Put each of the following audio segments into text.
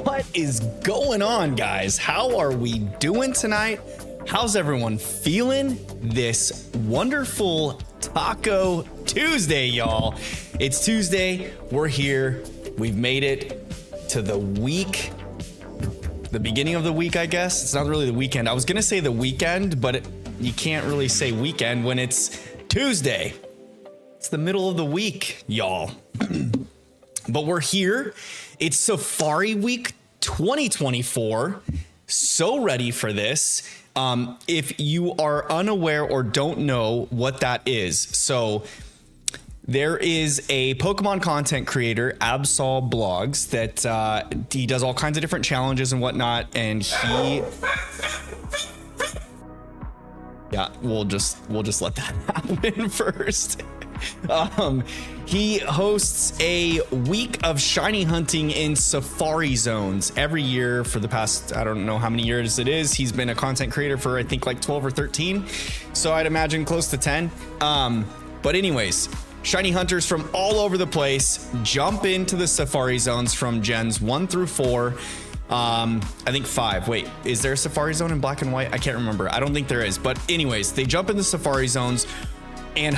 What is going on, guys? How are we doing tonight? How's everyone feeling this wonderful Taco Tuesday, y'all? It's Tuesday. We're here. We've made it to the week, the beginning of the week, I guess. It's not really the weekend. I was going to say the weekend, but you can't really say weekend when it's Tuesday. It's the middle of the week, y'all. But we're here. It's Safari Week 2024. So ready for this. If you are unaware or don't know what that is, so there is a Pokemon content creator, Absol Blogs, that he does all kinds of different challenges and whatnot, and we'll just let that happen first. He hosts a week of shiny hunting in safari zones every year for the past, I don't know how many years it is. He's been a content creator for, I think, like 12 or 13. So I'd imagine close to 10. But anyways, shiny hunters from all over the place jump into the safari zones from gens 1 through 4. I think 5. Wait, is there a safari zone in black and white? I can't remember. I don't think there is. But anyways, they jump in the safari zones and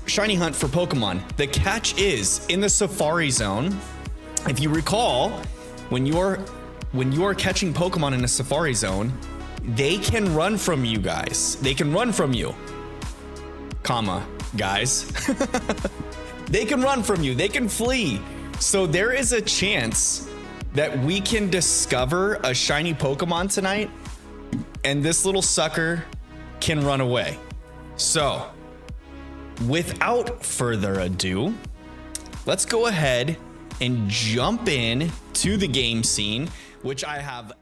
shiny hunt for Pokemon. The catch is, in the safari zone, if you recall, when you are catching Pokemon in a safari zone, they can run from you guys. They can run from you, guys. They can run from you. They can flee. So there is a chance that we can discover a shiny Pokemon tonight, and this little sucker can run away. So without further ado, let's go ahead and jump in to the game scene, which I have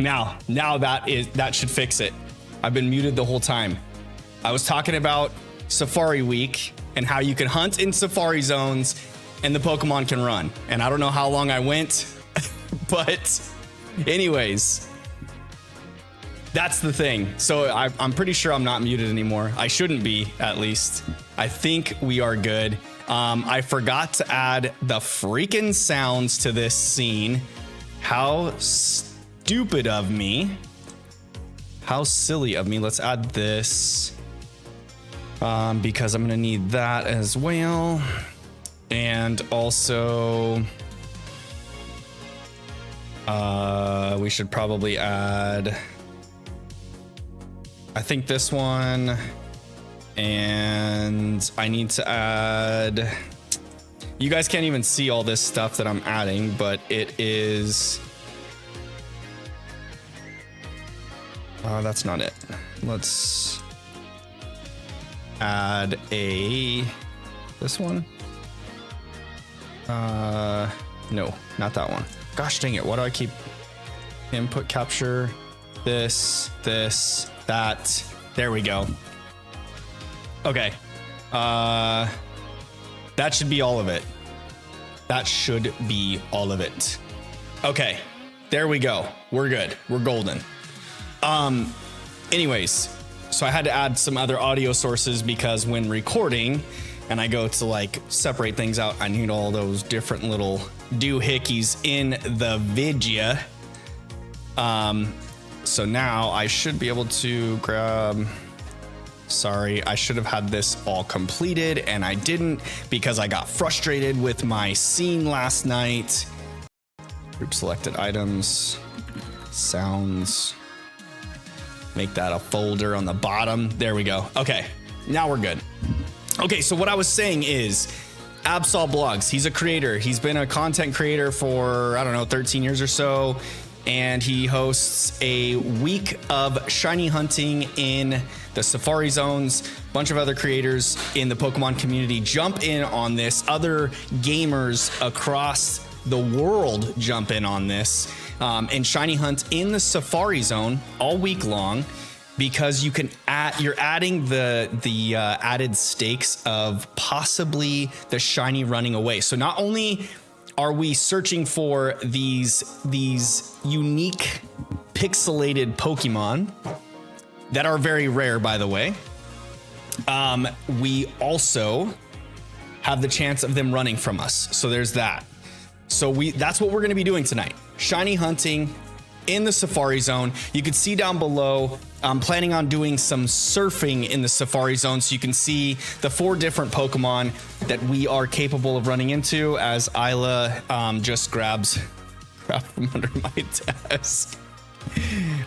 Now that should fix it. I've been muted the whole time. I was talking about Safari Week and how you can hunt in safari zones and the Pokemon can run. And I don't know how long I went, but anyways, That's the thing. So I'm pretty sure I'm not muted anymore. I shouldn't be, at least. I think we are good. I forgot to add the freaking sounds to this scene. How stupid of me. How silly of me. Let's add this. Because I'm going to need that as well. And also... we should probably add... I think this one, and I need to add, you guys can't even see all this stuff that I'm adding, but it is, that's not it. Let's add this one. No, not that one. Gosh dang it. Why do I keep input capture? This, that. There we go. Okay. That should be all of it. That should be all of it. Okay. There we go. We're good. We're golden. Anyways, so I had to add some other audio sources because when recording and I go to like separate things out, I need all those different little doohickeys in the vidya. So now I should be able to grab, sorry, I should have had this all completed and I didn't because I got frustrated with my scene last night. Group selected items, sounds, make that a folder on the bottom. There we go. Okay, now we're good. Okay, so what I was saying is Absol Blogs, he's a creator. He's been a content creator for, I don't know, 13 years or so. And he hosts a week of shiny hunting in the Safari Zones. A bunch of other creators in the Pokemon community jump in on this. Other gamers across the world jump in on this and shiny hunt in the Safari Zone all week long because you can you're adding the added stakes of possibly the shiny running away. So not only are we searching for these unique pixelated Pokemon that are very rare, by the way, we also have the chance of them running from us. So there's that. So that's what we're going to be doing tonight. Shiny hunting in the Safari Zone. You can see down below, I'm planning on doing some surfing in the Safari Zone so you can see the 4 different Pokemon that we are capable of running into as Isla just grabs crap from under my desk.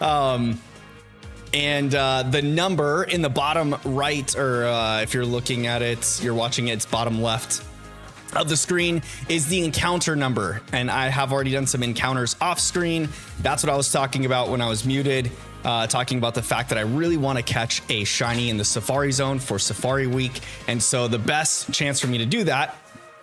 And the number in the bottom right, or if you're looking at it, you're watching it, it's bottom left of the screen is the encounter number. And I have already done some encounters off screen. That's what I was talking about when I was muted, talking about the fact that I really want to catch a shiny in the Safari Zone for Safari Week. And so the best chance for me to do that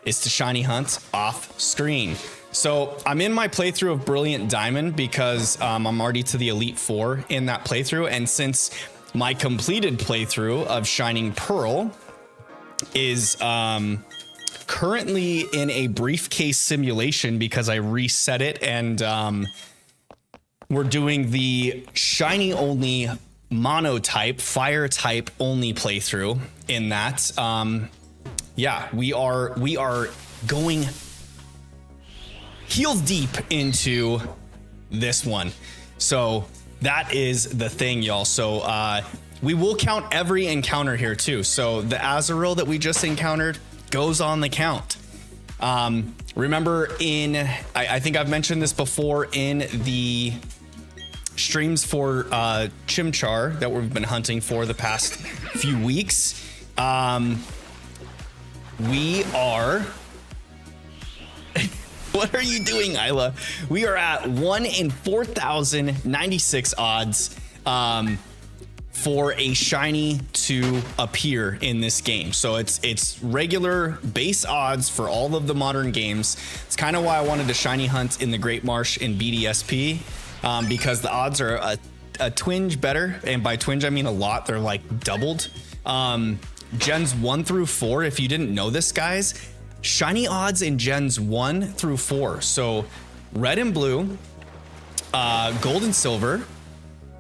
is to shiny hunt off screen. So I'm in my playthrough of Brilliant Diamond because I'm already to the Elite Four in that playthrough. And since my completed playthrough of Shining Pearl is currently in a briefcase simulation because I reset it and we're doing the shiny only monotype, fire type only playthrough in that. Yeah, we are going heels deep into this one. So that is the thing, y'all. So we will count every encounter here too. So the Azurill that we just encountered goes on the count. Remember I think I've mentioned this before in the streams for Chimchar that we've been hunting for the past few weeks. We are what are you doing, Isla? We are at 1 in 4,096 odds for a shiny to appear in this game. So it's regular base odds for all of the modern games. It's kind of why I wanted to shiny hunt in the Great Marsh in BDSP, because the odds are a twinge better, and by twinge I mean a lot. They're like doubled. Gens 1 through 4, if you didn't know this, guys, shiny odds in gens 1 through 4. So red and blue, gold and silver,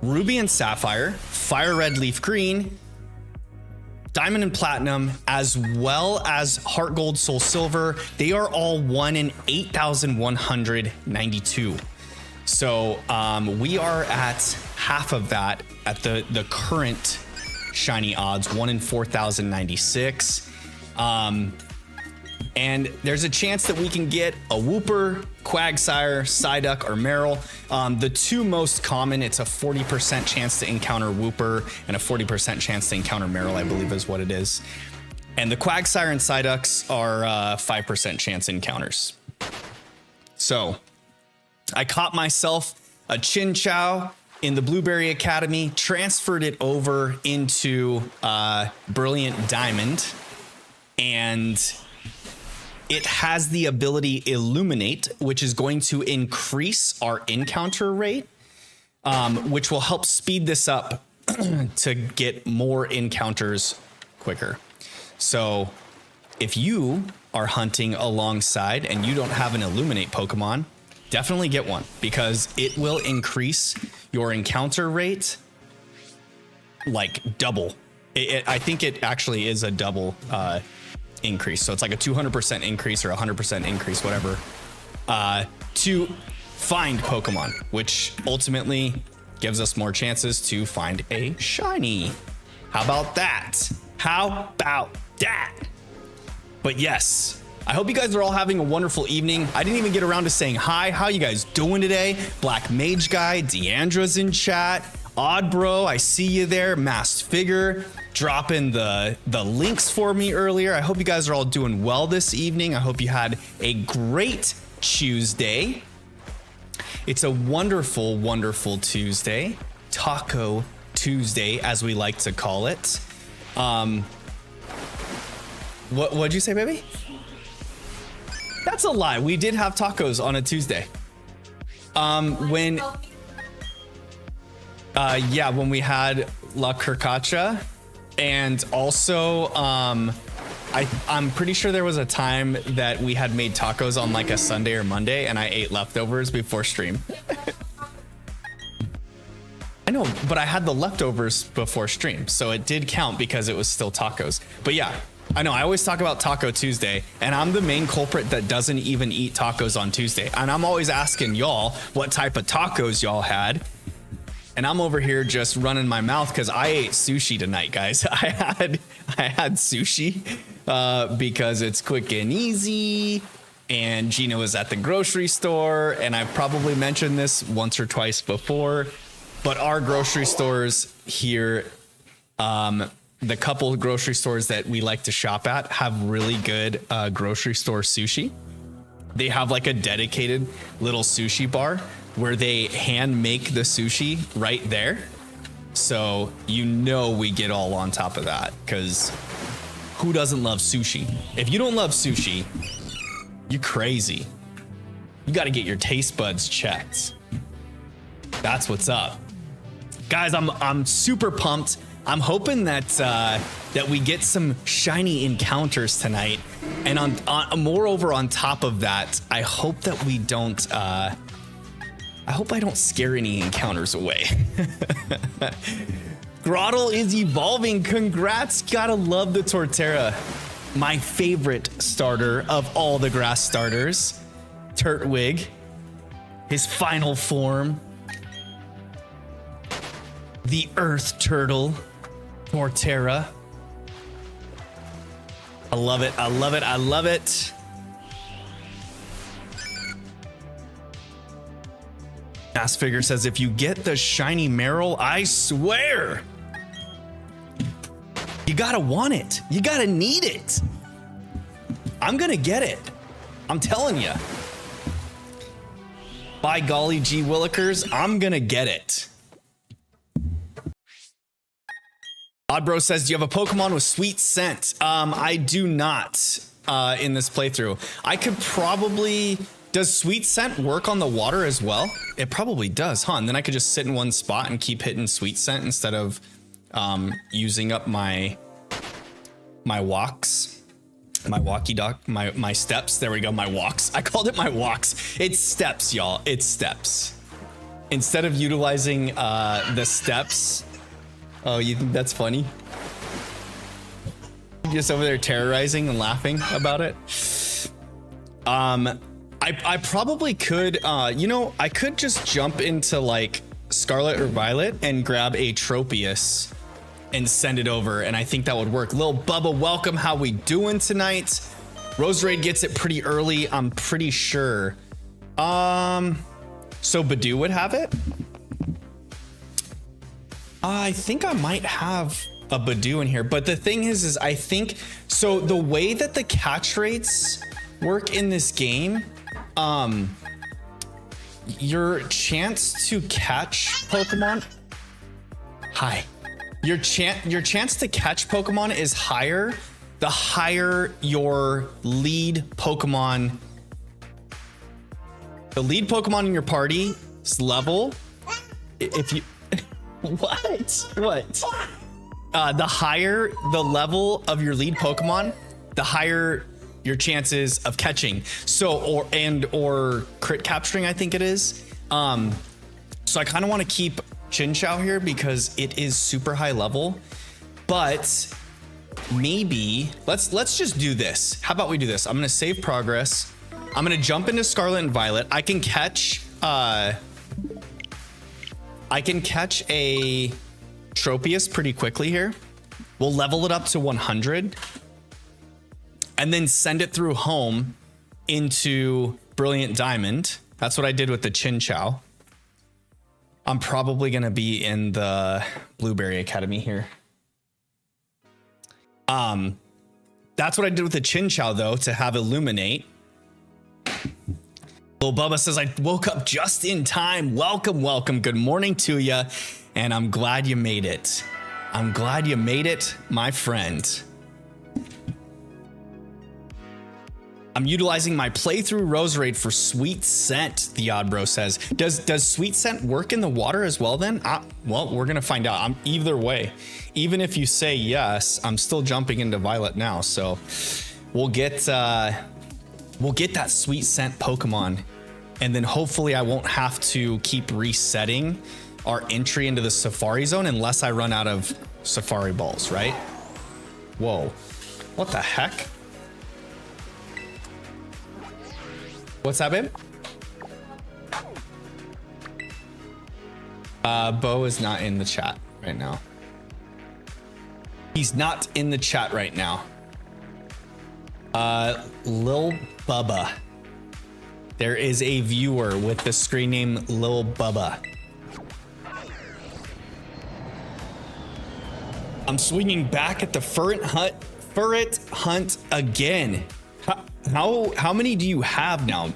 Ruby and Sapphire, Fire Red Leaf Green, Diamond and Platinum, as well as Heart Gold, Soul Silver. They are all 1 in 8,192. So we are at half of that at the current shiny odds, 1 in 4,096. And there's a chance that we can get a Wooper, Quagsire, Psyduck, or Marill. The two most common, it's a 40% chance to encounter Wooper and a 40% chance to encounter Marill, I believe is what it is. And the Quagsire and Psyducks are 5% chance encounters. So I caught myself a Chinchou in the Blueberry Academy, transferred it over into Brilliant Diamond, and it has the ability Illuminate, which is going to increase our encounter rate, which will help speed this up to get more encounters quicker. So if you are hunting alongside and you don't have an Illuminate Pokemon, definitely get one, because it will increase your encounter rate like double. I think it actually is a double increase. So it's like a 200% increase or 100% increase, whatever, to find Pokemon, which ultimately gives us more chances to find a shiny. How about that? How about that? But yes, I hope you guys are all having a wonderful evening. I didn't even get around to saying hi. How you guys doing today? Black Mage Guy, Deandra's in chat. Odd Bro, I see you there. Masked Figure, dropping the links for me earlier. I hope you guys are all doing well this evening. I hope you had a great Tuesday. It's a wonderful, wonderful Tuesday. Taco Tuesday, as we like to call it. What'd you say, baby? That's a lie. We did have tacos on a Tuesday. When we had La Carcacha, and also I'm pretty sure there was a time that we had made tacos on like a Sunday or Monday, and I ate leftovers before stream. I know, but I had the leftovers before stream, so it did count because it was still tacos. But yeah, I know I always talk about Taco Tuesday, and I'm the main culprit that doesn't even eat tacos on Tuesday. And I'm always asking y'all what type of tacos y'all had. And I'm over here just running my mouth because I ate sushi tonight, guys. I had sushi because it's quick and easy. And Gina was at the grocery store, and I've probably mentioned this once or twice before, but our grocery stores here, the couple of grocery stores that we like to shop at, have really good grocery store sushi. They have like a dedicated little sushi bar where they hand make the sushi right there. So you know we get all on top of that, because who doesn't love sushi? If you don't love sushi, you're crazy. You got to get your taste buds checked. That's what's up. Guys, I'm super pumped. I'm hoping that that we get some shiny encounters tonight, and moreover on top of that, I hope that we don't. I hope I don't scare any encounters away. Grottle is evolving. Congrats! Gotta love the Torterra, my favorite starter of all the grass starters. Turtwig, his final form. The Earth Turtle, Torterra. I love it. I love it. I love it. Ass Figure says, if you get the shiny Marill, I swear, you gotta want it. You gotta need it. I'm gonna get it. I'm telling you. By golly gee willikers, I'm gonna get it. Oddbro says, do you have a Pokemon with sweet scent? I do not in this playthrough. I could probably... Does sweet scent work on the water as well? It probably does, huh? And then I could just sit in one spot and keep hitting sweet scent instead of using up my walks, my steps. There we go, my walks. I called it my walks. It's steps, y'all. It's steps. instead of utilizing the steps. Oh, you think that's funny? Just over there terrorizing and laughing about it. I probably could, you know, I could just jump into like Scarlet or Violet and grab a Tropius and send it over, and I think that would work. Lil Bubba, welcome. How we doing tonight? Rose Raid gets it pretty early, I'm pretty sure. So Badoo would have it? I think I might have a Badoo in here, but the thing is I think, so the way that the catch rates work in this game, your chance to catch Pokemon, your chance to catch Pokemon is higher the higher your lead Pokemon, the lead Pokemon in your party's level. If you what the higher the level of your lead Pokemon, the higher your chances of catching, so or crit capturing, I think it is. So I kind of want to keep Chinchou here because it is super high level, but maybe let's just do this. How about we do this? I'm gonna save progress. I'm gonna jump into Scarlet and Violet. I can catch a Tropius pretty quickly here. We'll level it up to 100 and then send it through home into Brilliant Diamond. That's what I did with the Chinchou. I'm probably gonna be in the Blueberry Academy here. That's what I did with the Chinchou though, to have Illuminate. Lil Bubba says, I woke up just in time. Welcome, welcome. Good morning to you. And I'm glad you made it. I'm glad you made it, my friend. I'm utilizing my playthrough Rose Raid for Sweet Scent, the Odd Bro says. Does Sweet Scent work in the water as well then? Well, we're gonna find out. Either way, even if you say yes, I'm still jumping into Violet now. So we'll get that Sweet Scent Pokemon, and then hopefully I won't have to keep resetting our entry into the Safari Zone unless I run out of Safari Balls, right? Whoa, what the heck? What's that, babe? Bo is not in the chat right now. He's not in the chat right now. Lil Bubba. There is a viewer with the screen name Lil Bubba. I'm swinging back at the ferret hunt again. How many do you have now,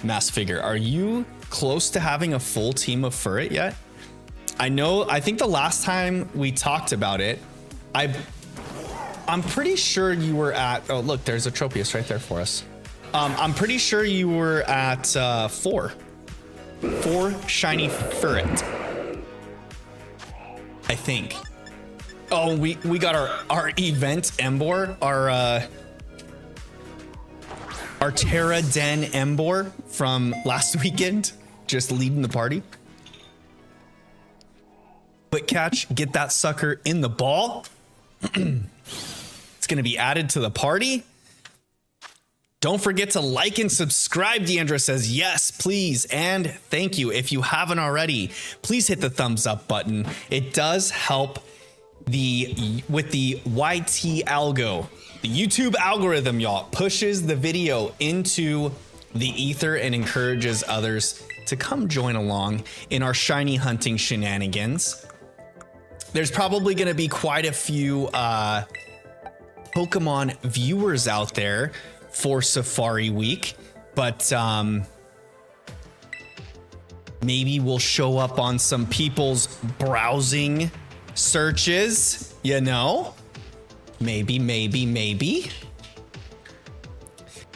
Mass Figure? Are you close to having a full team of ferret yet? I think the last time we talked about it, I'm pretty sure you were at, oh look, there's a Tropius right there for us. I'm pretty sure you were at 4 shiny ferret, I think. Oh, we got our event Embor, our Terra Den Embor from last weekend, just leading the party. Quick catch, get that sucker in the ball. It's gonna be added to the party. Don't forget to like and subscribe. Deandra says, yes, please. And thank you. If you haven't already, please hit the thumbs up button. It does help with the YT algo. The YouTube algorithm, y'all, pushes the video into the ether and encourages others to come join along in our shiny hunting shenanigans. There's probably going to be quite a few Pokemon viewers out there for Safari Week, but maybe we'll show up on some people's browsing searches, you know? Maybe.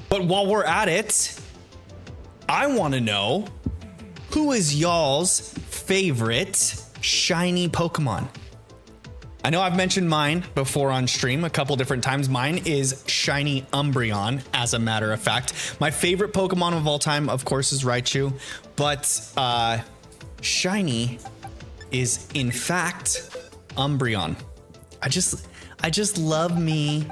But while we're at it, I want to know, who is y'all's favorite shiny Pokemon? I know I've mentioned mine before on stream a couple different times. Mine is shiny Umbreon, as a matter of fact. My favorite Pokemon of all time, of course, is Raichu, but shiny is in fact Umbreon. I just love me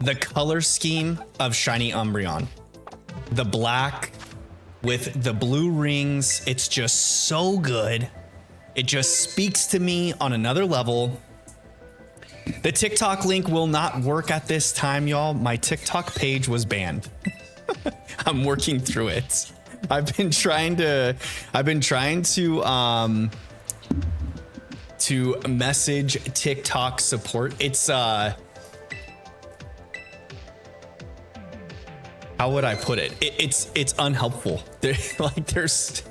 the color scheme of shiny Umbreon. The black with the blue rings, it's just so good. It just speaks to me on another level. The TikTok link will not work at this time, y'all. My TikTok page was banned. I'm working through it. I've been trying to message TikTok support. It's how would I put it? It's unhelpful. There's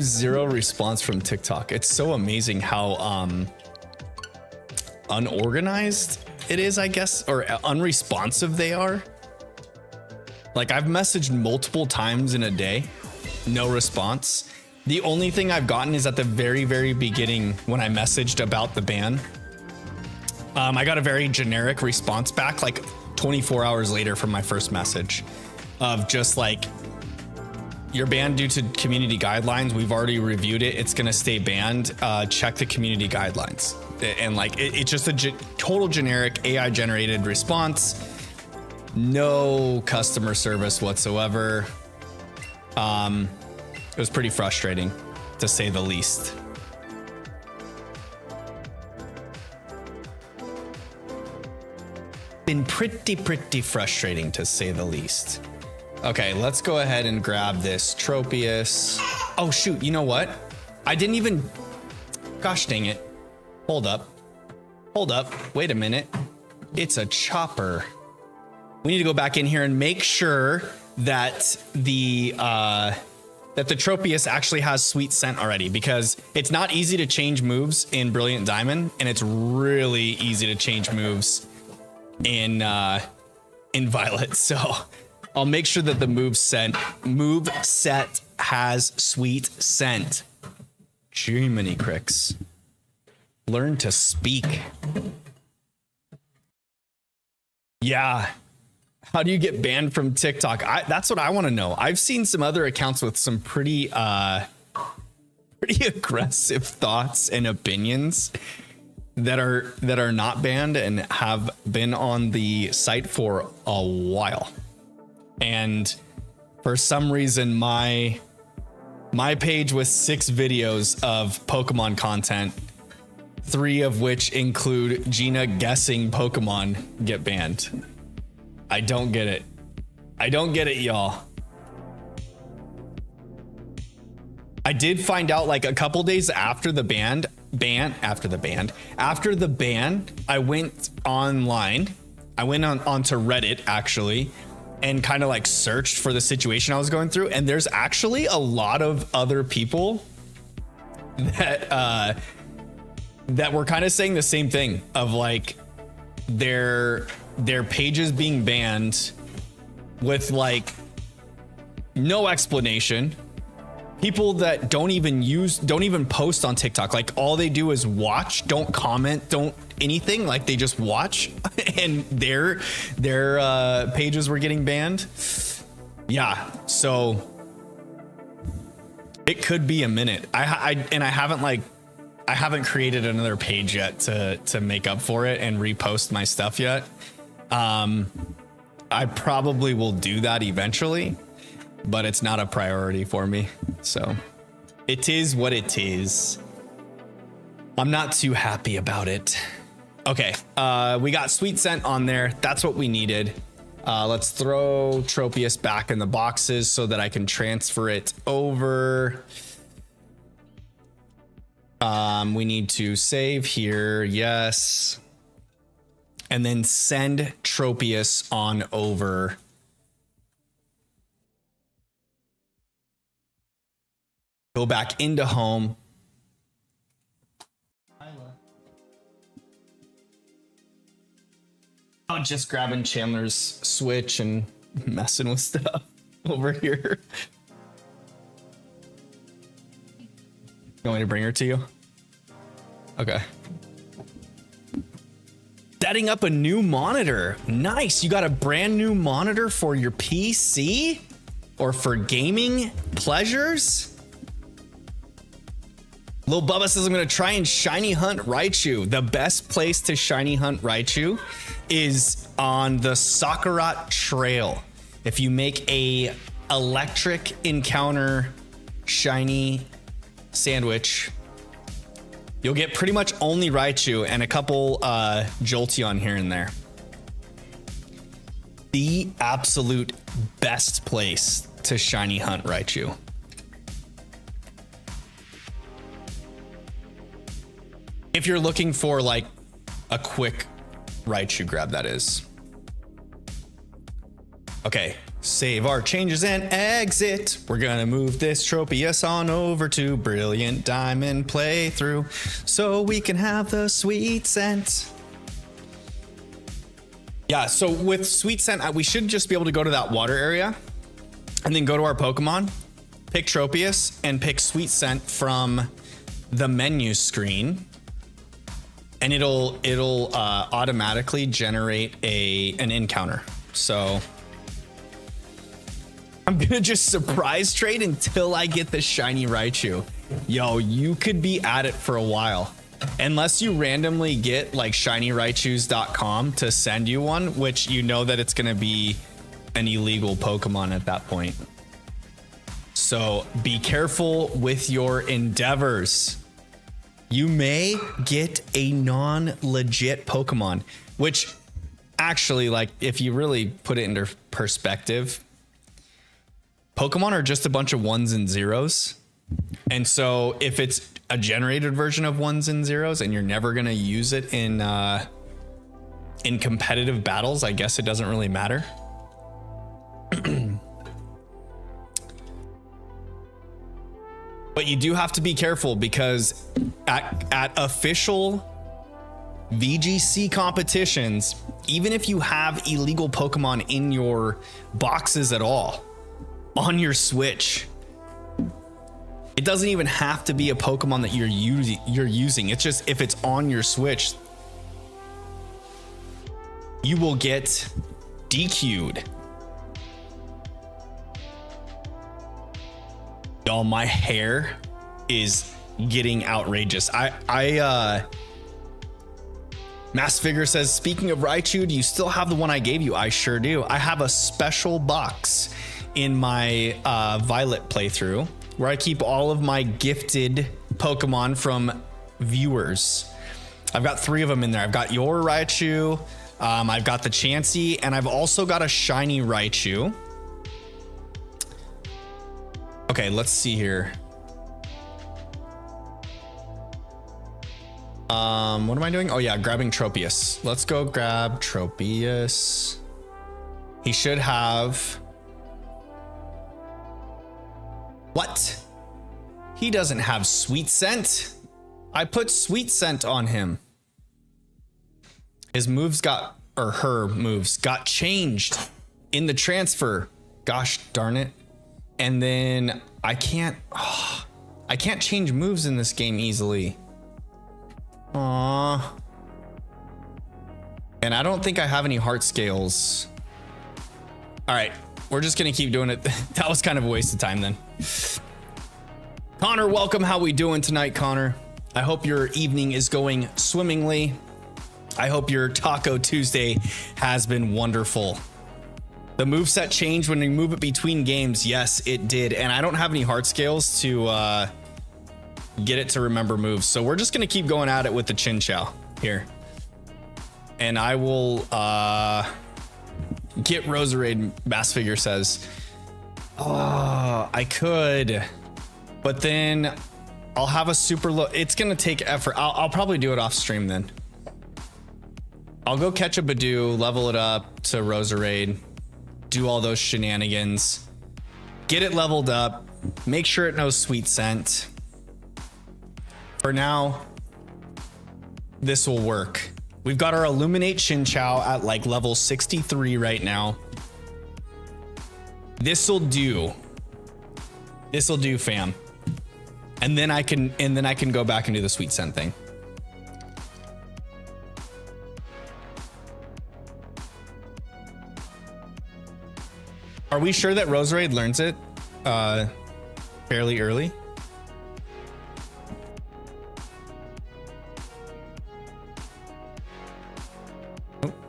zero response from TikTok. It's so amazing how unorganized it is, I guess, or unresponsive they are. Like, I've messaged multiple times in a day, no response. The only thing I've gotten is at the very, very beginning when I messaged about the ban. I got a very generic response back like 24 hours later from my first message of just like, you're banned due to community guidelines. We've already reviewed it. It's going to stay banned. Check the community guidelines. And like, it's just a total generic AI generated response. No customer service whatsoever. It was pretty frustrating, to say the least. Been pretty frustrating, to say the least. Okay, let's go ahead and grab this Tropius. Oh shoot, you know what? I didn't even, gosh dang it. Hold up, wait a minute. It's a chopper. We need to go back in here and make sure that the Tropius actually has sweet scent already, because it's not easy to change moves in Brilliant Diamond, and it's really easy to change moves in Violet. So I'll make sure that the move set has sweet scent. Jiminy Cricks. Learn to speak. Yeah. How do you get banned from TikTok? That's what I want to know. I've seen some other accounts with some pretty aggressive thoughts and opinions that are not banned and have been on the site for a while. And for some reason, my page with 6 videos of Pokemon content, 3 of which include Gina guessing Pokemon, get banned. I don't get it. I don't get it, y'all. I did find out like a couple days after the ban, I went online. I went onto Reddit actually, and kind of like searched for the situation I was going through. And there's actually a lot of other people that were kind of saying the same thing of like their pages being banned with like no explanation. People that don't even post on TikTok. Like all they do is watch, don't comment, don't anything. Like they just watch, and their pages were getting banned. Yeah, so it could be a minute. I haven't created another page yet to make up for it and repost my stuff yet. I probably will do that eventually, but it's not a priority for me. So it is what it is. I'm not too happy about it. Okay, we got sweet scent on there. That's what we needed. Let's throw Tropius back in the boxes so that I can transfer it over. We need to save here. Yes. And then send Tropius on over. Go back into home. Oh, just grabbing Chandler's Switch and messing with stuff over here. You want me to bring her to you? Okay. Setting up a new monitor. Nice. You got a brand new monitor for your PC or for gaming pleasures? Lil Bubba says, I'm going to try and shiny hunt Raichu. The best place to shiny hunt Raichu is on the Sakurat Trail. If you make a electric encounter shiny sandwich, you'll get pretty much only Raichu and a couple Jolteon here and there. The absolute best place to shiny hunt Raichu. If you're looking for like a quick Raichu grab, that is. Okay, save our changes and exit. We're gonna move this Tropius on over to Brilliant Diamond playthrough so we can have the sweet scent. Yeah, so with sweet scent, we should just be able to go to that water area and then go to our Pokemon, pick Tropius, and pick sweet scent from the menu screen. And it'll automatically generate an encounter. So I'm gonna just surprise trade until I get the shiny Raichu. Yo, you could be at it for a while. Unless you randomly get like shinyraichus.com to send you one, which you know that it's gonna be an illegal Pokemon at that point. So be careful with your endeavors. You may get a non-legit Pokemon, which actually, like, if you really put it into perspective, Pokemon are just a bunch of ones and zeros. And so if it's a generated version of ones and zeros and you're never going to use it in competitive battles, I guess it doesn't really matter. But you do have to be careful because at official VGC competitions, even if you have illegal Pokemon in your boxes at all on your Switch, it doesn't even have to be a Pokemon that you're using. It's just if it's on your Switch, you will get DQ'd. Y'all, my hair is getting outrageous. Mass Figure says, speaking of Raichu, do you still have the one I gave you? I sure do. I have a special box in my Violet playthrough where I keep all of my gifted Pokemon from viewers. I've got 3 of them in there. I've got your Raichu, I've got the Chansey, and I've also got a shiny Raichu. Okay, let's see here. What am I doing? Oh yeah, grabbing Tropius. Let's go grab Tropius. He should have... What? He doesn't have sweet scent. I put sweet scent on him. His moves got, or her moves got changed in the transfer. Gosh darn it. And then I can't change moves in this game easily. Aww. And I don't think I have any heart scales. All right, we're just gonna keep doing it. That was kind of a waste of time then. Connor, welcome. How we doing tonight, Connor? I hope your evening is going swimmingly. I hope your Taco Tuesday has been wonderful. The moveset changed when we move it between games. Yes, it did. And I don't have any heart scales to get it to remember moves. So we're just going to keep going at it with the Chinchou here. And I will get Roserade, Mass Figure says. Oh, I could. But then I'll have a super low. It's going to take effort. I'll probably do it off stream then. I'll go catch a Badoo, level it up to Roserade. Do all those shenanigans, get it leveled up, make sure it knows sweet scent. For now, this will work. We've got our Illuminate Chinchou at like level 63 right now. This'll do. This'll do, fam. And then I can go back and do the sweet scent thing. Are we sure that Roserade learns it fairly early?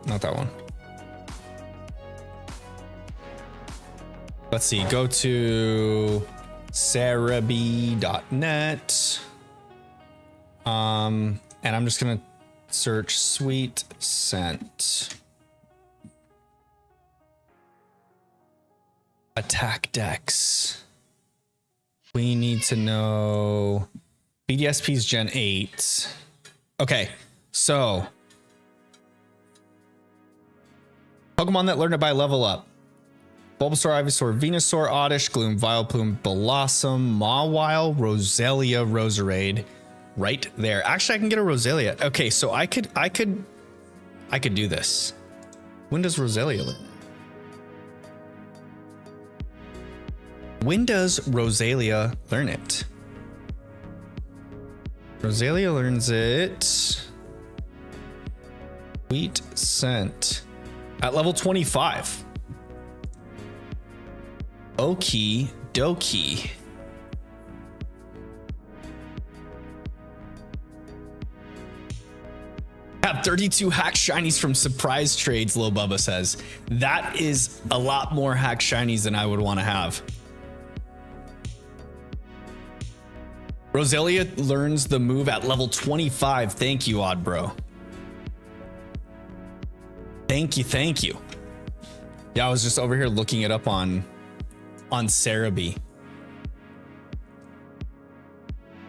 not that one. Let's see, go to cerebi.net. And I'm just gonna search sweet scent. Attack decks. We need to know BDSP's Gen 8. Okay, so Pokemon that learn to by level up. Bulbasaur, Ivysaur, Venusaur, Oddish, Gloom, Vileplume, Blossom, Mawile, Roselia, Roserade. Right there. Actually, I can get a Roselia. Okay, so I could do this. When does Roselia learn? When does Roselia learn it? Roselia learns it. Sweet scent at level 25. Okie dokie. Have 32 hack shinies from surprise trades, Lil Bubba says. That is a lot more hack shinies than I would want to have. Roselia learns the move at level 25. Thank you, Odd Bro. Thank you, thank you. Yeah, I was just over here looking it up on Cerebi.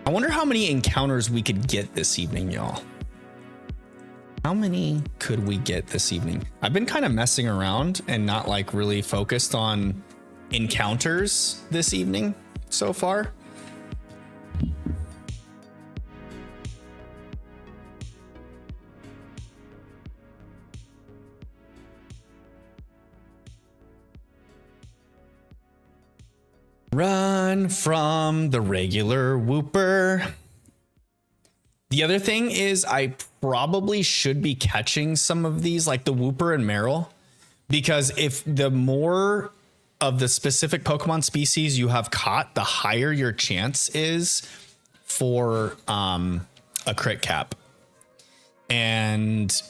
I wonder how many encounters we could get this evening, y'all. How many could we get this evening? I've been kind of messing around and not like really focused on encounters this evening so far. Run from the regular Wooper. The other thing is I probably should be catching some of these, like the Wooper and Meryl, because if the more of the specific Pokemon species you have caught, the higher your chance is for a crit cap. And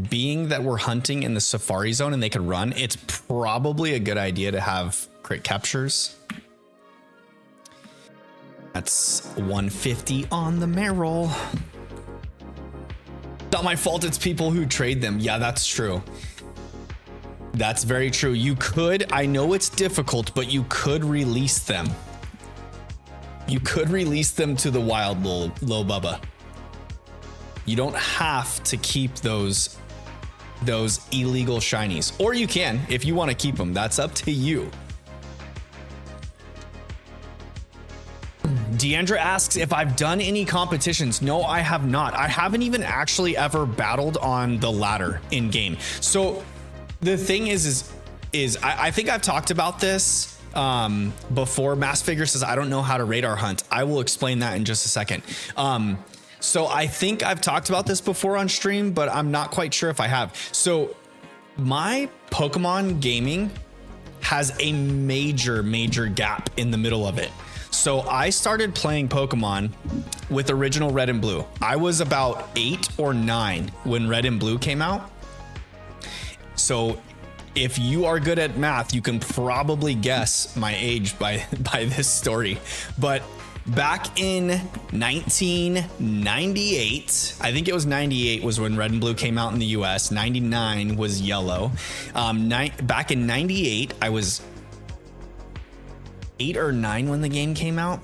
being that we're hunting in the Safari Zone and they can run, it's probably a good idea to have crit captures. That's 150 on the Meryl. Not my fault, it's people who trade them. Yeah, that's true. That's very true. You could, I know it's difficult, but you could release them. You could release them to the wild, Lil Bubba. You don't have to keep those illegal shinies. Or you can, if you want to keep them. That's up to you. Deandra asks if I've done any competitions. No, I have not. I haven't even actually ever battled on the ladder in game. So the thing is I think I've talked about this before. Mass Figure says I don't know how to radar hunt. I will explain that in just a second. So I think I've talked about this before on stream, but I'm not quite sure if I have. So my Pokemon gaming has a major gap in the middle of it. So I started playing Pokemon with original Red and Blue. I was about 8 or 9 when Red and Blue came out. So if you are good at math, you can probably guess my age by this story. But back in 1998, I think it was 98 was when Red and Blue came out in the US. 99 was Yellow. Back in 98, I was 8 or 9 when the game came out.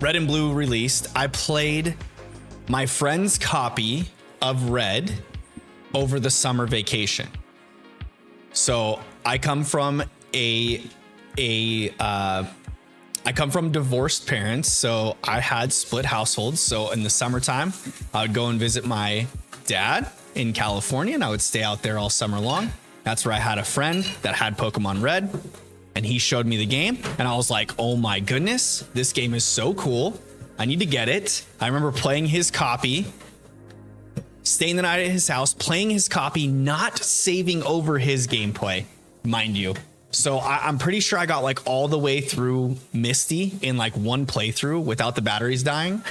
Red and Blue released. I played my friend's copy of Red over the summer vacation. So I come from divorced parents, so I had split households. So in the summertime, I would go and visit my dad in California, and I would stay out there all summer long. That's where I had a friend that had Pokemon Red, and he showed me the game, and I was like, oh my goodness, this game is so cool. I need to get it. I remember playing his copy, staying the night at his house, playing his copy, not saving over his gameplay, mind you. So I'm pretty sure I got like all the way through Misty in like one playthrough without the batteries dying.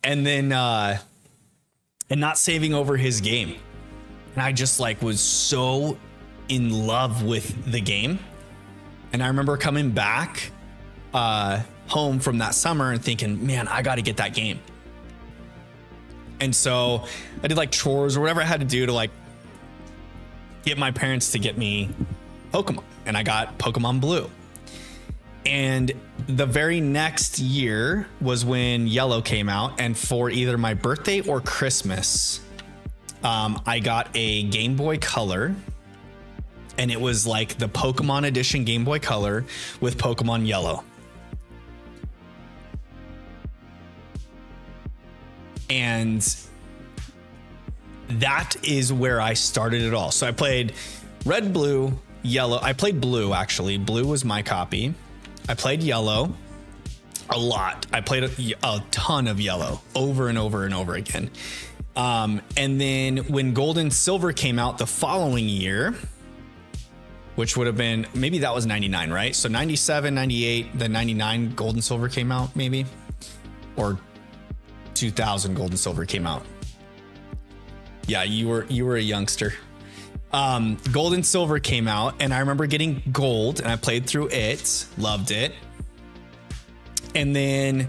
and then and not saving over his game. And I just like was so in love with the game. And I remember coming back home from that summer and thinking, man, I got to get that game. And so I did like chores or whatever I had to do to like get my parents to get me Pokemon. And I got Pokemon Blue. And the very next year was when Yellow came out. And for either my birthday or Christmas, I got a Game Boy Color. And it was like the Pokemon Edition Game Boy Color with Pokemon Yellow. And that is where I started it all. So I played Red, Blue, Yellow. I played Blue, actually. Blue was my copy. I played Yellow a lot. I played a ton of Yellow over and over and over again. And then when Gold and Silver came out the following year, which would have been, maybe that was 99, right? So 97, 98, then 99 Gold and Silver came out, maybe, or 2000 Gold and Silver came out. Yeah, you were a youngster. Gold and Silver came out, and I remember getting Gold, and I played through it, loved it. And then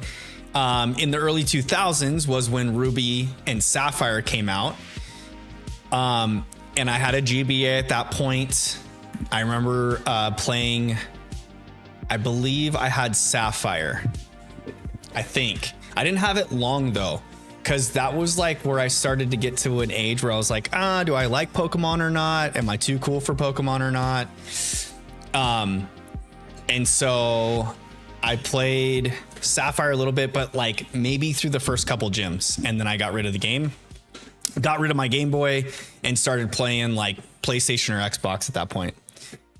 in the early 2000s was when Ruby and Sapphire came out. And I had a GBA at that point. I remember playing, I believe I had Sapphire. I think. I didn't have it long though, because that was like where I started to get to an age where I was like, do I like Pokemon or not? Am I too cool for Pokemon or not? And so I played Sapphire a little bit, but like maybe through the first couple gyms, and then I got rid of the game, got rid of my Game Boy, and started playing like PlayStation or Xbox at that point.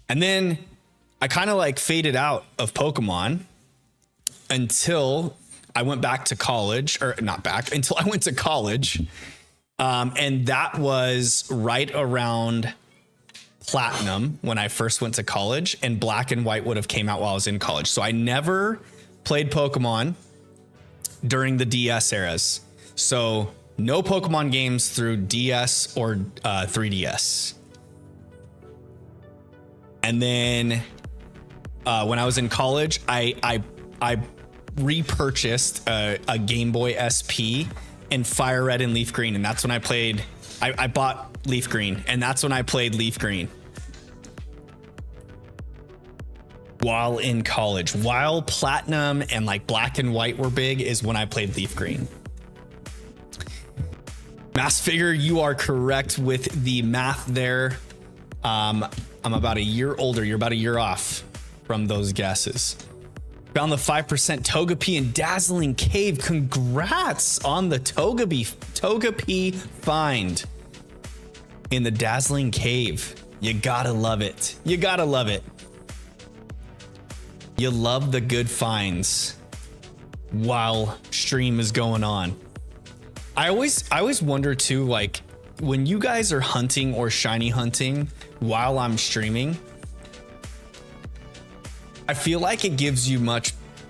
And then I kind of like faded out of Pokemon until I went back to college, or not back, until I went to college. And that was right around Platinum when I first went to college, and Black and White would have came out while I was in college. So I never played Pokemon during the DS eras. So no Pokemon games through DS or 3DS. And then when I was in college, I repurchased a Game Boy SP and Fire Red and Leaf Green, and that's when I played. I bought Leaf Green, and that's when I played Leaf Green while in college. While Platinum and like Black and White were big is when I played Leaf Green. Mass Figure, you are correct with the math there. I'm about a year older. You're about a year off from those guesses. Found the 5% Togepi and Dazzling Cave. Congrats on the Togepi find in the Dazzling Cave. You gotta love it. You gotta love it. You love the good finds while stream is going on. I always wonder too, like when you guys are hunting or shiny hunting while I'm streaming, I feel like it gives you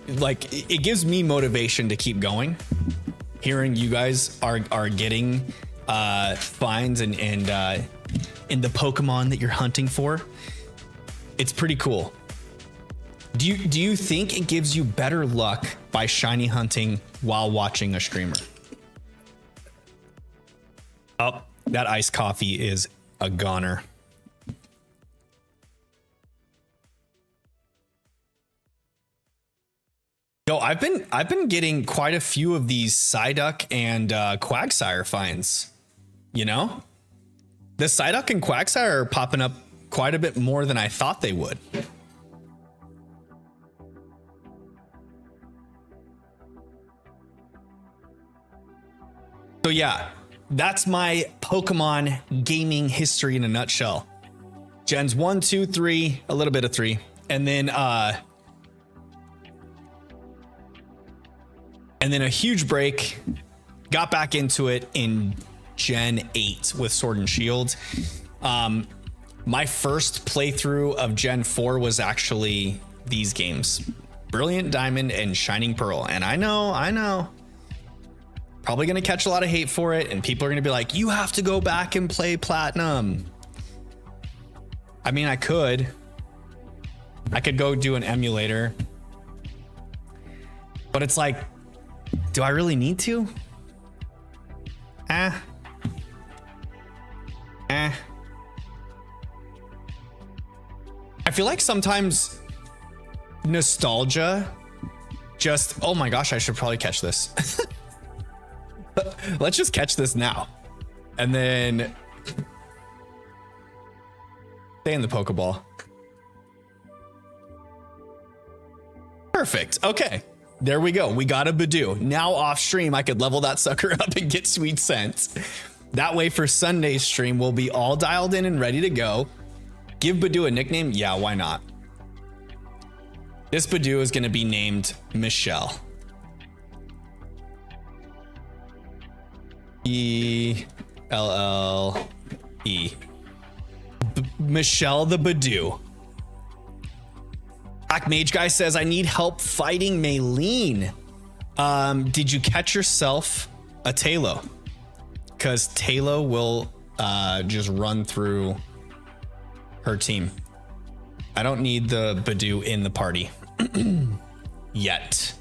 it gives me motivation to keep going. Hearing you guys are getting finds and in the Pokemon that you're hunting for, it's pretty cool. Do you think it gives you better luck by shiny hunting while watching a streamer? Oh, that iced coffee is a goner. Yo, I've been getting quite a few of these Psyduck and Quagsire finds. You know, the Psyduck and Quagsire are popping up quite a bit more than I thought they would. So yeah, that's my Pokemon gaming history in a nutshell. Gens 1, 2, 3, a little bit of 3, and then a huge break. Got back into it in Gen 8 with Sword and Shield. My first playthrough of Gen 4 was actually these games, Brilliant Diamond and Shining Pearl. And I know, probably going to catch a lot of hate for it, and people are going to be like, you have to go back and play platinum. I mean, I could go do an emulator, but it's like, do I really need to? I feel like sometimes nostalgia just, oh my gosh, I should probably catch this. Let's just catch this now. And then stay in the Pokeball. Perfect. Okay. There we go. We got a Badoo. Now off stream, I could level that sucker up and get sweet scents. That way for Sunday's stream, we'll be all dialed in and ready to go. Give Badoo a nickname? Yeah, why not? This Badoo is going to be named Michelle. E-L-L-E. Michelle the Badoo. Black Mage Guy says, I need help fighting Maylene. Did you catch yourself a Talo? Because Talo will just run through her team. I don't need the Badoo in the party yet.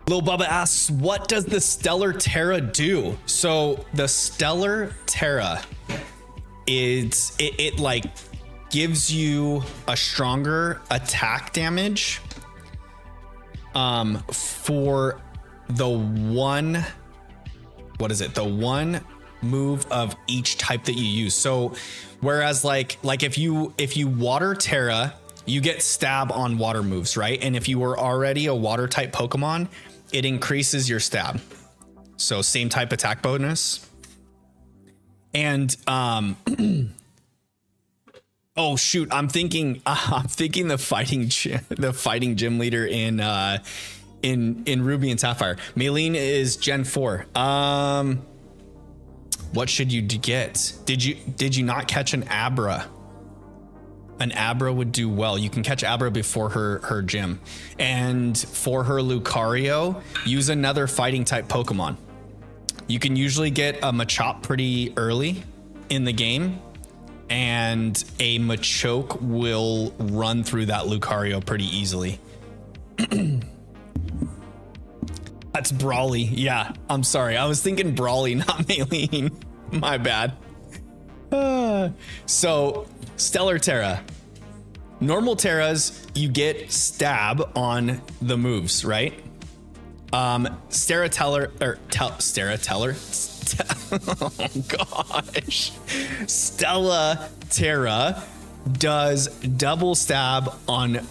Lil Bubba asks, what does the Stellar Terra do? So the Stellar Terra is, it like gives you a stronger attack damage for the one, what is it? The one move of each type that you use. So whereas like if you water Terra, you get stab on water moves, right? And if you were already a water type Pokemon, it increases your stab. So same type attack bonus. And oh shoot, I'm thinking the fighting gym leader in Ruby and Sapphire. Maylene is Gen 4. What should you get? Did you not catch an Abra? An Abra would do well. You can catch Abra before her gym. And for her Lucario, use another fighting type Pokemon. You can usually get a Machop pretty early in the game, and a Machoke will run through that Lucario pretty easily. That's Brawly. Yeah, I'm sorry. I was thinking Brawly, not Maylene. My bad. So, Stellar Terra. Normal Terras, you get stab on the moves, right? Stellar, oh gosh. Stella Terra does double stab on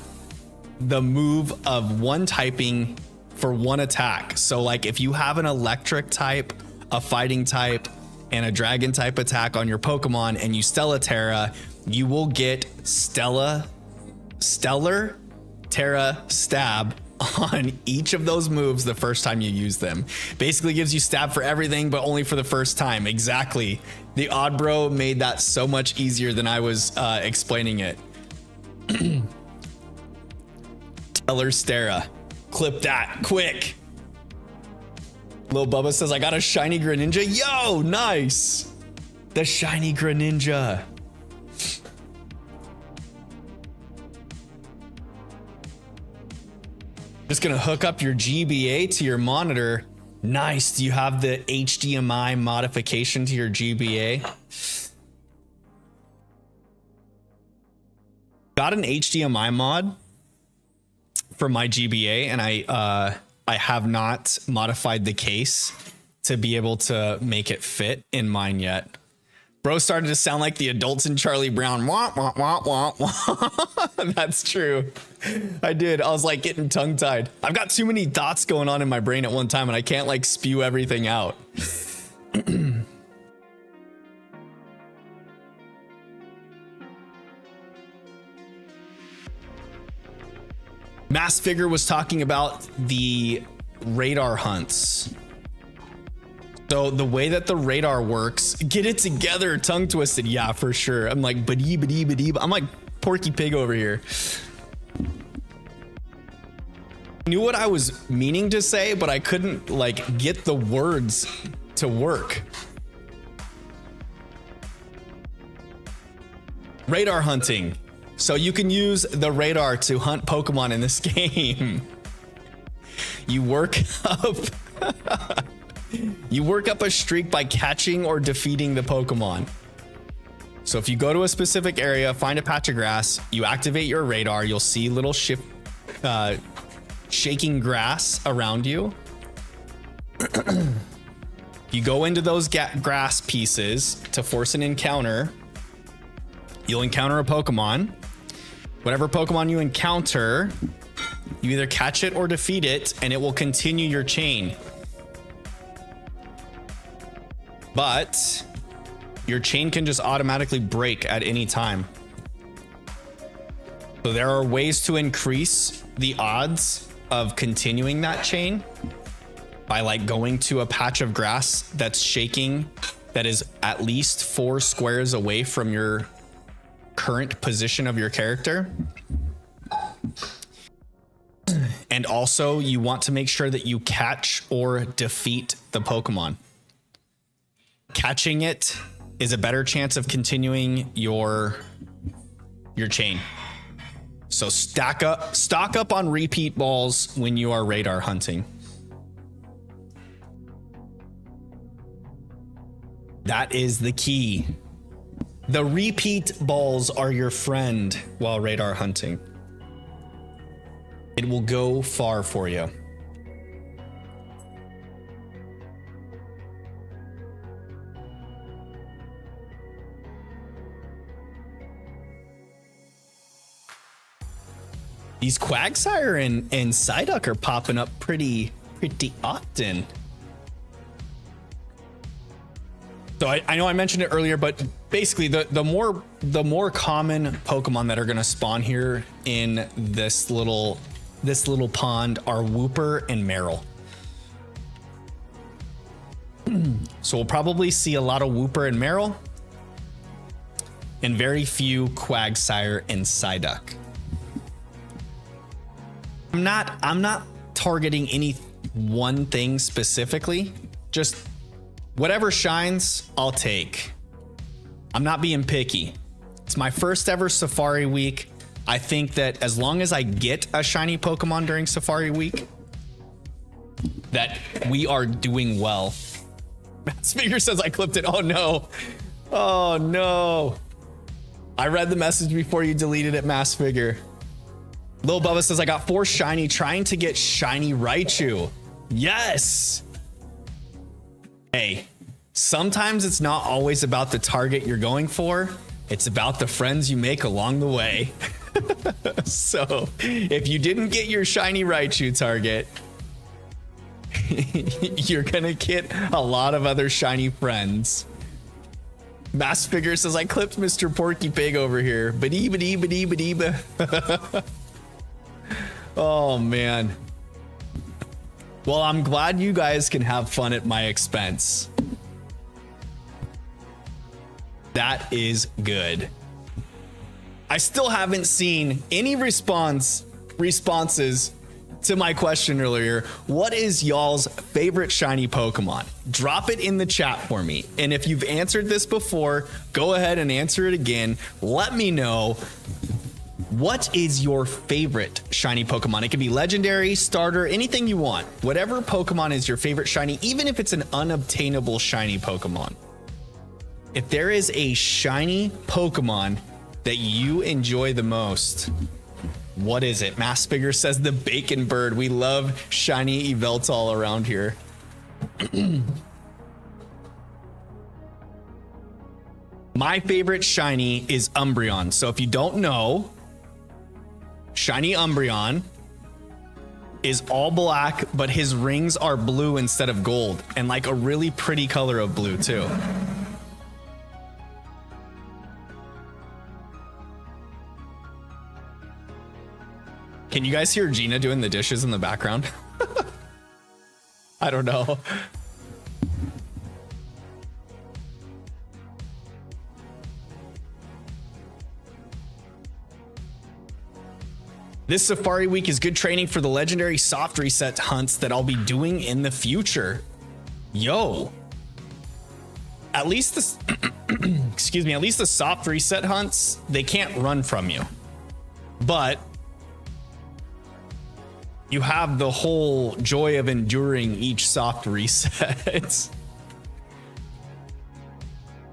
the move of one typing for one attack. So like if you have an electric type, a fighting type, and a dragon type attack on your Pokemon and you Stella Terra, you will get Stellar Terra stab on each of those moves the first time you use them. Basically gives you stab for everything, but only for the first time. Exactly. The Odd Bro made that so much easier than I was explaining it. Stellar Terra. Clip that quick. Lil Bubba says, I got a shiny Greninja. Yo, nice. The shiny Greninja. Just gonna hook up your GBA to your monitor. Nice. Do you have the HDMI modification to your GBA? Got an HDMI mod for my GBA, and I have not modified the case to be able to make it fit in mine yet. Bro started to sound like the adults in Charlie Brown. Wah, wah, wah, wah, wah. That's true. I did. I was like getting tongue tied. I've got too many thoughts going on in my brain at one time and I can't like spew everything out. Mass Figure was talking about the radar hunts. So the way that the radar works, get it together, tongue twisted. Yeah, for sure. I'm like, badee, badee, badee. I'm like Porky Pig over here. knew what I was meaning to say, but I couldn't like get the words to work. Radar hunting. So you can use the radar to hunt Pokemon in this game. You work up you work up a streak by catching or defeating the Pokemon. So if you go to a specific area, find a patch of grass, you activate your radar, you'll see little shaking grass around you. You go into those grass pieces to force an encounter. You'll encounter a Pokemon. Whatever Pokemon you encounter, you either catch it or defeat it, and it will continue your chain. But your chain can just automatically break at any time. So there are ways to increase the odds of continuing that chain by like going to a patch of grass that's shaking, that is at least 4 squares away from your current position of your character. And also you want to make sure that you catch or defeat the Pokemon. Catching it is a better chance of continuing your chain. So stock up on repeat balls when you are radar hunting. That is the key. The repeat balls are your friend while radar hunting. It will go far for you. These Quagsire and Psyduck are popping up pretty often. So I know I mentioned it earlier, but basically the more common Pokemon that are going to spawn here in this little pond are Wooper and Meryl. So we'll probably see a lot of Wooper and Meryl, and very few Quagsire and Psyduck. I'm not targeting any one thing specifically. Just whatever shines, I'll take. I'm not being picky. It's my first ever Safari Week. I think that as long as I get a shiny Pokemon during Safari Week, that we are doing well. Matt's figure says I clipped it. Oh no. Oh no. I read the message before you deleted it, Mass Figure. Lil Bubba says I got 4 shiny trying to get shiny Raichu. Yes. Hey, sometimes it's not always about the target you're going for. It's about the friends you make along the way. So if you didn't get your shiny Raichu target, you're gonna get a lot of other shiny friends. Mass Figure says I clipped Mr. Porky Pig over here. Ba-dee-ba-dee-ba-dee-ba-dee-ba. Oh man. Well, I'm glad you guys can have fun at my expense. That is good. I still haven't seen any responses to my question earlier. What is y'all's favorite shiny Pokemon? Drop it in the chat for me. And if you've answered this before, go ahead and answer it again. Let me know. What is your favorite shiny Pokemon? It can be legendary, starter, anything you want. Whatever Pokemon is your favorite shiny, even if it's an unobtainable shiny Pokemon. If there is a shiny Pokemon that you enjoy the most, what is it? Mass Figure says the Bacon Bird. We love shiny Yveltal around here. My favorite shiny is Umbreon. So if you don't know, shiny Umbreon is all black, but his rings are blue instead of gold, and like a really pretty color of blue too. Can you guys hear Gina doing the dishes in the background? I don't know. This Safari Week is good training for the legendary soft reset hunts that I'll be doing in the future. Yo. At least this, excuse me, at least the soft reset hunts, they can't run from you. But you have the whole joy of enduring each soft reset.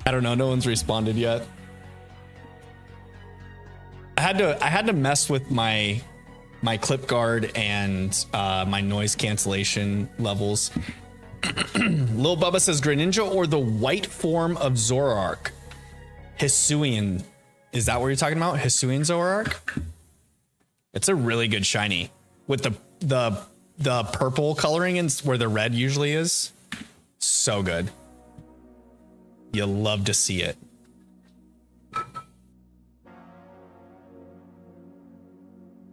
I don't know. No one's responded yet. I had to mess with my clip guard and my noise cancellation levels. Lil Bubba says Greninja or the white form of Zoroark. Hisuian. Is that what you're talking about? Hisuian Zoroark? It's a really good shiny with the purple coloring and where the red usually is. So good. You'll love to see it.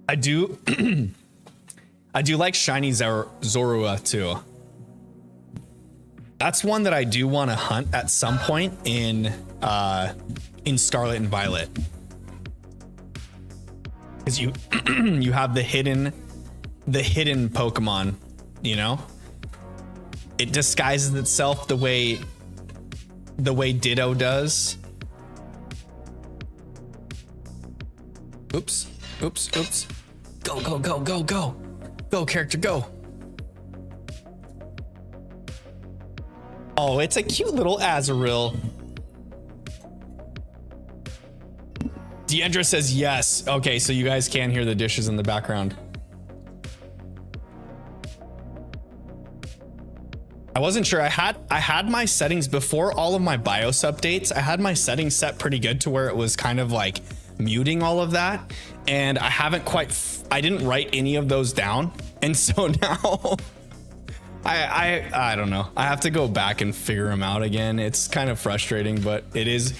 I do I do like shiny Zorua too. That's one that I do want to hunt at some point in Scarlet and Violet. Because you you have the hidden Pokemon, you know? It disguises itself the way Ditto does. Oops. Go. Go, character, go. Oh, it's a cute little Azurill. Deandra says yes. Okay, so you guys can hear the dishes in the background. I wasn't sure. I had my settings before all of my BIOS updates. I had my settings set pretty good to where it was kind of like muting all of that, and I haven't quite I didn't write any of those down, and so now I don't know. I have to go back and figure them out again. It's kind of frustrating, but it is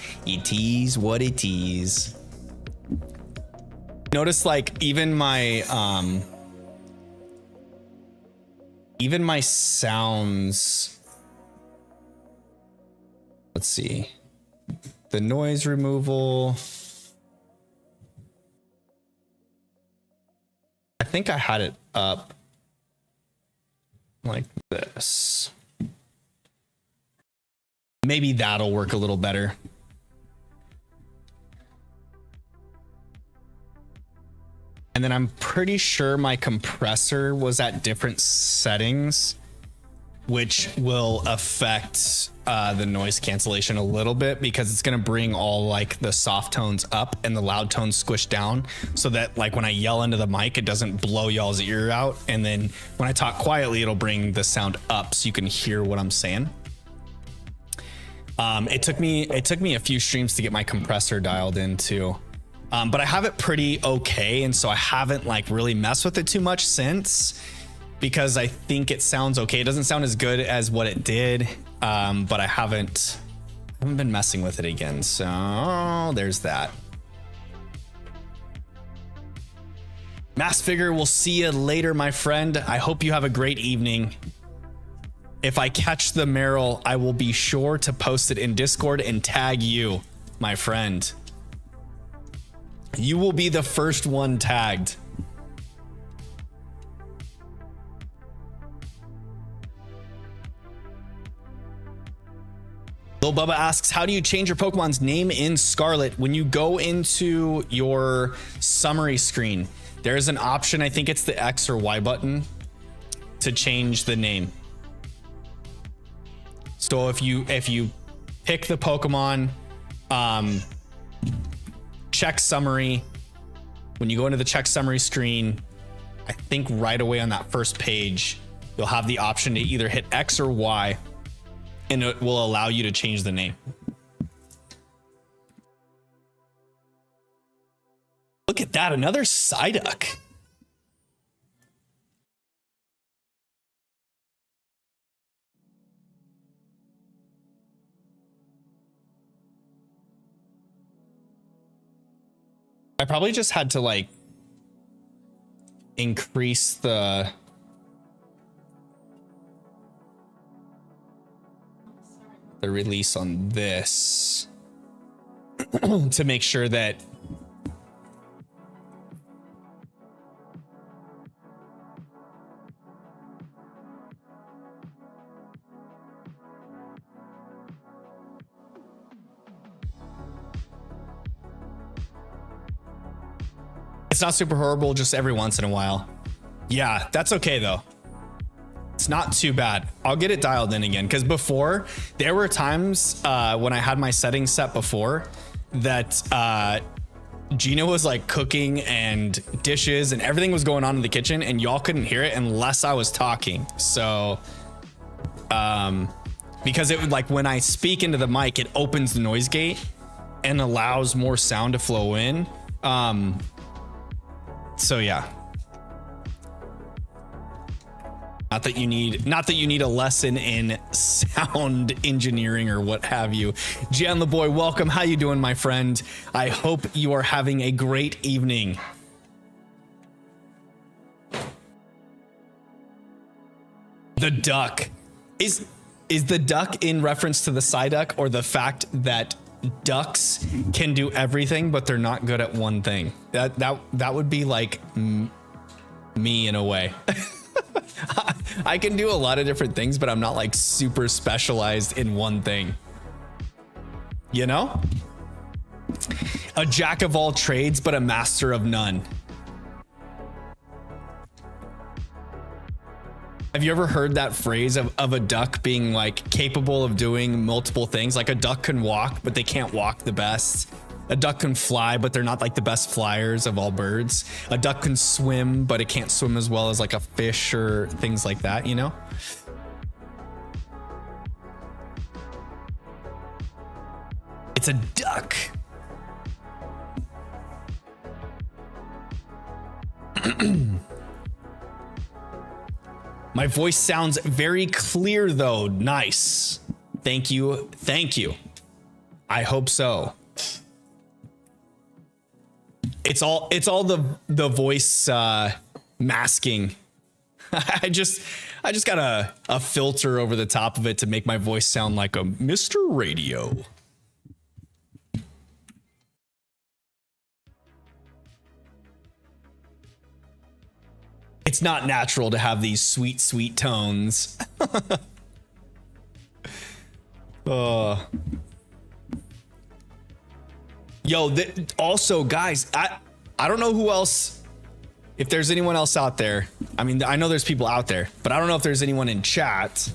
what it is. Notice like even my sounds, let's see, the noise removal, I think I had it up like this. Maybe that'll work a little better. And then I'm pretty sure my compressor was at different settings, which will affect the noise cancellation a little bit, because it's going to bring all like the soft tones up and the loud tones squished down, so that like when I yell into the mic, it doesn't blow y'all's ear out. And then when I talk quietly, it'll bring the sound up so you can hear what I'm saying. It took me a few streams to get my compressor dialed in too. But I have it pretty okay, and so I haven't like really messed with it too much since, because I think it sounds okay. It doesn't sound as good as what it did, but I haven't been messing with it again. So there's that. Mass Figure, we'll see you later, my friend. I hope you have a great evening. If I catch the Meryl, I will be sure to post it in Discord and tag you, my friend. You will be the first one tagged. Lil Bubba asks, how do you change your Pokemon's name in Scarlet? When you go into your summary screen, there's an option, I think it's the X or Y button, to change the name. So if you pick the Pokemon, check summary, when you go into the check summary screen, I think right away on that first page, you'll have the option to either hit X or Y, and it will allow you to change the name. Look at that, another Psyduck. I probably just had to like increase the release on this to make sure that not super horrible, just every once in a while. Yeah, that's okay though. It's not too bad. I'll get it dialed in again, because before there were times when I had my settings set before that Gina was like cooking and dishes and everything was going on in the kitchen and y'all couldn't hear it unless I was talking. So because it would, like, when I speak into the mic, it opens the noise gate and allows more sound to flow in. So yeah. Not that you need a lesson in sound engineering or what have you. Jan the boy, welcome. How you doing, my friend? I hope you are having a great evening. The duck. Is the duck in reference to the Psyduck, or the fact that ducks can do everything but they're not good at one thing? That would be like me in a way. I can do a lot of different things, but I'm not like super specialized in one thing. You know? A jack of all trades, but a master of none. Have you ever heard that phrase of a duck being like capable of doing multiple things? Like a duck can walk, but they can't walk the best. A duck can fly, but they're not like the best flyers of all birds. A duck can swim, but it can't swim as well as like a fish or things like that, you know? It's a duck. My voice sounds very clear though. Nice. Thank you. Thank you. I hope so. It's all the voice masking. I just got a filter over the top of it to make my voice sound like a Mr. Radio. It's not natural to have these sweet, sweet tones. Yo, also, guys, I don't know who else, if there's anyone else out there. I mean, I know there's people out there, but I don't know if there's anyone in chat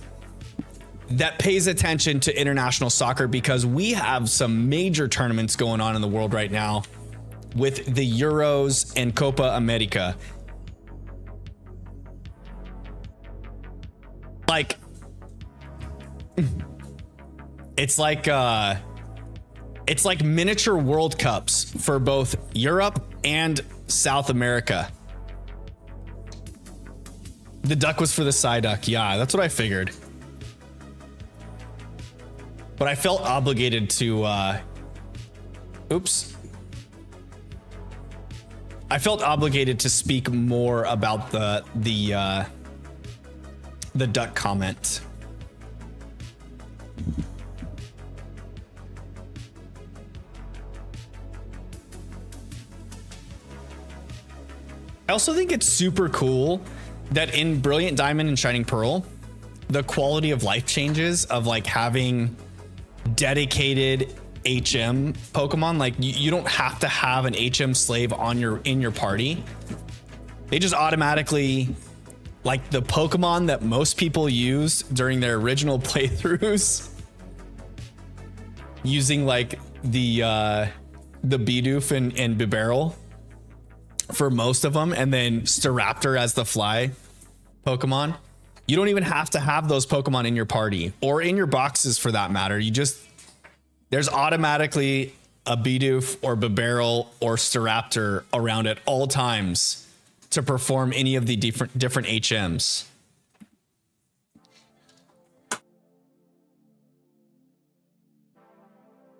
that pays attention to international soccer, because we have some major tournaments going on in the world right now with the Euros and Copa America. Like, it's like miniature World Cups for both Europe and South America. The duck was for the Psyduck. Yeah, that's what I figured. But I felt obligated to, oops. I felt obligated to speak more about the duck comment. I also think it's super cool that in Brilliant Diamond and Shining Pearl, the quality of life changes of like having dedicated HM Pokemon. Like you don't have to have an HM slave in your party. They just automatically, like the Pokemon that most people used during their original playthroughs, using like the Bidoof and Bibarel for most of them, and then Staraptor as the fly Pokemon. You don't even have to have those Pokemon in your party or in your boxes for that matter. There's automatically a Bidoof or Bibarel or Staraptor around at all times to perform any of the different HMs.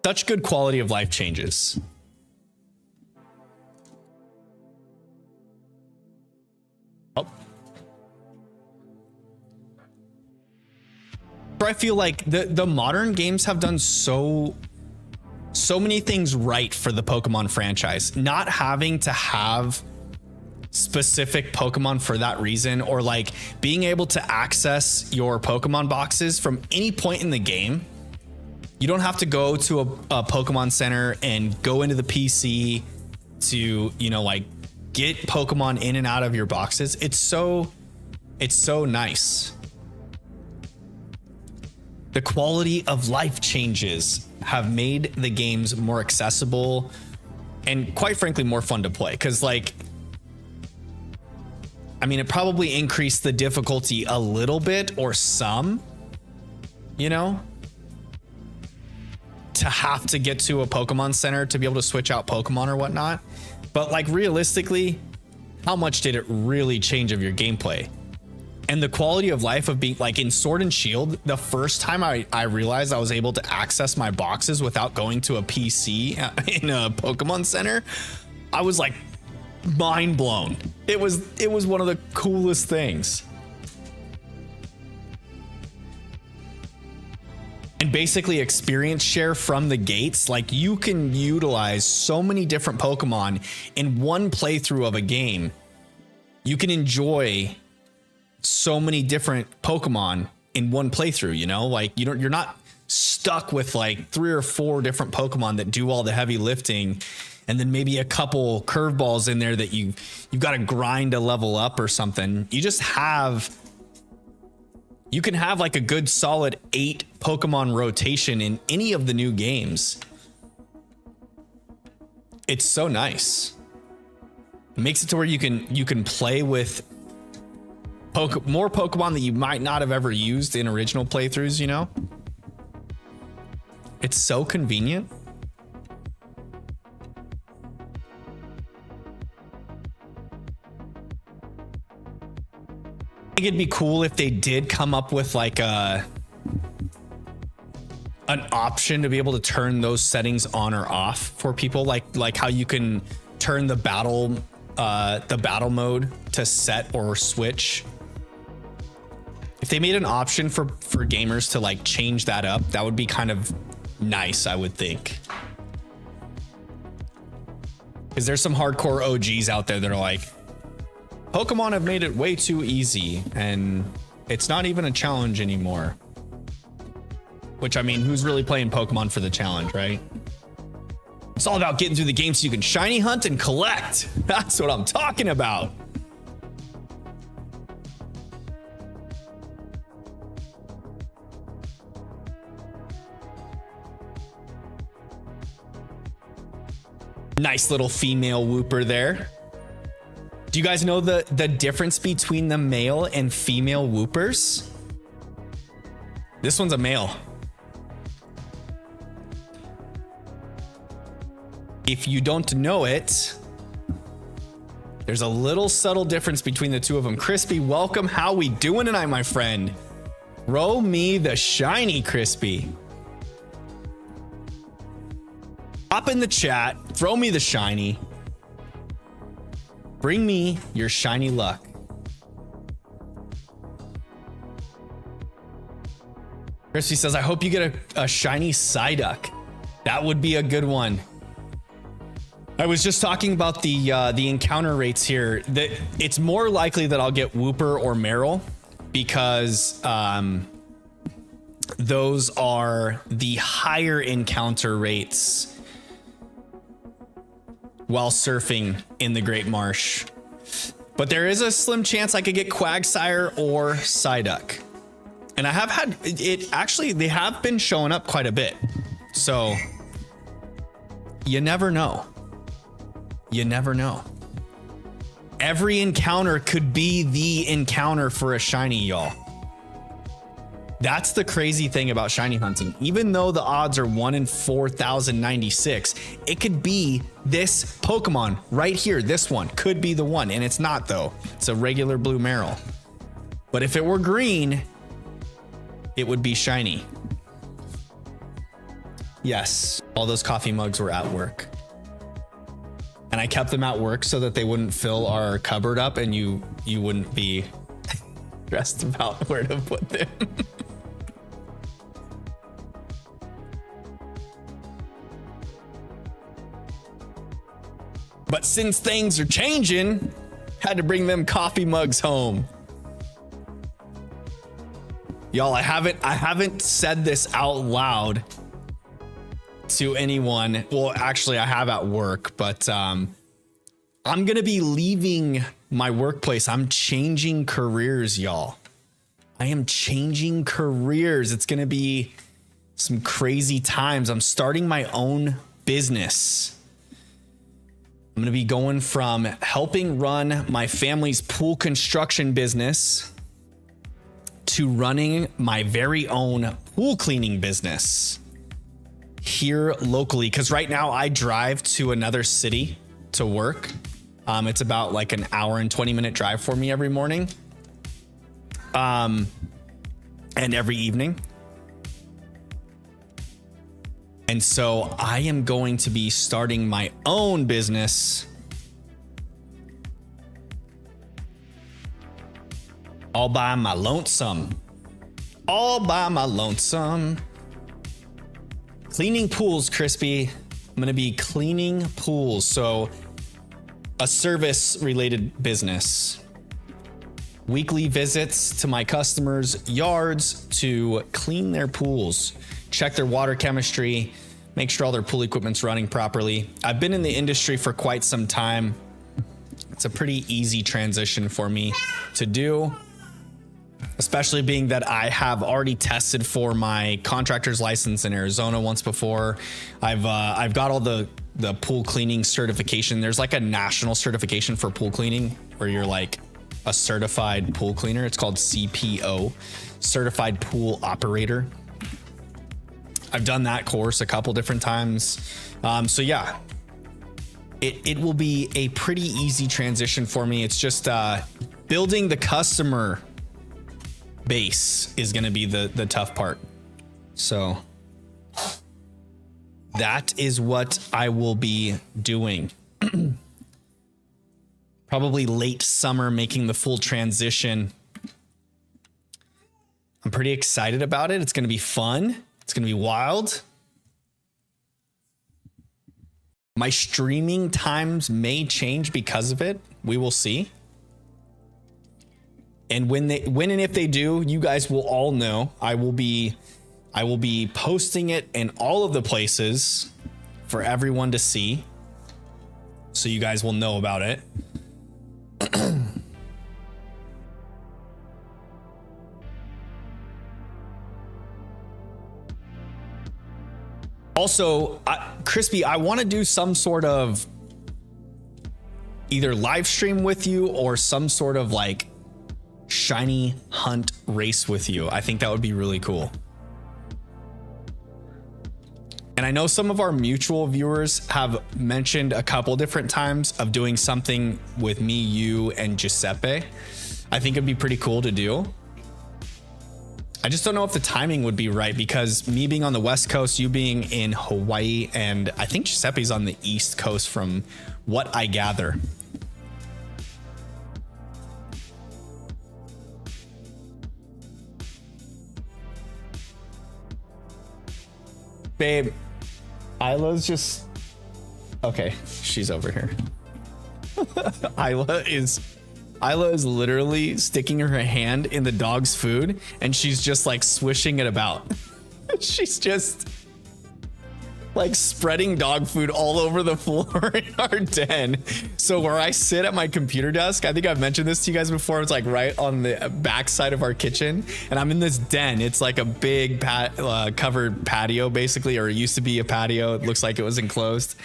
Such good quality of life changes. I feel like the modern games have done so many things right for the Pokemon franchise. Not having to have specific Pokemon for that reason, or like being able to access your Pokemon boxes from any point in the game. You don't have to go to a Pokemon Center and go into the PC to, you know, like get Pokemon in and out of your boxes. It's so nice. The quality of life changes have made the games more accessible and quite frankly more fun to play, because like, I mean, it probably increased the difficulty a little bit or some, you know, to have to get to a Pokemon Center to be able to switch out Pokemon or whatnot. But like realistically, how much did it really change of your gameplay? And the quality of life of being like in Sword and Shield, the first time I realized I was able to access my boxes without going to a PC in a Pokemon Center, I was like mind blown. It was one of the coolest things. And basically experience share from the gates, like you can utilize so many different Pokemon in one playthrough of a game. You can enjoy so many different Pokemon in one playthrough, you know, like you're not stuck with like 3 or 4 different Pokemon that do all the heavy lifting, and then maybe a couple curveballs in there that you've got to grind to level up or something. You can have like a good solid 8 Pokemon rotation in any of the new games. It's so nice. It makes it to where you can play with more Pokemon that you might not have ever used in original playthroughs, you know? It's so convenient. I think it'd be cool if they did come up with like an option to be able to turn those settings on or off for people, like how you can turn the battle mode to set or switch. If they made an option for gamers to like change that up, that would be kind of nice, I would think. Because there's some hardcore OGs out there that are like, Pokemon have made it way too easy and it's not even a challenge anymore. Which, I mean, who's really playing Pokemon for the challenge, right? It's all about getting through the game so you can shiny hunt and collect. That's what I'm talking about. Nice little female whooper there. Do you guys know the difference between the male and female whoopers? This one's a male. If you don't know it, there's a little subtle difference between the two of them. Crispy, welcome. How we doing tonight, my friend? Throw me the shiny, Crispy. Hop in the chat, throw me the shiny. Bring me your shiny luck. Crispy says, I hope you get a shiny Psyduck. That would be a good one. I was just talking about the encounter rates here. That it's more likely that I'll get Wooper or Meryl because those are the higher encounter rates while surfing in the Great Marsh. But there is a slim chance I could get Quagsire or Psyduck. And I have had it actually, they have been showing up quite a bit. So you never know. You never know. Every encounter could be the encounter for a shiny, y'all. That's the crazy thing about shiny hunting. Even though the odds are 1 in 4,096, it could be this Pokemon right here. This one could be the one, and it's not though. It's a regular blue Meryl. But if it were green, it would be shiny. Yes, all those coffee mugs were at work. And I kept them at work so that they wouldn't fill our cupboard up and you wouldn't be stressed about where to put them. But since things are changing, had to bring them coffee mugs home. Y'all, I haven't said this out loud to anyone. Well, actually I have at work, but I I'm going to be leaving my workplace. I'm changing careers, y'all. I am changing careers. It's going to be some crazy times. I'm starting my own business. I'm going to be going from helping run my family's pool construction business to running my very own pool cleaning business here locally. Because right now I drive to another city to work. It's about like an hour and 20-minute drive for me every morning. And every evening. And so I am going to be starting my own business all by my lonesome. All by my lonesome. Cleaning pools, Crispy. I'm going to be cleaning pools. So a service related business. Weekly visits to my customers' yards to clean their pools, check their water chemistry, make sure all their pool equipment's running properly. I've been in the industry for quite some time. It's a pretty easy transition for me to do, especially being that I have already tested for my contractor's license in Arizona once before. I've got all the pool cleaning certification. There's like a national certification for pool cleaning where you're like a certified pool cleaner. It's called CPO, Certified Pool Operator. I've done that course a couple different times. So yeah, it will be a pretty easy transition for me. It's just building the customer base is going to be the tough part. So that is what I will be doing. Probably late summer, making the full transition. I'm pretty excited about it. It's going to be fun. It's going to be wild. My streaming times may change because of it. We will see. And when and if they do, you guys will all know. I will be posting it in all of the places for everyone to see. So you guys will know about it. Also, Crispy, I want to do some sort of either live stream with you or some sort of like shiny hunt race with you. I think that would be really cool. And I know some of our mutual viewers have mentioned a couple different times of doing something with me, you, and Giuseppe. I think it'd be pretty cool to do. I just don't know if the timing would be right because me being on the West Coast, you being in Hawaii, and I think Giuseppe's on the East Coast from what I gather. Babe, Isla's just... Okay, she's over here. Isla is literally sticking her hand in the dog's food and she's just like swishing it about. She's just like spreading dog food all over the floor in our den. So where I sit at my computer desk, I think I've mentioned this to you guys before. It's like right on the back side of our kitchen, and I'm in this den. It's like a big covered patio, basically, or it used to be a patio. It looks like it was enclosed.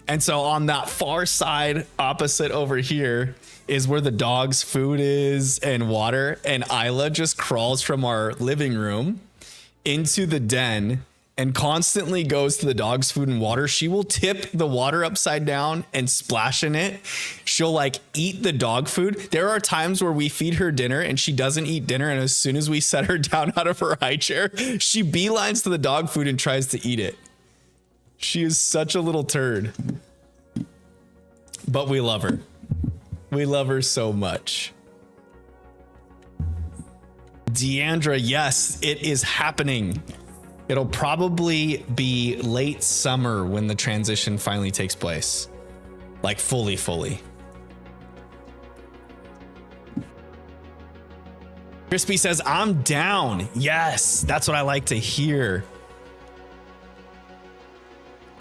And so on that far side, opposite over here, is where the dog's food is and water. And Isla just crawls from our living room into the den and constantly goes to the dog's food and water. She will tip the water upside down and splash in it. She'll like eat the dog food. There are times where we feed her dinner and she doesn't eat dinner. And as soon as we set her down out of her high chair, she beelines to the dog food and tries to eat it. She is such a little turd, but we love her. We love her so much. Deandra, yes, it is happening. It'll probably be late summer when the transition finally takes place. Like fully. Crispy says, I'm down. Yes, that's what I like to hear.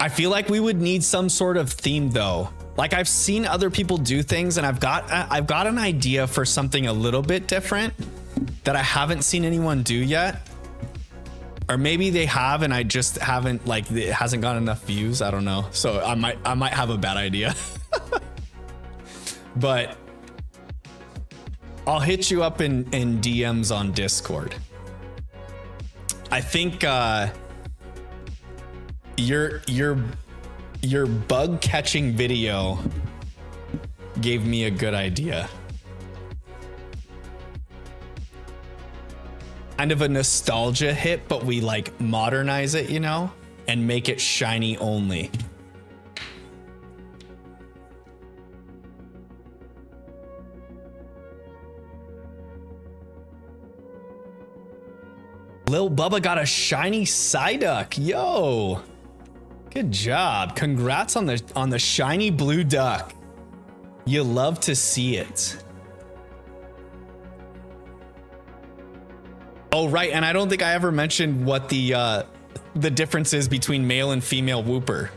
I feel like we would need some sort of theme though Like I've seen other people do things, and I've got an idea for something a little bit different that I haven't seen anyone do yet. Or maybe they have and I just haven't, like, it hasn't got enough views. I don't know. So I might have a bad idea. But I'll hit you up in DMs on Discord. I think your bug catching video gave me a good idea. Kind of a nostalgia hit, but we like modernize it, you know, and make it shiny only. Lil Bubba got a shiny Psyduck. Yo, good job. Congrats on the shiny blue duck. You love to see it. Oh, right. And I don't think I ever mentioned what the difference is between male and female Wooper.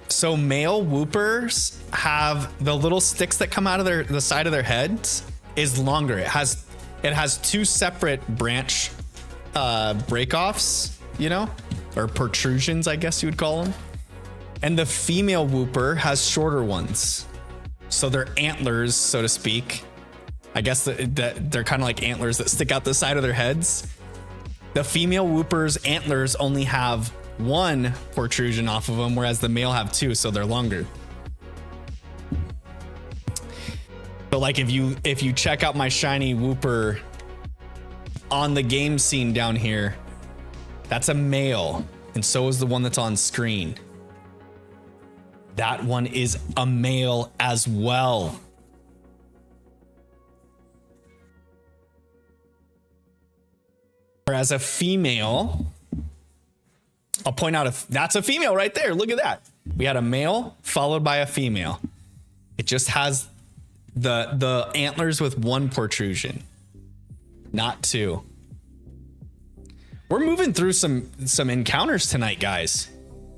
So male Woopers have the little sticks that come out of the side of their heads is longer. It has two separate branch breakoffs, you know, or protrusions, I guess you would call them. And the female Wooper has shorter ones. So they're antlers, so to speak. I guess that they're kind of like antlers that stick out the side of their heads. The female Wooper's antlers only have one protrusion off of them, whereas the male have two, so they're longer. So like if you check out my shiny Wooper on the game scene down here, that's a male, and so is the one that's on screen. That one is a male as well. Whereas a female, I'll point out that's a female right there. Look at that. We had a male followed by a female. It just has the antlers with one protrusion, not two. We're moving through some encounters tonight, guys.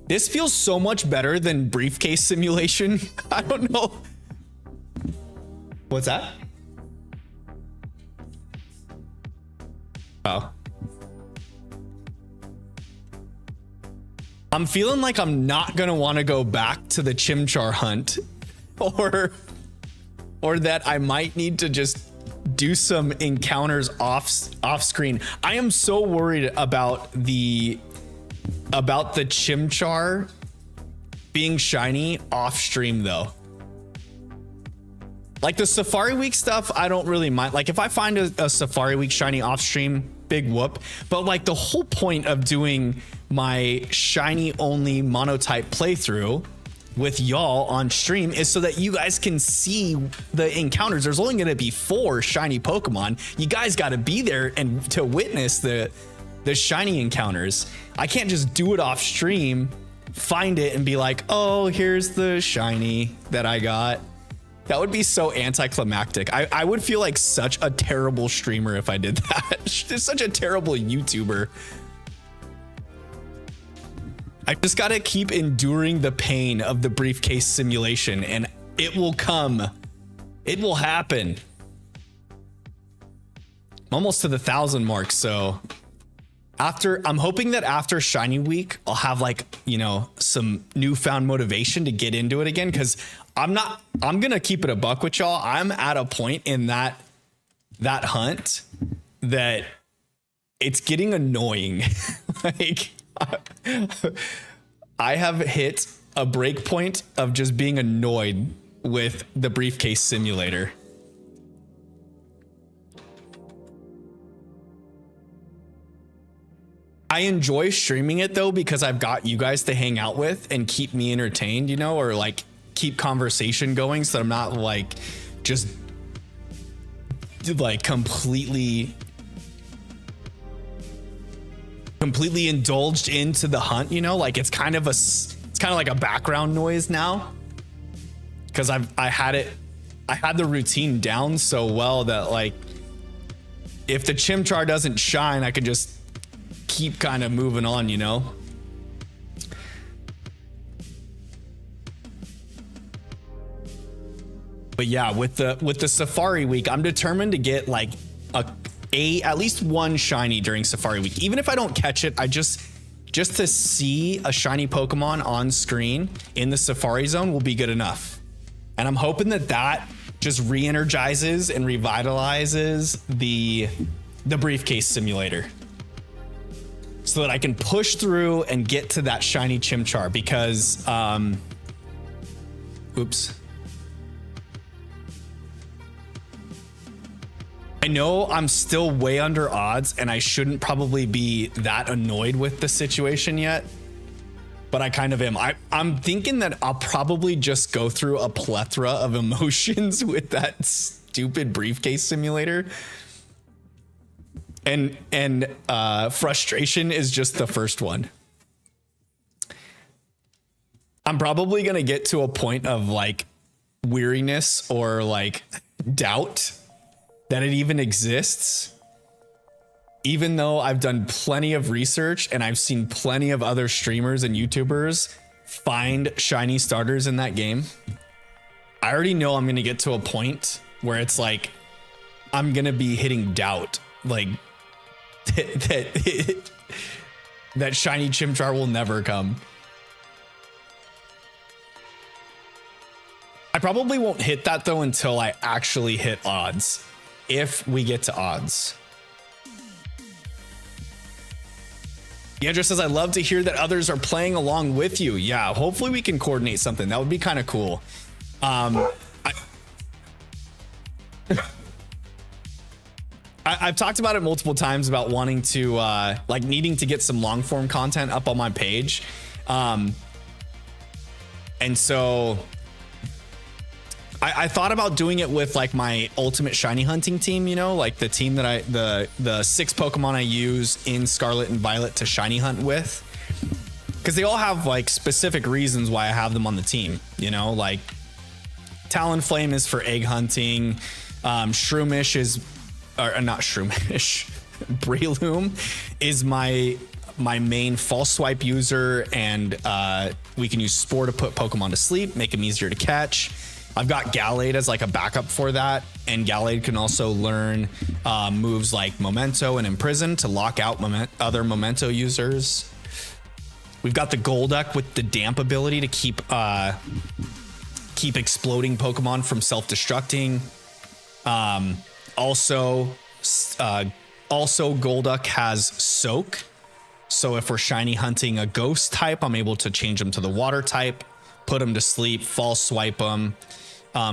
This feels so much better than briefcase simulation. I don't know. What's that? Oh. I'm feeling like I'm not gonna want to go back to the Chimchar hunt, or that I might need to just do some encounters off screen. I am so worried about the Chimchar being shiny off stream though. Like the Safari Week stuff, I don't really mind. Like if I find a Safari Week shiny off stream, big whoop. But like the whole point of doing my shiny only monotype playthrough with y'all on stream is so that you guys can see the encounters. There's only going to be 4 shiny Pokemon. You guys got to be there and to witness the shiny encounters. I can't just do it off stream, find it and be like, oh, here's the shiny that I got. That would be so anticlimactic. I would feel like such a terrible streamer if I did that. Just such a terrible YouTuber. I just gotta keep enduring the pain of the briefcase simulation, and it will come. It will happen. I'm almost to the 1,000 mark, so I'm hoping that after Shiny Week, I'll have like, you know, some newfound motivation to get into it again, because I'm gonna keep it a buck with y'all. I'm at a point in that hunt that it's getting annoying. Like I have hit a break point of just being annoyed with the briefcase simulator. I enjoy streaming it though, because I've got you guys to hang out with and keep me entertained, you know, or like keep conversation going, so that I'm not like just like completely indulged into the hunt, you know, like it's kind of like a background noise now, because I had the routine down so well that like if the Chimchar doesn't shine, I could just keep kind of moving on, you know. But yeah, with the Safari Week, I'm determined to get like at least one shiny during Safari Week. Even if I don't catch it, I just to see a shiny Pokemon on screen in the Safari Zone will be good enough. And I'm hoping that just re-energizes and revitalizes the briefcase simulator, so that I can push through and get to that shiny Chimchar, because oops. I know I'm still way under odds and I shouldn't probably be that annoyed with the situation yet, but I kind of am. I'm thinking that I'll probably just go through a plethora of emotions with that stupid briefcase simulator. And frustration is just the first one. I'm probably going to get to a point of like weariness or like doubt that it even exists, even though I've done plenty of research and I've seen plenty of other streamers and YouTubers find shiny starters in that game. I already know I'm going to get to a point where it's like I'm going to be hitting doubt, like that shiny Chimchar will never come. I probably won't hit that though until I actually hit odds, if we get to odds. Yandra says, I love to hear that others are playing along with you. Yeah, hopefully we can coordinate something. That would be kind of cool. I've talked about it multiple times about wanting to like needing to get some long form content up on my page. And so I thought about doing it with like my ultimate shiny hunting team, you know, like the team that the 6 Pokemon I use in Scarlet and Violet to shiny hunt with, because they all have like specific reasons why I have them on the team, you know, like Talonflame is for egg hunting, Shroomish is, or not Shroomish, Breloom is my main false swipe user, and we can use Spore to put Pokemon to sleep, make them easier to catch. I've got Gallade as like a backup for that, and Gallade can also learn moves like Memento and Imprison to lock out other Memento users. We've got the Golduck with the Damp ability to keep exploding Pokemon from self-destructing. Also Golduck has Soak, so if we're shiny hunting a ghost type, I'm able to change them to the water type, put them to sleep, false swipe them.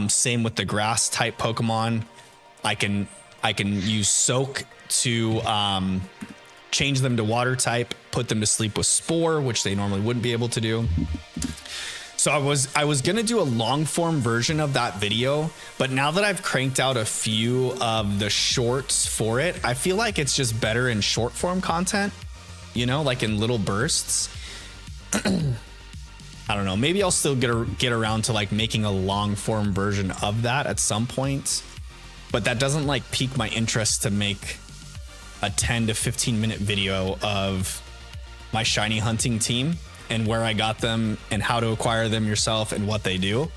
Same with the grass type Pokemon. I can use Soak to change them to water type, put them to sleep with Spore, which they normally wouldn't be able to do. So I was gonna do a long form version of that video, but now that I've cranked out a few of the shorts for it, I feel like it's just better in short form content, you know, like in little bursts. I don't know, maybe I'll still get around to like making a long form version of that at some point, but that doesn't like pique my interest to make a 10 to 15 minute video of my shiny hunting team and where I got them and how to acquire them yourself and what they do.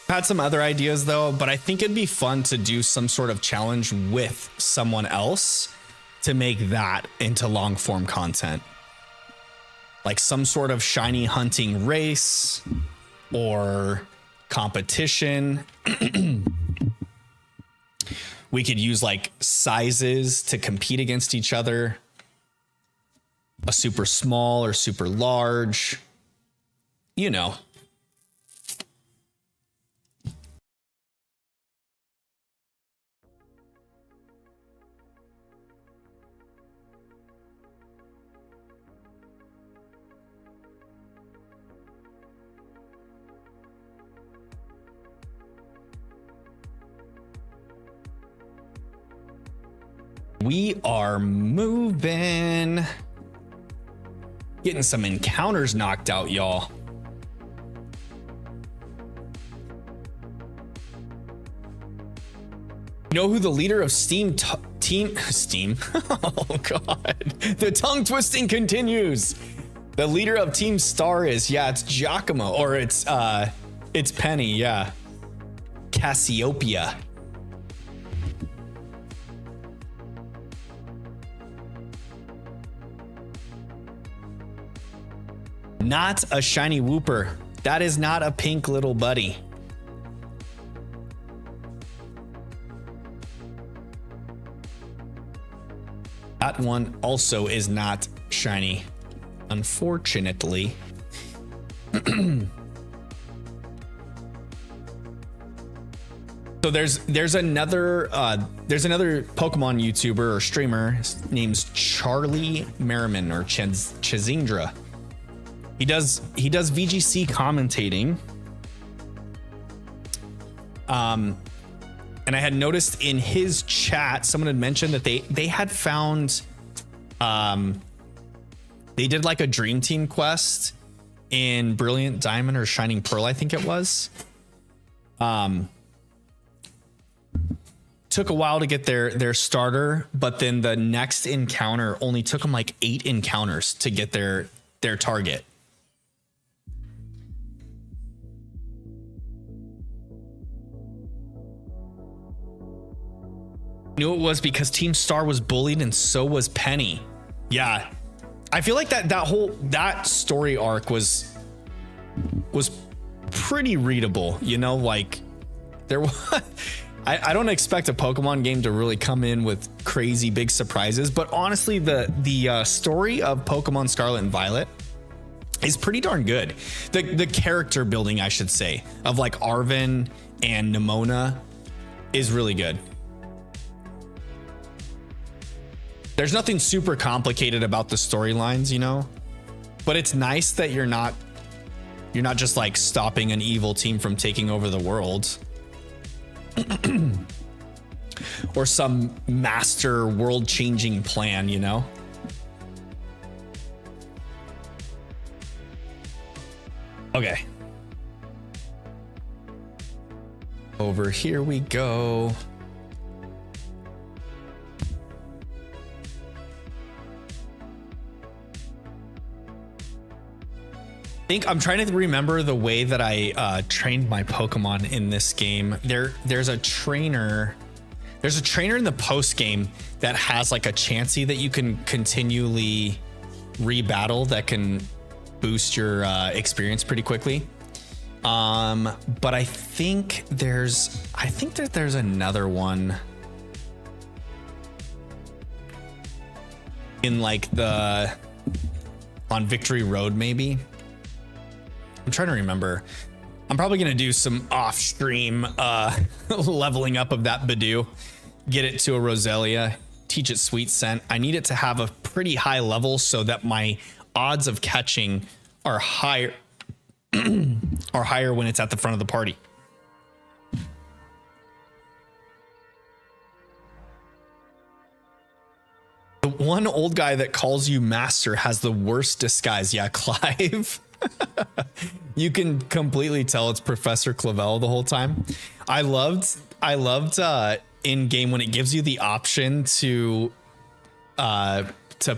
Had some other ideas though, but I think it'd be fun to do some sort of challenge with someone else to make that into long form content, like some sort of shiny hunting race or competition. We could use like sizes to compete against each other, a super small or super large, you know. We are moving. Getting some encounters knocked out, y'all. You know who the leader of Team Steam. Oh god. The tongue twisting continues. The leader of Team Star is, yeah, it's Giacomo, or it's Penny, yeah. Cassiopeia. Not a shiny Wooper. That is not a pink little buddy. That one also is not shiny, unfortunately. So there's another Pokemon YouTuber or streamer. His name's Charlie Merriman or Chizindra. He does VGC commentating. And I had noticed in his chat, someone had mentioned that they had found, they did like a Dream Team quest in Brilliant Diamond or Shining Pearl, I think it was. Took a while to get their starter, but then the next encounter only took them like 8 encounters to get their target. Knew it was because Team Star was bullied and so was Penny. Yeah, I feel like that story arc was pretty readable, you know, like there was I don't expect a Pokemon game to really come in with crazy big surprises, but honestly the story of Pokemon Scarlet and Violet is pretty darn good. The character building, I should say, of like Arven and Nimona is really good. There's nothing super complicated about the storylines, you know, but it's nice that you're not just like stopping an evil team from taking over the world or some master world changing plan, you know. Okay. Over here we go. I'm trying to remember the way that I trained my Pokemon in this game. There's a trainer in the post game that has like a Chansey that you can continually rebattle that can boost your experience pretty quickly. But I think that there's another one in like on Victory Road maybe. I'm trying to remember. I'm probably going to do some off-stream leveling up of that Badoo. Get it to a Roselia. Teach it Sweet Scent. I need it to have a pretty high level so that my odds of catching are higher when it's at the front of the party. The one old guy that calls you master has the worst disguise. Yeah, Clive. You can completely tell it's Professor Clavel the whole time. I loved in game when it gives you the option to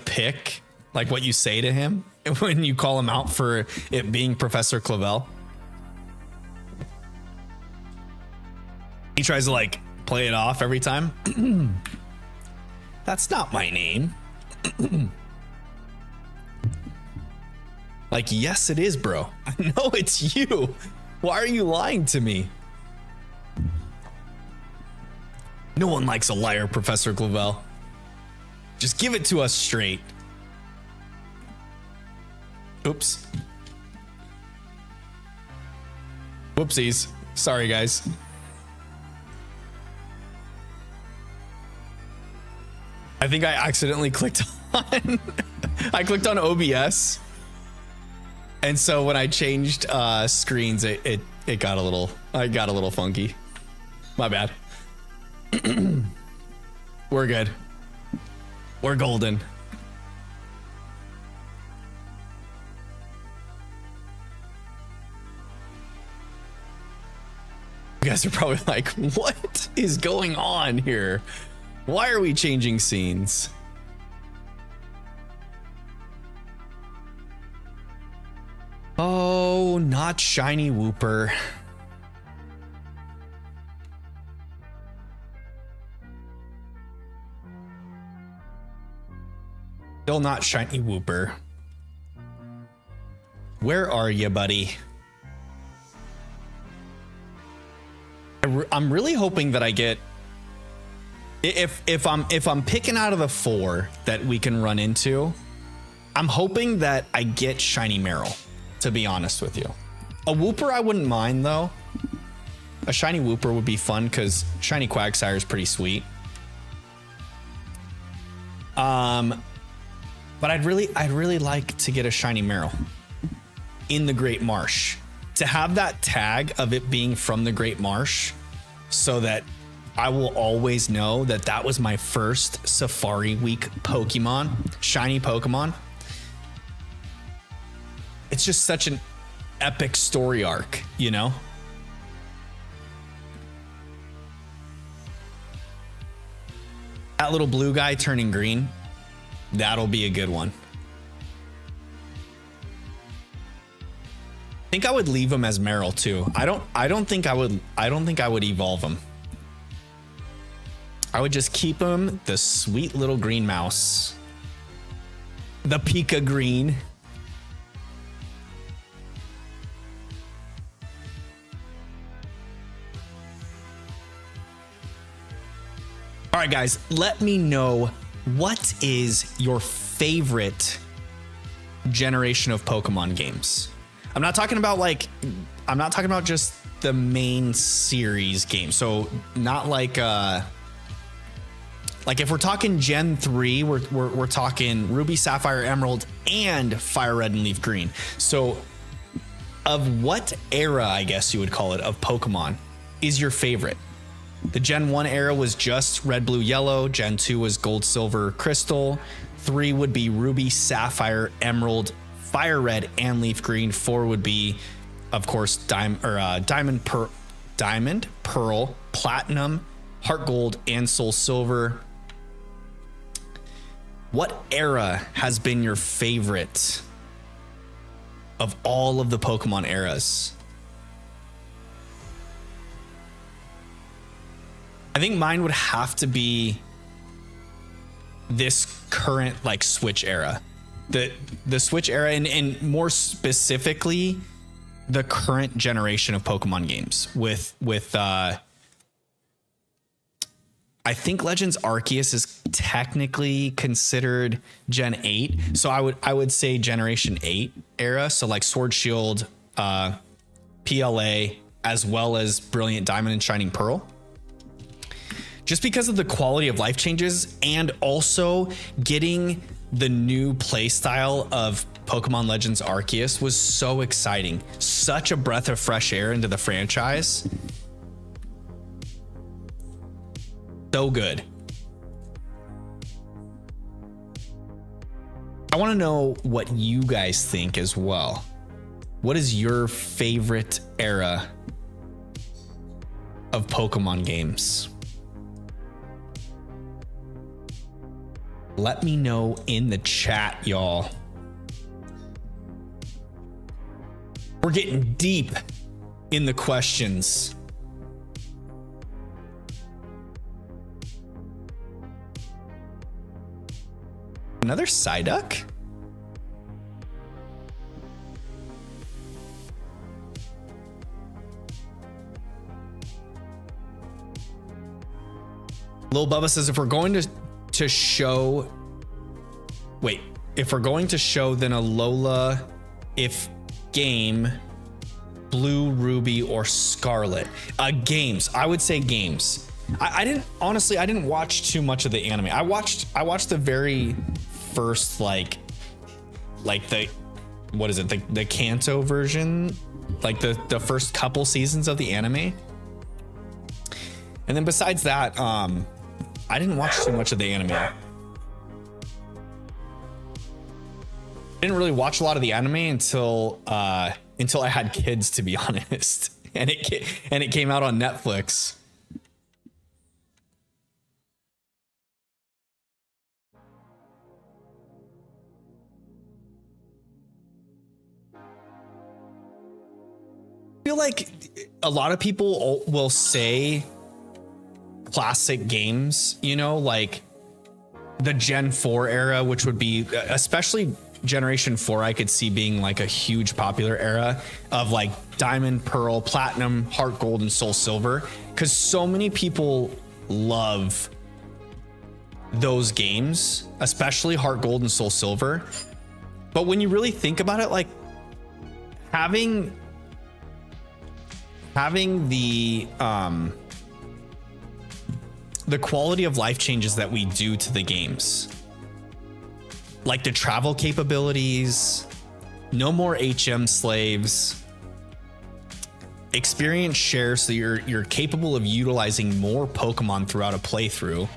pick like what you say to him when you call him out for it being Professor Clavel. He tries to like play it off every time. That's not my name. Like, yes, it is, bro. I know it's you. Why are you lying to me? No one likes a liar, Professor Clavel. Just give it to us straight. Oops. Whoopsies. Sorry, guys. I think I accidentally clicked on I clicked on OBS. And so when I changed screens, it got a little funky. My bad. We're good. We're golden. You guys are probably like, what is going on here? Why are we changing scenes? Oh, not shiny Wooper. Still not shiny Wooper. Where are you, buddy? I'm really hoping that I get, if I'm picking out of the 4 that we can run into, I'm hoping that I get shiny Meryl, to be honest with you. A Wooper I wouldn't mind though. A shiny Wooper would be fun because shiny Quagsire is pretty sweet. But I'd really like to get a shiny Meryl in the Great Marsh. To have that tag of it being from the Great Marsh so that I will always know that that was my first Safari Week Pokemon, shiny Pokemon. It's just such an epic story arc, you know? That little blue guy turning green, that'll be a good one. I think I would leave him as Meryl too. I don't think I would evolve him. I would just keep him the sweet little green mouse. The Pika green. All right, guys, let me know what is your favorite generation of Pokemon games. I'm not talking about just the main series game. So not like if we're talking Gen 3, we're talking Ruby, Sapphire, Emerald, and Fire Red and Leaf Green. So of what era, I guess you would call it, of Pokemon is your favorite? The Gen 1 era was just Red, Blue, Yellow. Gen 2 was Gold, Silver, Crystal. 3 would be Ruby, Sapphire, Emerald, Fire Red, and Leaf Green. 4 would be, of course, Diamond, Pearl, Platinum, Heart Gold, and Soul Silver. What era has been your favorite of all of the Pokemon eras? I think mine would have to be this current like Switch era. The Switch era and more specifically the current generation of Pokemon games with I think Legends Arceus is technically considered Gen 8. So I would say Generation 8 era. So like Sword Shield, PLA, as well as Brilliant Diamond and Shining Pearl. Just because of the quality of life changes and also getting the new play style of Pokemon Legends Arceus was so exciting. Such a breath of fresh air into the franchise. So good. I want to know what you guys think as well. What is your favorite era of Pokemon games? Let me know in the chat, y'all. We're getting deep in the questions. Another Psyduck? Lil Bubba says if we're going to show, wait, if we're going to show, then Alola, if game, Blue, Ruby, or Scarlet. Games. I would say games. I didn't watch too much of the anime. I watched the very first like the, what is it, the Kanto version, like the first couple seasons of the anime. And then besides that, I didn't watch too much of the anime. I didn't really watch a lot of the anime until I had kids, to be honest. And it came out on Netflix. feel like a lot of people will say classic games, you know, like the Gen 4 era, which would be especially Generation 4, I could see being like a huge popular era of like Diamond, Pearl, Platinum, Heart Gold, and Soul Silver, because so many people love those games, especially Heart Gold and Soul Silver. But when you really think about it, like having the quality of life changes that we do to the games, like the travel capabilities, no more HM slaves, experience share, so you're capable of utilizing more Pokemon throughout a playthrough.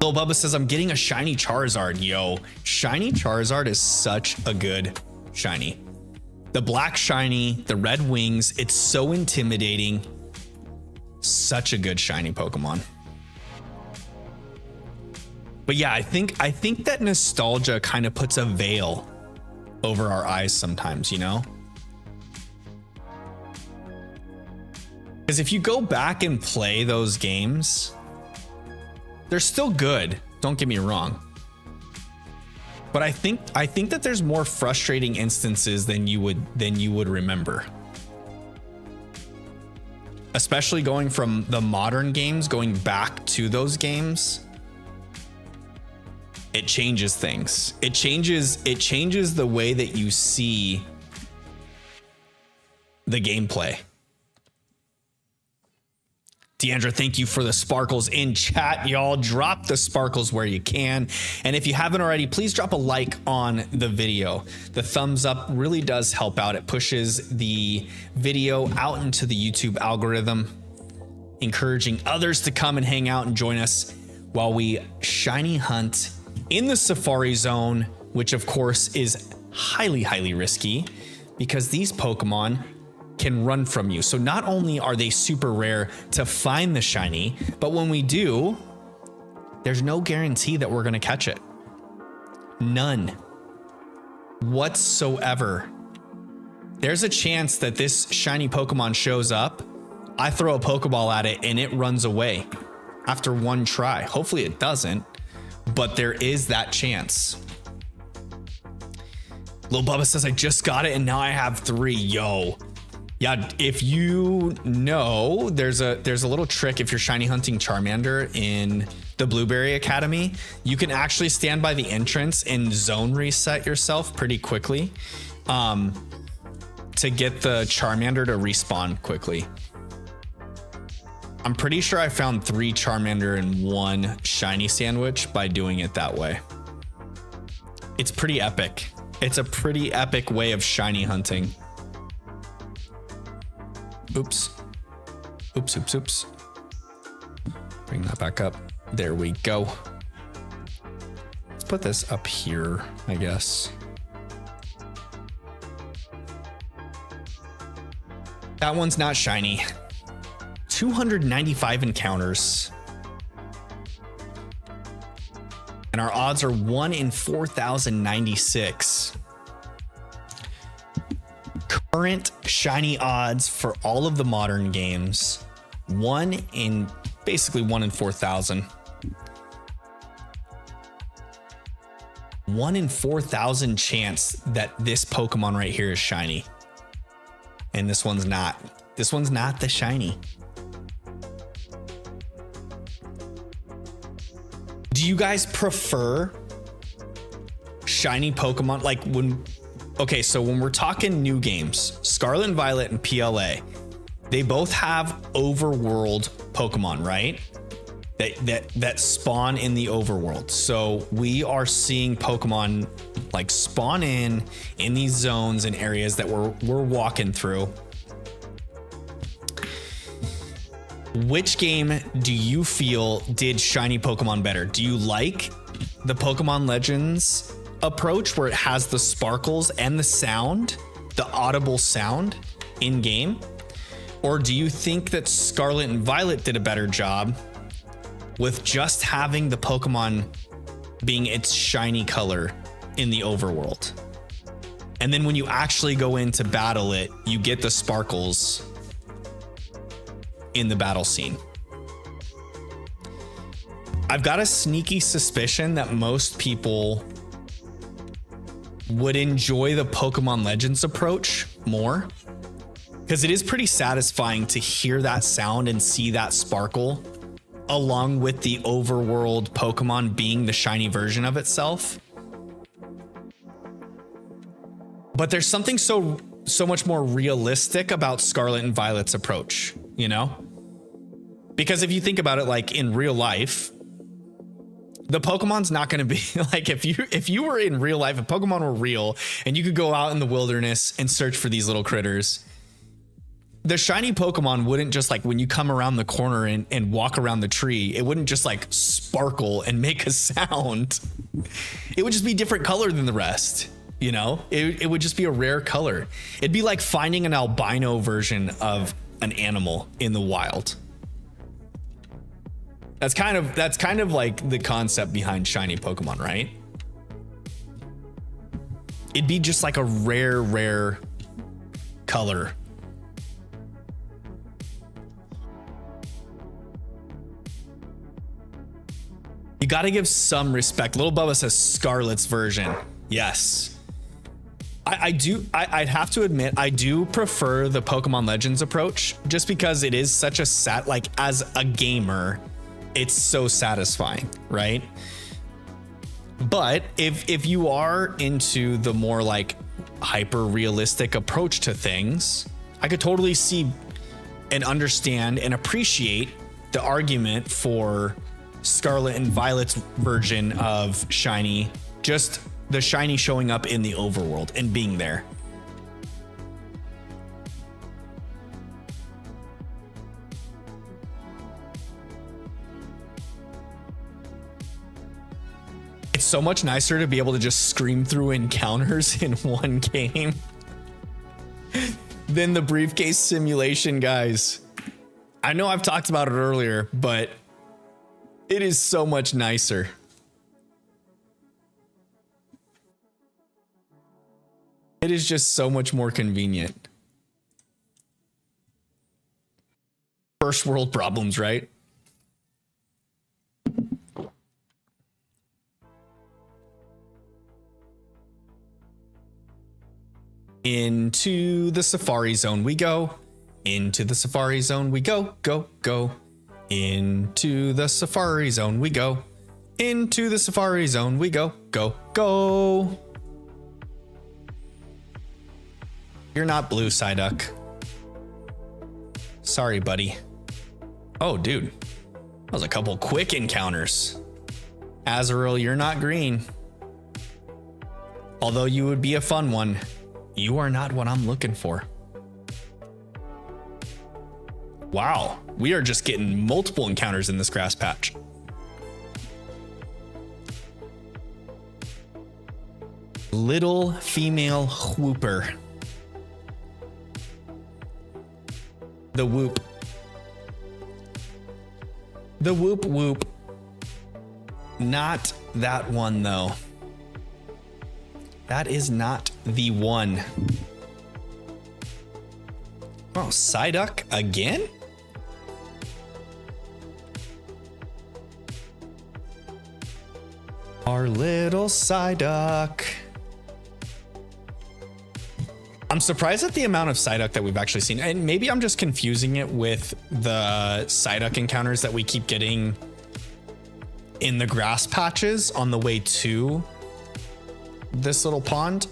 Lil Bubba says, I'm getting a shiny Charizard. Yo, shiny Charizard is such a good shiny. The black shiny, the red wings, it's so intimidating. Such a good shiny Pokemon. But yeah, I think that nostalgia kind of puts a veil over our eyes sometimes, you know? Because if you go back and play those games, they're still good, don't get me wrong. But I think that there's more frustrating instances than you would remember. Especially going from the modern games, going back to those games. It changes things. It changes the way that you see the gameplay. Deandra, thank you for the sparkles in chat, y'all. Drop the sparkles where you can. And if you haven't already, please drop a like on the video. The thumbs up really does help out. It pushes the video out into the YouTube algorithm, encouraging others to come and hang out and join us while we shiny hunt in the Safari Zone, which of course is highly, highly risky because these Pokemon can run from you. So not only are they super rare to find the shiny, but when we do, there's no guarantee that we're going to catch it. None whatsoever. There's a chance that this shiny Pokemon shows up, I throw a Pokeball at it, and it runs away after one try. Hopefully it doesn't, but there is that chance. Lil Bubba says, I just got it and now I have 3. Yo. Yeah, if you know, there's a little trick if you're shiny hunting Charmander in the Blueberry Academy. You can actually stand by the entrance and zone reset yourself pretty quickly to get the Charmander to respawn quickly. I'm pretty sure I found 3 Charmander in 1 shiny sandwich by doing it that way. It's pretty epic. It's a pretty epic way of shiny hunting. Oops. Oops, oops, oops. Bring that back up. There we go. Let's put this up here, I guess. That one's not shiny. 295 encounters. And our odds are 1 in 4,096. Current shiny odds for all of the modern games, 1 in 4,000. 1 in 4,000 chance that this Pokemon right here is shiny. And this one's not. This one's not the shiny. Do you guys prefer shiny Pokemon? Like okay, so when we're talking new games, Scarlet and Violet and PLA, they both have overworld Pokemon, right? That spawn in the overworld. So we are seeing Pokemon like spawn in these zones and areas that we're walking through. Which game do you feel did shiny Pokemon better? Do you like the Pokemon Legends approach where it has the sparkles and the sound, the audible sound in game? Or do you think that Scarlet and Violet did a better job with just having the Pokemon being its shiny color in the overworld. And then when you actually go in to battle it, you get the sparkles in the battle scene. I've got a sneaky suspicion that most people would enjoy the Pokemon Legends approach more, because it is pretty satisfying to hear that sound and see that sparkle along with the overworld Pokemon being the shiny version of itself. But there's something so much more realistic about Scarlet and Violet's approach, you know? Because if you think about it, like in real life, the Pokemon's not going to be like, if you were in real life, if Pokemon were real and you could go out in the wilderness and search for these little critters, the shiny Pokemon wouldn't just like, when you come around the corner and walk around the tree, it wouldn't just like sparkle and make a sound. It would just be different color than the rest. You know, it would just be a rare color. It'd be like finding an albino version of an animal in the wild. That's kind of like the concept behind shiny Pokemon, right? It'd be just like a rare color. You got to give some respect. Little Bubba says Scarlet's version. Yes. I'd have to admit, I do prefer the Pokemon Legends approach, just because it is such a like as a gamer, it's so satisfying, right? But if you are into the more like hyper realistic approach to things, I could totally see and understand and appreciate the argument for Scarlet and Violet's version of shiny, just the shiny showing up in the overworld and being there. It's so much nicer to be able to just scream through encounters in one game than the briefcase simulation, guys. I know I've talked about it earlier, but it is so much nicer. It is just so much more convenient. First world problems, right? Into the Safari Zone we go. Into the Safari Zone we go. Go, go. Into the Safari Zone we go. Into the Safari Zone we go. Go, go. You're not blue, Psyduck. Sorry, buddy. Oh, dude. That was a couple quick encounters. Azurill, you're not green. Although you would be a fun one, you are not what I'm looking for. Wow, we are just getting multiple encounters in this grass patch. Little female whooper. The whoop. The whoop whoop. Not that one though. That is not the one. Oh, Psyduck again? Our little Psyduck. I'm surprised at the amount of Psyduck that we've actually seen. And maybe I'm just confusing it with the Psyduck encounters that we keep getting in the grass patches on the way to this little pond.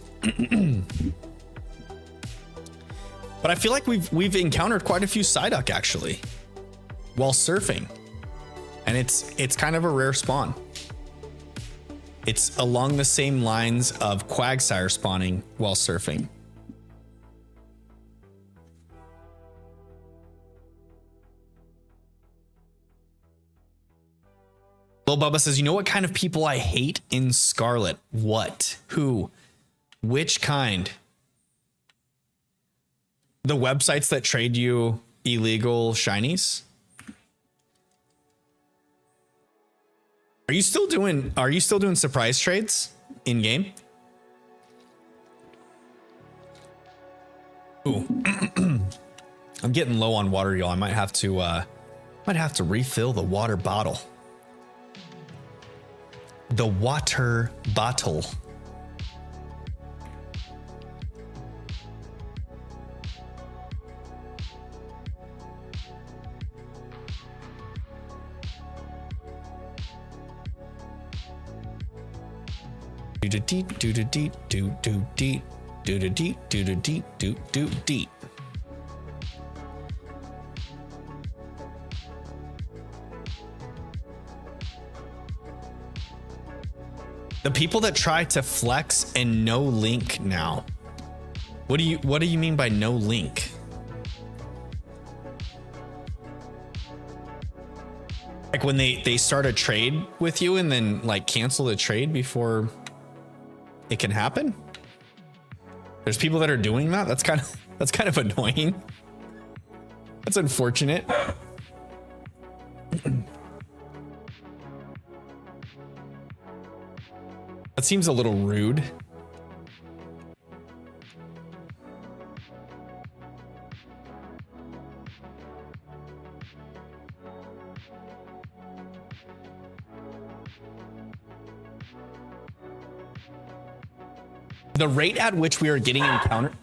But I feel like we've encountered quite a few Psyduck actually while surfing. And it's kind of a rare spawn. It's along the same lines of Quagsire spawning while surfing. Lil Bubba says, you know what kind of people I hate in Scarlet? What? Who? Which kind? The websites that trade you illegal shinies? Are you still doing surprise trades in game? Ooh. I'm getting low on water, y'all. I might have to refill the water bottle. The water bottle. The people that try to flex and no link now. What do you mean by no link? Like when they start a trade with you and then like cancel the trade before it can happen? There's people that are doing that. That's kind of annoying. That's unfortunate. That seems a little rude. The rate at which we are getting encountered.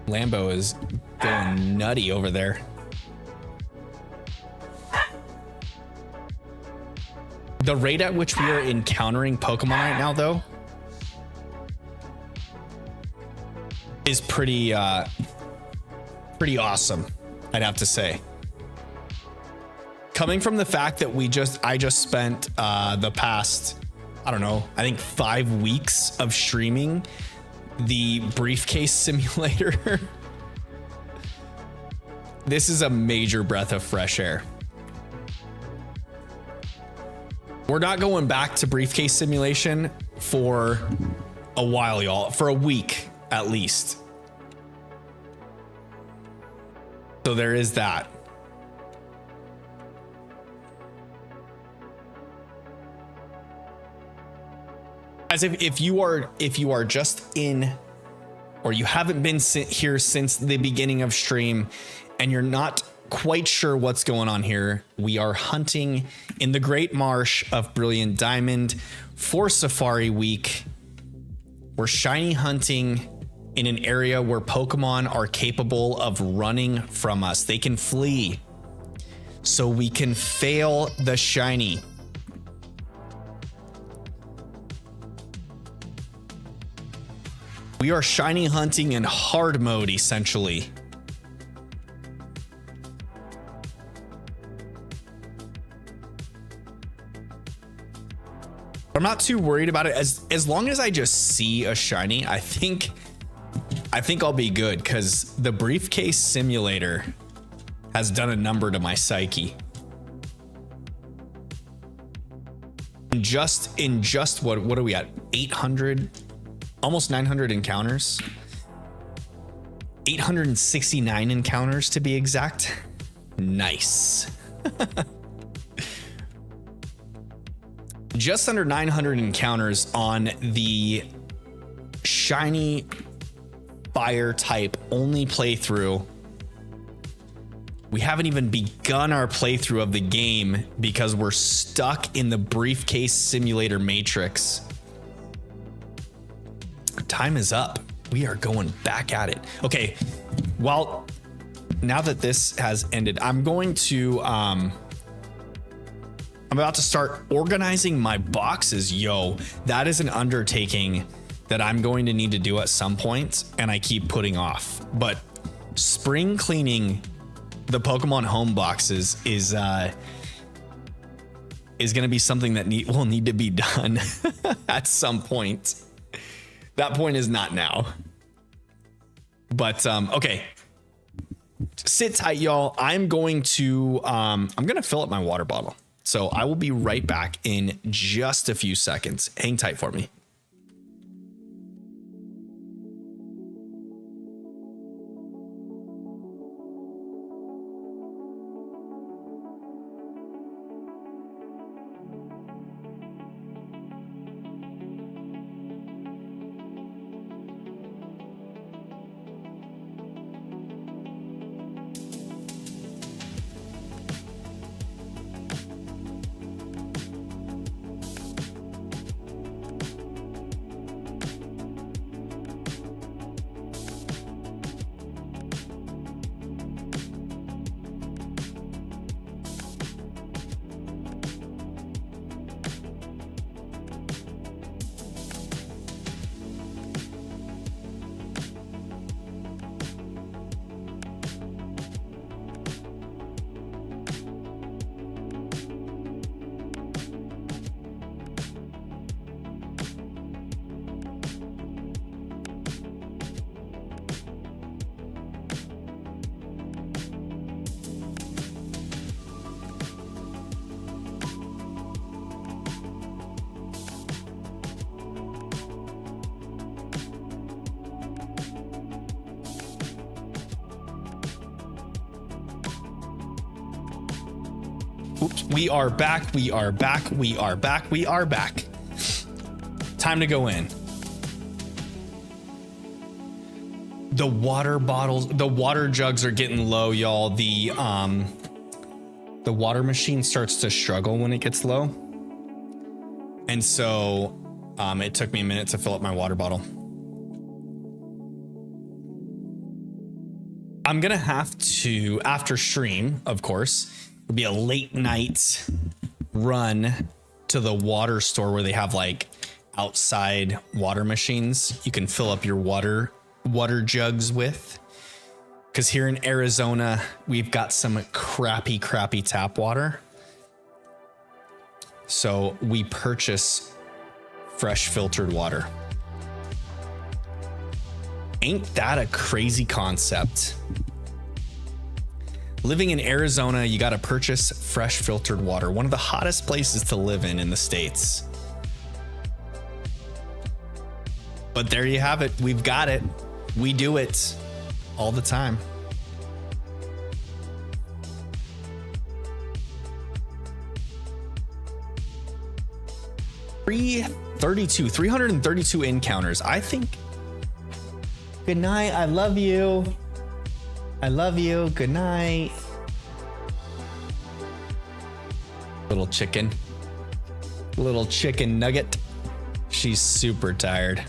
Lambo is going nutty over there. The rate at which we are encountering Pokemon right now, though, is pretty awesome, I'd have to say. Coming from the fact that I just spent the past, I don't know, I think 5 weeks of streaming the briefcase simulator. This is a major breath of fresh air. We're not going back to briefcase simulation for a while, y'all, for a week at least. So there is that. As if you are just in, or you haven't been here since the beginning of stream and you're not quite sure what's going on here, we are hunting in the Great Marsh of Brilliant Diamond for Safari Week. We're shiny hunting in an area where Pokemon are capable of running from us. They can flee, so we can fail the shiny. We are shiny hunting in hard mode, essentially. I'm not too worried about it. As long as I just see a shiny, I think I'll be good, because the briefcase simulator has done a number to my psyche. In just what are we at? 800, almost 900 encounters. 869 encounters to be exact. Nice. Just under 900 encounters on the shiny fire type only playthrough. We haven't even begun our playthrough of the game because we're stuck in the briefcase simulator matrix. Time is up. We are going back at it. Okay, well, now that this has ended, I'm going to I'm about to start organizing my boxes. Yo, that is an undertaking that I'm going to need to do at some point, and I keep putting off. But spring cleaning the Pokemon home boxes is going to be something that will need to be done at some point. That point is not now. But okay, sit tight, y'all. I'm going to fill up my water bottle. So I will be right back in just a few seconds. Hang tight for me. Oops, we are back. We are back. We are back. We are back. Time to go in. The water bottles, the water jugs are getting low, y'all. The water machine starts to struggle when it gets low. And so it took me a minute to fill up my water bottle. I'm gonna have to, after stream, of course, it'll be a late night run to the water store where they have like outside water machines you can fill up your water jugs with. Because here in Arizona, we've got some crappy tap water. So we purchase fresh filtered water. Ain't that a crazy concept? Living in Arizona, you got to purchase fresh filtered water. One of the hottest places to live in the States. But there you have it. We've got it. We do it all the time. $332 encounters. I think. Good night. I love you. I love you. Good night. Little chicken nugget. She's super tired.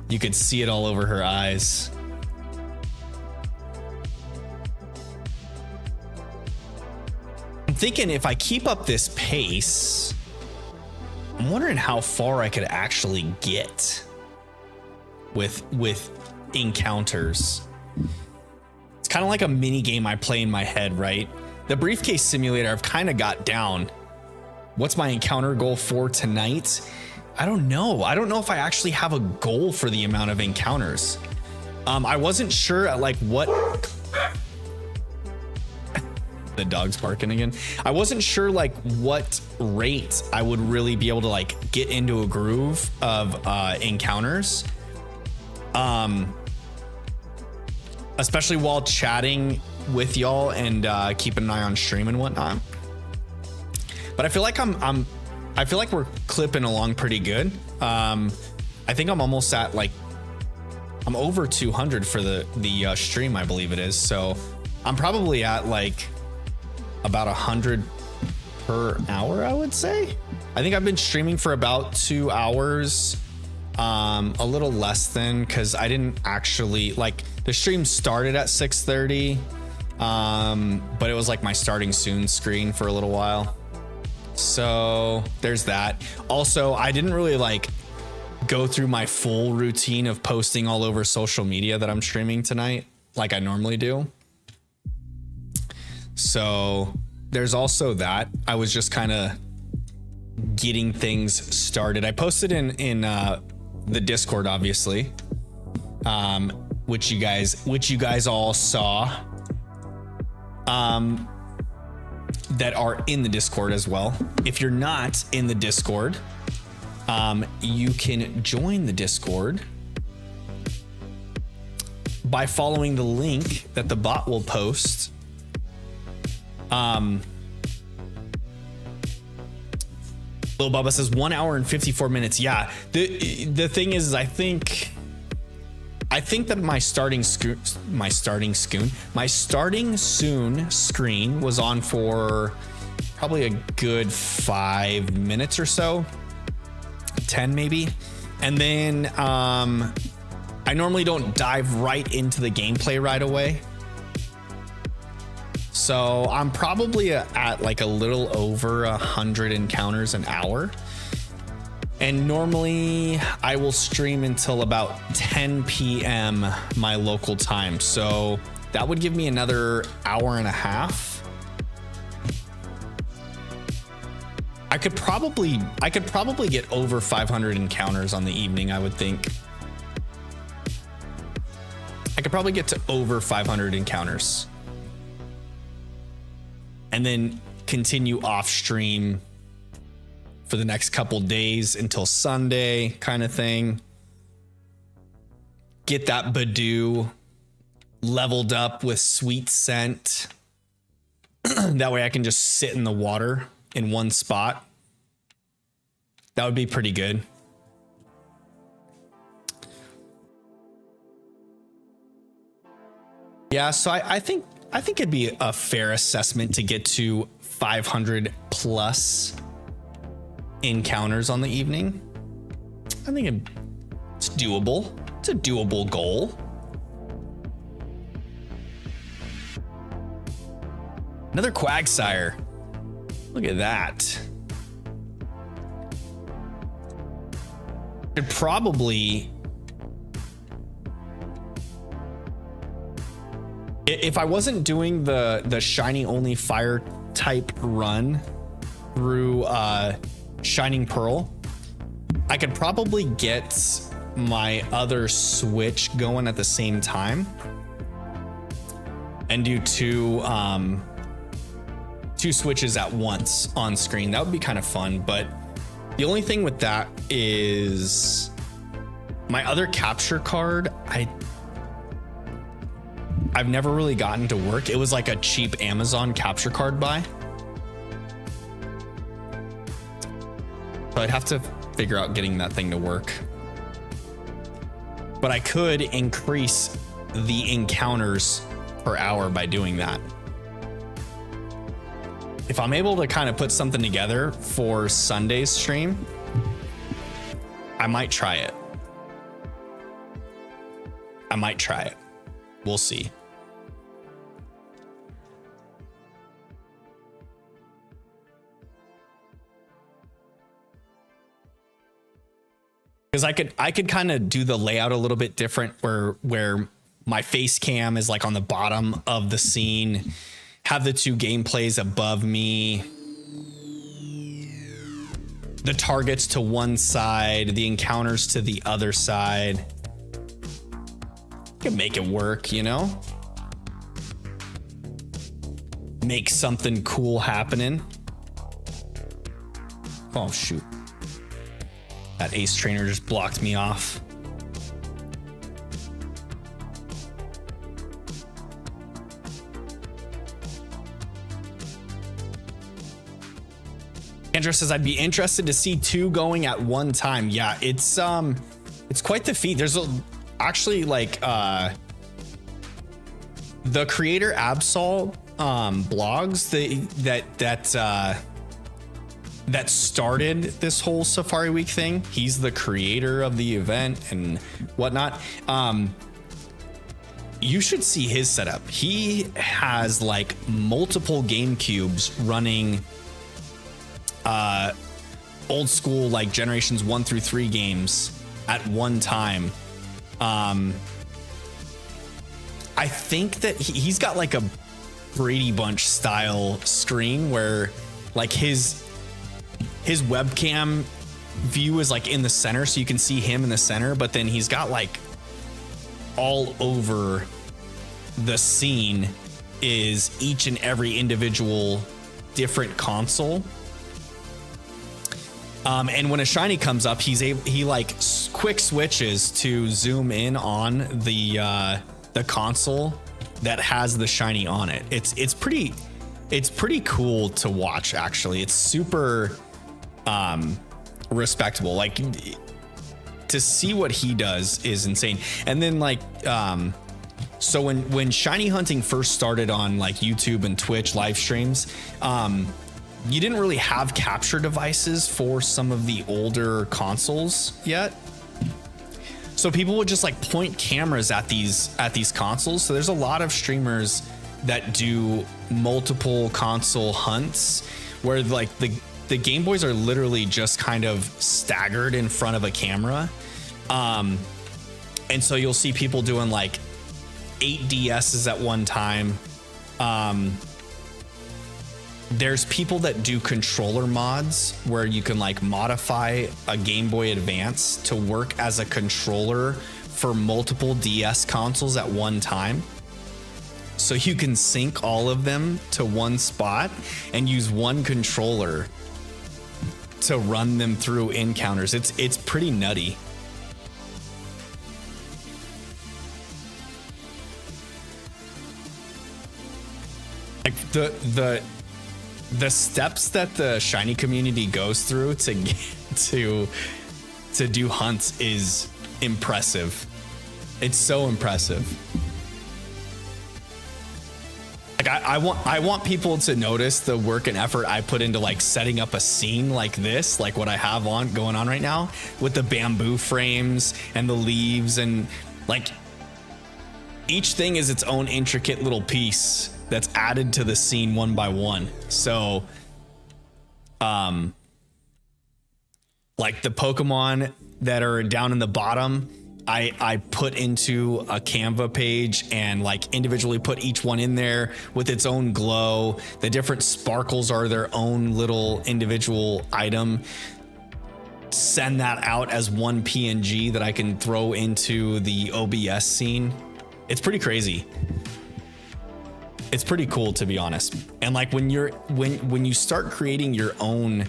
You could see it all over her eyes. I'm thinking if I keep up this pace, I'm wondering how far I could actually get with encounters. It's kind of like a mini game I play in my head, right? The briefcase simulator I've kind of got down. What's my encounter goal for tonight? I don't know. I don't know if I actually have a goal for the amount of encounters. I wasn't sure at like what the dog's barking again. I wasn't sure like what rate I would really be able to like get into a groove of encounters. Especially while chatting with y'all and keeping an eye on stream and whatnot. But I feel like I feel like we're clipping along pretty good. I think I'm almost at like, I'm over 200 for the stream, I believe it is. So I'm probably at like about 100 per hour, I would say. I think I've been streaming for about 2 hours, a little less than, because I didn't actually like the stream started at 6:30, but it was like my starting soon screen for a little while. So there's that. Also, I didn't really like go through my full routine of posting all over social media that I'm streaming tonight like I normally do. So there's also that. I was just kind of getting things started. I posted in the Discord, obviously, which you guys all saw, that are in the Discord as well. If you're not in the Discord, you can join the Discord by following the link that the bot will post. Lil Bubba says 1 hour and 54 minutes. Yeah, the thing is, I think that my starting soon screen was on for probably a good 5 minutes or so, 10 maybe. And then I normally don't dive right into the gameplay right away. So I'm probably at like a little over 100 encounters an hour. And normally I will stream until about 10 p.m. my local time. So that would give me another hour and a half. I could probably get over 500 encounters on the evening, I would think. I could probably get to over 500 encounters. And then continue off stream for the next couple days until Sunday kind of thing. Get that Badoo leveled up with sweet scent. That way I can just sit in the water in one spot. That would be pretty good. Yeah, so I think it'd be a fair assessment to get to 500 plus encounters on the evening. I think it's doable. It's a doable goal. Another Quagsire. Look at that. Should probably, if I wasn't doing the shiny only fire type run through Shining Pearl, I could probably get my other switch going at the same time and do two switches at once on screen. That would be kind of fun, but the only thing with that is my other capture card, I've never really gotten to work. It was like a cheap Amazon capture card buy. So I'd have to figure out getting that thing to work. But I could increase the encounters per hour by doing that. If I'm able to kind of put something together for Sunday's stream, I might try it. We'll see. Because I could kind of do the layout a little bit different where my face cam is like on the bottom of the scene, have the two gameplays above me, the targets to one side, the encounters to the other side. Could make it work, you know? Make something cool happening. Oh shoot. That ace trainer just blocked me off. Andrew says, I'd be interested to see two going at one time. Yeah, it's quite the feat. There's actually like the creator Absol blogs that started this whole Safari Week thing. He's the creator of the event and whatnot. You should see his setup. He has like multiple GameCubes running old school like generations 1 through 3 games at one time. I think that he's got like a Brady Bunch style screen where like his webcam view is like in the center, so you can see him in the center, but then he's got like all over the scene is each and every individual different console. And when a shiny comes up, he like quick switches to zoom in on the console that has the shiny on it. It's pretty cool to watch, actually. It's super respectable. Like, to see what he does is insane. And then like so when shiny hunting first started on like YouTube and Twitch live streams, you didn't really have capture devices for some of the older consoles yet. So people would just like point cameras at these consoles. So there's a lot of streamers that do multiple console hunts where like the Game Boys are literally just kind of staggered in front of a camera. And so you'll see people doing like 8 DSs at one time. There's people that do controller mods where you can like modify a Game Boy Advance to work as a controller for multiple DS consoles at one time. So you can sync all of them to one spot and use one controller to run them through encounters. It's pretty nutty. Like the steps that the shiny community goes through to get to do hunts is impressive. It's so impressive. Like I want people to notice the work and effort I put into like setting up a scene like this, like what I have going on right now with the bamboo frames and the leaves, and like each thing is its own intricate little piece that's added to the scene one by one. So like the Pokemon that are down in the bottom, I put into a Canva page and like individually put each one in there with its own glow. The different sparkles are their own little individual item. Send that out as one PNG that I can throw into the OBS scene. It's pretty crazy. It's pretty cool, to be honest. And like when you start creating your own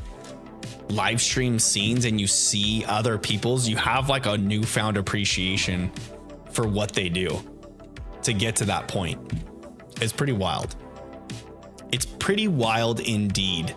live stream scenes and you see other people's, you have like a newfound appreciation for what they do to get to that point. It's pretty wild. It's pretty wild indeed.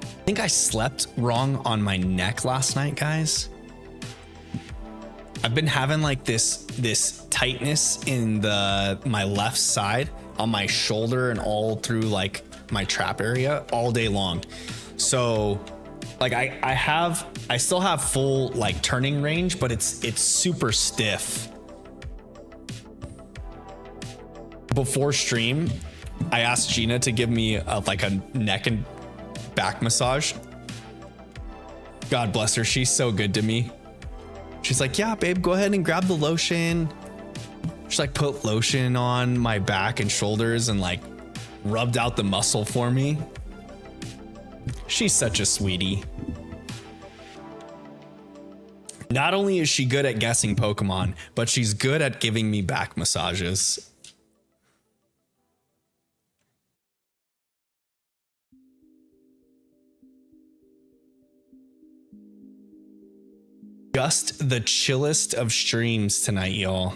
I think I slept wrong on my neck last night, guys. I've been having like this tightness in my left side on my shoulder and all through like my trap area all day long. So like I still have full like turning range, but it's super stiff. Before stream, I asked Gina to give me like a neck and back massage. God bless her. She's so good to me. She's like, yeah, babe, go ahead and grab the lotion. She's like put lotion on my back and shoulders and like rubbed out the muscle for me. She's such a sweetie. Not only is she good at guessing Pokemon, but she's good at giving me back massages. Just the chillest of streams tonight, y'all.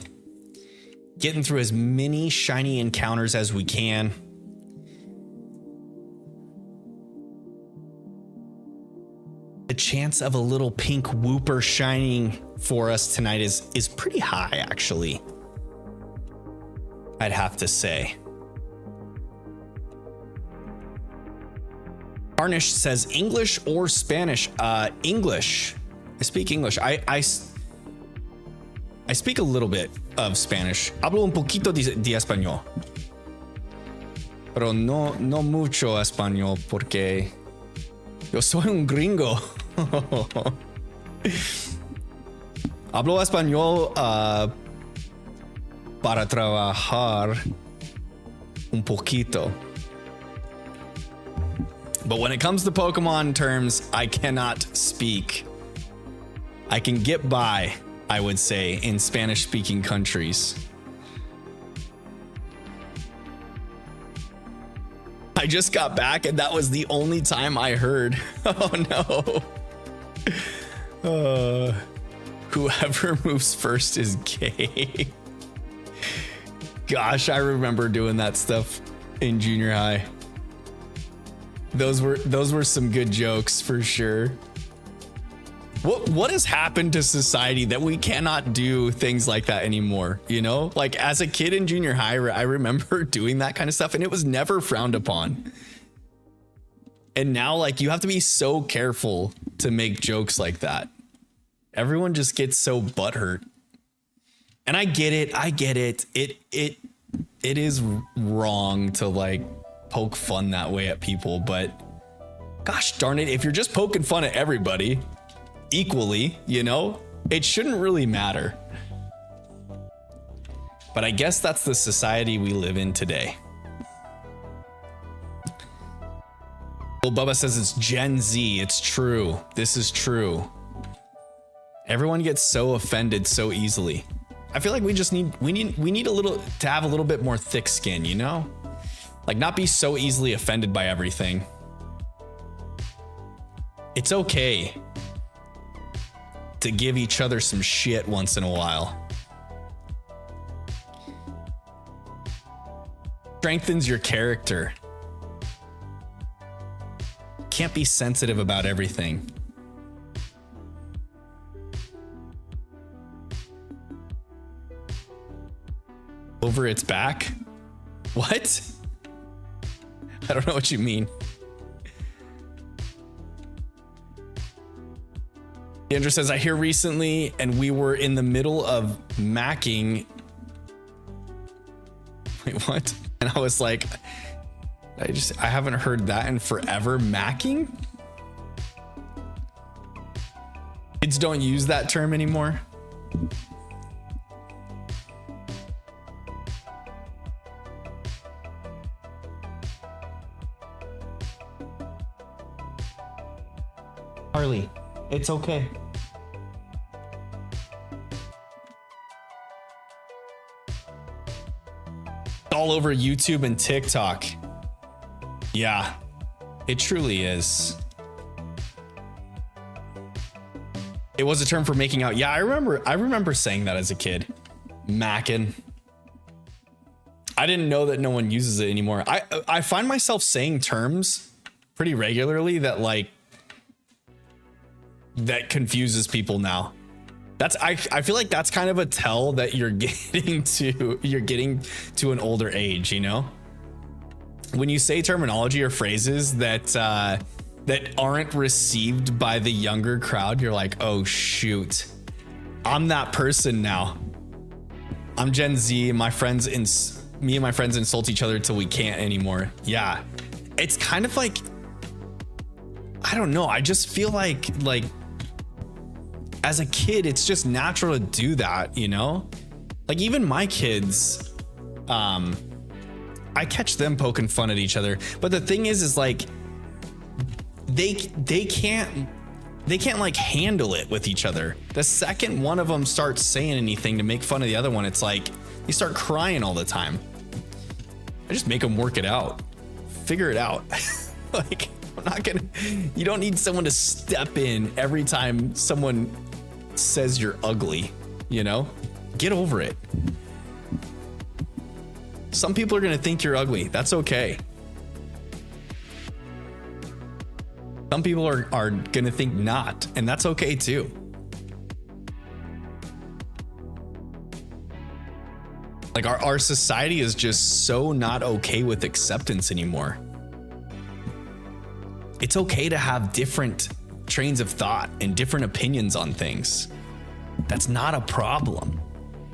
Getting through as many shiny encounters as we can. The chance of a little pink whooper shining for us tonight is pretty high, actually. I'd have to say. Harnish says English or Spanish? English. I speak English. I speak a little bit of Spanish. Hablo un poquito de español. Pero no mucho español porque yo soy un gringo. Hablo español para trabajar un poquito. But when it comes to Pokemon terms, I cannot speak. I can get by, I would say, in Spanish-speaking countries. I just got back and that was the only time I heard. Oh no. Whoever moves first is gay. Gosh, I remember doing that stuff in junior high. Those were some good jokes for sure. What has happened to society that we cannot do things like that anymore? You know, like as a kid in junior high, I remember doing that kind of stuff and it was never frowned upon. And now like you have to be so careful to make jokes like that. Everyone just gets so butthurt. And I get it. It is wrong to like poke fun that way at people, but gosh darn it, if you're just poking fun at everybody equally, you know, it shouldn't really matter. But I guess that's the society we live in today. Well, Bubba says it's Gen Z. It's true. This is true. Everyone gets so offended so easily. I feel like we need a little to have a little bit more thick skin, you know? Like not be so easily offended by everything. It's okay to give each other some shit once in a while. Strengthens your character. Can't be sensitive about everything. Over its back? What? I don't know what you mean. Andrew says, I hear recently, and we were in the middle of macking. Wait, what? And I was like, I haven't heard that in forever. Macking? Kids don't use that term anymore. Harley, it's okay. All over YouTube and TikTok. Yeah, it truly is. It was a term for making out. Yeah, I remember saying that as a kid. Mackin'. I didn't know that no one uses it anymore. I find myself saying terms pretty regularly that confuses people now. I feel like that's kind of a tell that you're getting to an older age, you know? When you say terminology or phrases that aren't received by the younger crowd, you're like, oh shoot, I'm that person now. I'm Gen Z, and me and my friends insult each other till we can't anymore. Yeah, it's kind of like, I don't know. I just feel like as a kid, it's just natural to do that, you know? Like even my kids, I catch them poking fun at each other. But the thing is like they can't like handle it with each other. The second one of them starts saying anything to make fun of the other one, it's like they start crying all the time. I just make them work it out, figure it out. Like you don't need someone to step in every time someone says you're ugly, you know? Get over it. Some people are going to think you're ugly. That's okay. Some people are going to think not, and that's okay too. Like our society is just so not okay with acceptance anymore. It's okay to have different trains of thought and different opinions on things. That's not a problem.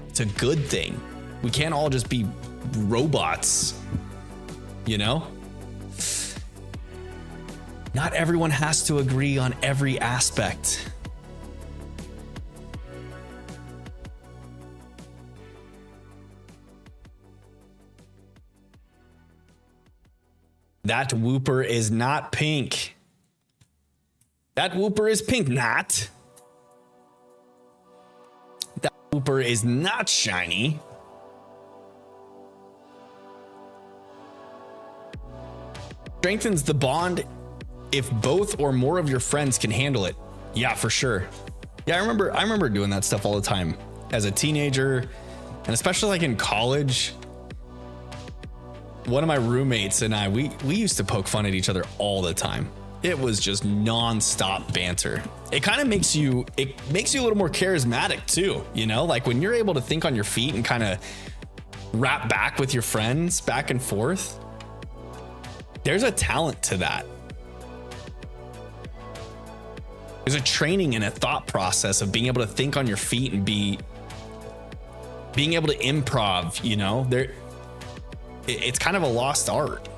It's a good thing. We can't all just be robots, you know? Not everyone has to agree on every aspect. That whooper is not pink. That whooper is pink, not. That whooper is not shiny. Strengthens the bond if both or more of your friends can handle it. Yeah, for sure. Yeah, I remember doing that stuff all the time as a teenager, and especially like in college. One of my roommates and I, we used to poke fun at each other all the time. It was just nonstop banter. It kind of makes you a little more charismatic too, you know? Like when you're able to think on your feet and kind of rap back with your friends back and forth, there's a talent to that. There's a training and a thought process of being able to think on your feet and being able to improv, you know? It's kind of a lost art.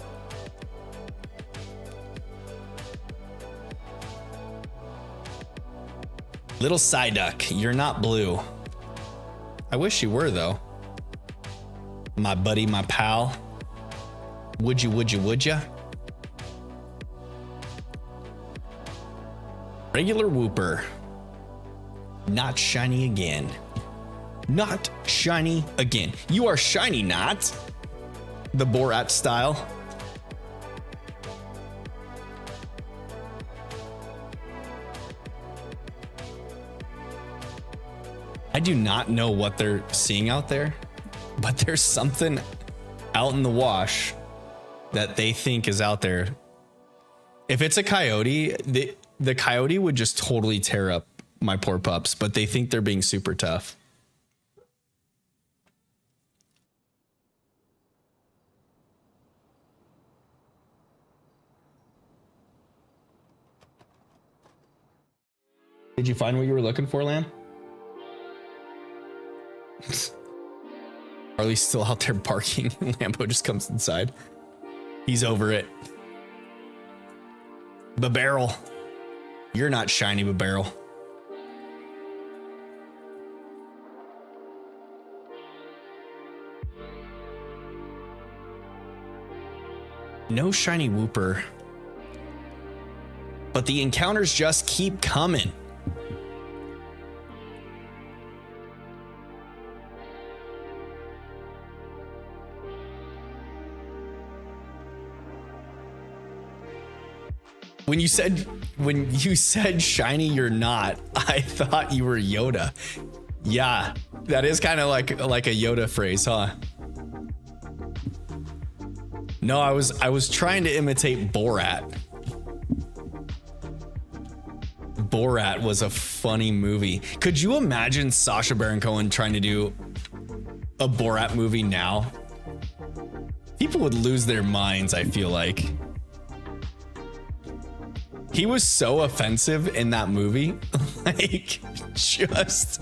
Little Psyduck, you're not blue. I wish you were though. My buddy, my pal. Would ya? Regular whooper. Not shiny again. Not shiny again. You are shiny, not. The Borat style. I do not know what they're seeing out there, but there's something out in the wash that they think is out there. If it's a coyote, the coyote would just totally tear up my poor pups, but they think they're being super tough. Did you find what you were looking for, Lamb? Harley's still out there barking. Lambo just comes inside. He's over it. Barrel. You're not shiny, Barrel. No shiny Whooper. But the encounters just keep coming. When you said shiny, you're not. I thought you were Yoda. Yeah, that is kind of like a Yoda phrase, huh? No, I was trying to imitate Borat. Borat was a funny movie. Could you imagine Sacha Baron Cohen trying to do a Borat movie now? People would lose their minds, I feel like. He was so offensive in that movie, like just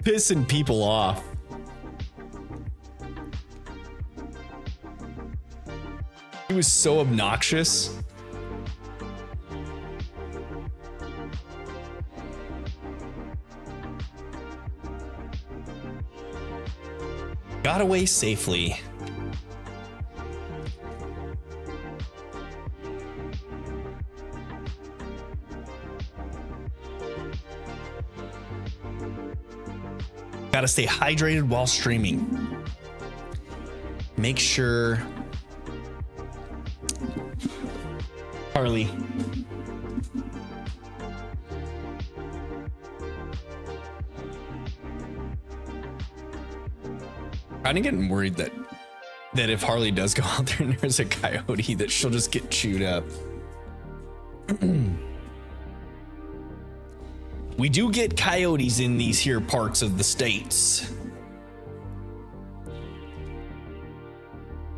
pissing people off. He was so obnoxious. Got away safely. Gotta stay hydrated while streaming. Make sure. Harley. Kind of getting worried that if Harley does go out there and there's a coyote, that she'll just get chewed up. We do get coyotes in these here parts of the states.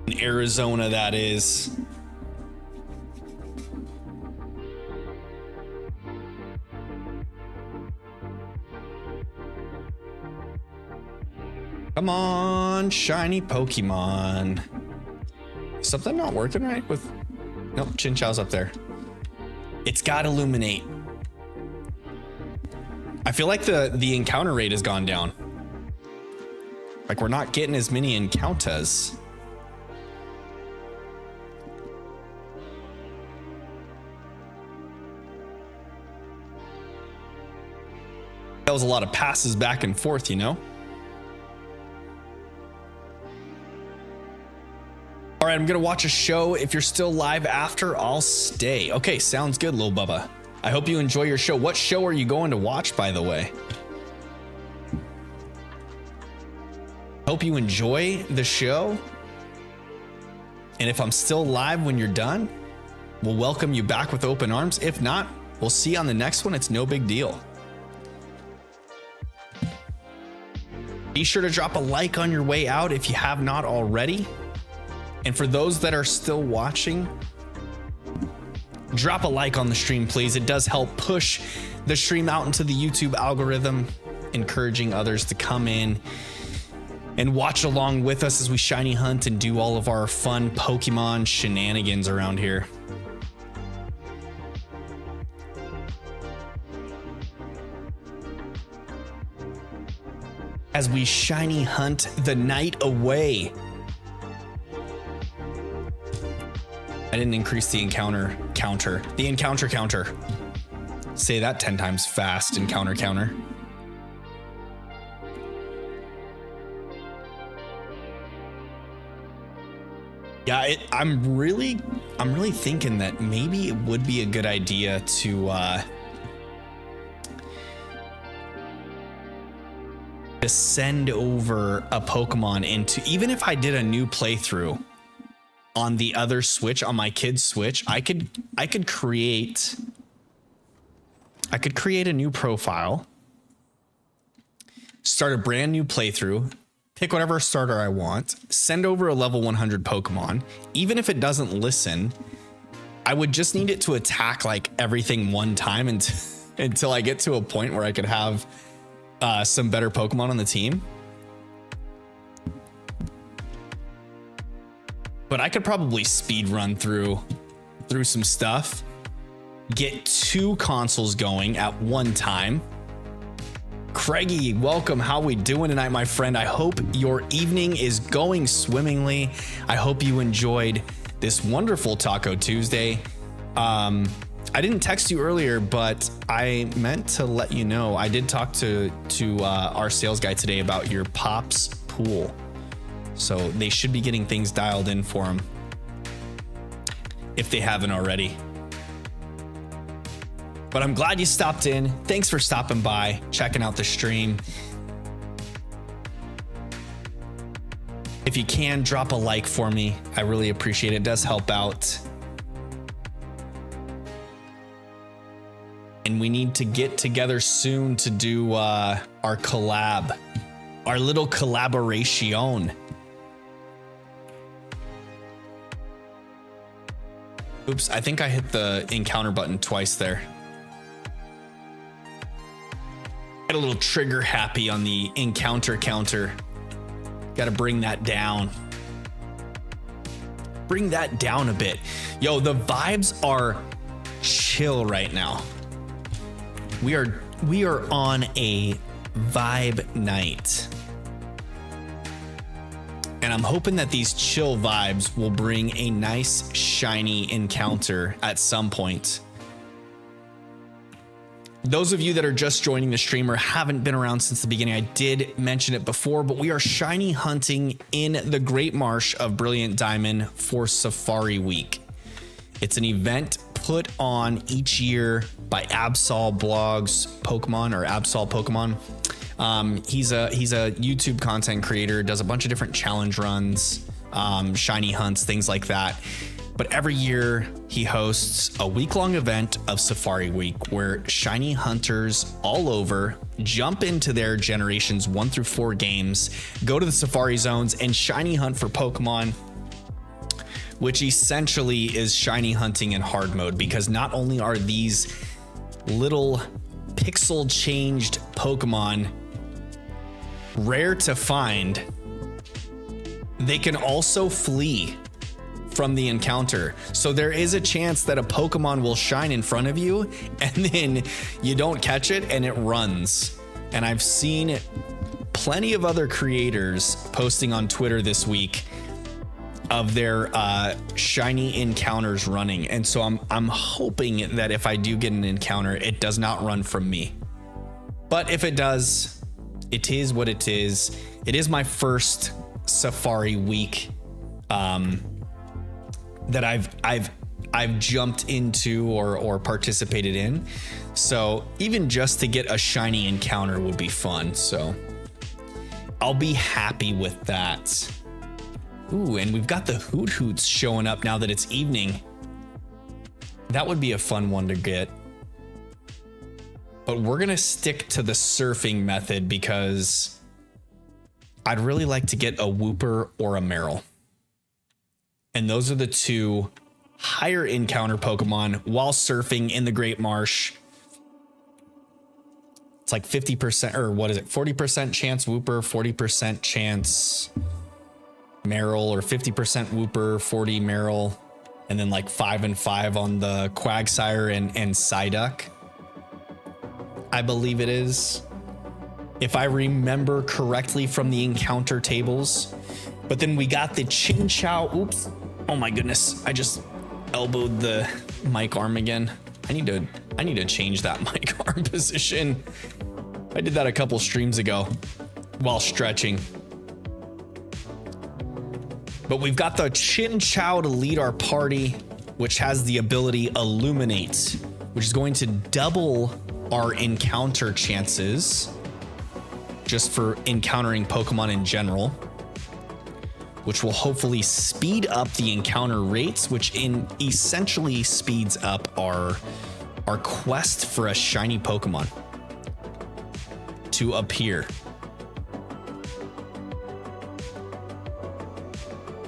In Arizona, that is. Come on, shiny Pokemon. Something not working right with... Nope, Chinchou's up there. It's got Illuminate. I feel like the encounter rate has gone down. Like we're not getting as many encounters. That was a lot of passes back and forth, you know? All right, I'm gonna watch a show. If you're still live after, I'll stay. Okay, sounds good, Lil Bubba. I hope you enjoy your show. What show are you going to watch, by the way? Hope you enjoy the show. And if I'm still live when you're done, we'll welcome you back with open arms. If not, we'll see you on the next one. It's no big deal. Be sure to drop a like on your way out if you have not already. And for those that are still watching, drop a like on the stream, please. It does help push the stream out into the YouTube algorithm, encouraging others to come in and watch along with us as we shiny hunt and do all of our fun Pokemon shenanigans around here. As we shiny hunt the night away. I didn't increase the encounter counter. The encounter counter. Say that 10 times fast. Encounter counter. Yeah, I'm really thinking that maybe it would be a good idea to send over a Pokemon into, even if I did a new playthrough on the other Switch, on my kid's Switch, I could create a new profile, start a brand new playthrough, pick whatever starter I want, send over a level 100 Pokemon. Even if it doesn't listen, I would just need it to attack like everything one time until I get to a point where I could have some better Pokemon on the team. But I could probably speed run through some stuff, get 2 consoles going at one time. Craigie, welcome. How we doing tonight, my friend? I hope your evening is going swimmingly. I hope you enjoyed this wonderful Taco Tuesday. I didn't text you earlier, but I meant to let you know I did talk to our sales guy today about your Pops pool. So they should be getting things dialed in for them if they haven't already. But I'm glad you stopped in. Thanks for stopping by, checking out the stream. If you can, drop a like for me. I really appreciate it. It does help out. And we need to get together soon to do our collab, our little collaboration. Oops, I think I hit the encounter button twice there. Get a little trigger happy on the encounter counter. Got to bring that down. Bring that down a bit. Yo, the vibes are chill right now. We are on a vibe night. And I'm hoping that these chill vibes will bring a nice shiny encounter at some point. Those of you that are just joining the stream or haven't been around since the beginning, I did mention it before, but we are shiny hunting in the Great Marsh of Brilliant Diamond for Safari Week. It's an event put on each year by Absol Blogs Pokemon, or Absol Pokemon. He's a YouTube content creator, does a bunch of different challenge runs, shiny hunts, things like that. But every year he hosts a week-long event of Safari Week where shiny hunters all over jump into their generations 1 through 4 games, go to the Safari zones and shiny hunt for Pokemon, which essentially is shiny hunting in hard mode, because not only are these little pixel changed Pokemon rare to find, they can also flee from the encounter. So there is a chance that a Pokemon will shine in front of you and then you don't catch it and it runs. And I've seen plenty of other creators posting on Twitter this week of their shiny encounters running. And so I'm hoping that if I do get an encounter, it does not run from me. But if it does, it is what it is. It is my first Safari Week that I've jumped into or participated in. So even just to get a shiny encounter would be fun. So I'll be happy with that. Ooh, and we've got the Hoot Hoots showing up now that it's evening. That would be a fun one to get. But we're gonna stick to the surfing method because I'd really like to get a Wooper or a Meryl. And those are the 2 higher encounter Pokemon while surfing in the Great Marsh. It's like 50%, or what is it? 40% chance Wooper, 40% chance Meryl, or 50% Wooper, 40 Meryl, and then like 5 and 5 on the Quagsire and Psyduck. I believe it is, if I remember correctly from the encounter tables. But then we got the Chinchou. Oops. Oh my goodness. I just elbowed the mic arm again. I need to change that mic arm position. I did that a couple streams ago while stretching. But we've got the Chin Chow to lead our party, which has the ability Illuminate, which is going to double our encounter chances just for encountering Pokemon in general, which will hopefully speed up the encounter rates, which essentially speeds up our quest for a shiny Pokemon to appear.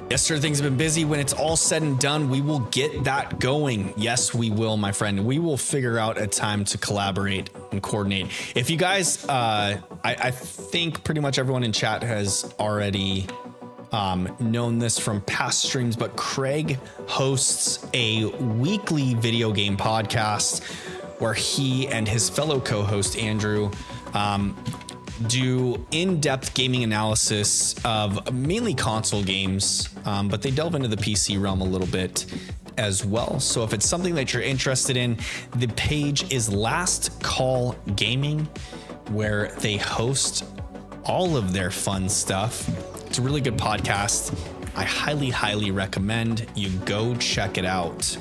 Yes, sir, things have been busy. When it's all said and done, we will get that going. Yes, we will, my friend. We will figure out a time to collaborate and coordinate. If you guys, I think pretty much everyone in chat has already known this from past streams, but Craig hosts a weekly video game podcast where he and his fellow co-host Andrew do in-depth gaming analysis of mainly console games, but they delve into the PC realm a little bit as well. So if it's something that you're interested in, the page is Last Call Gaming, where they host all of their fun stuff. It's a really good podcast. I highly, highly recommend you go check it out.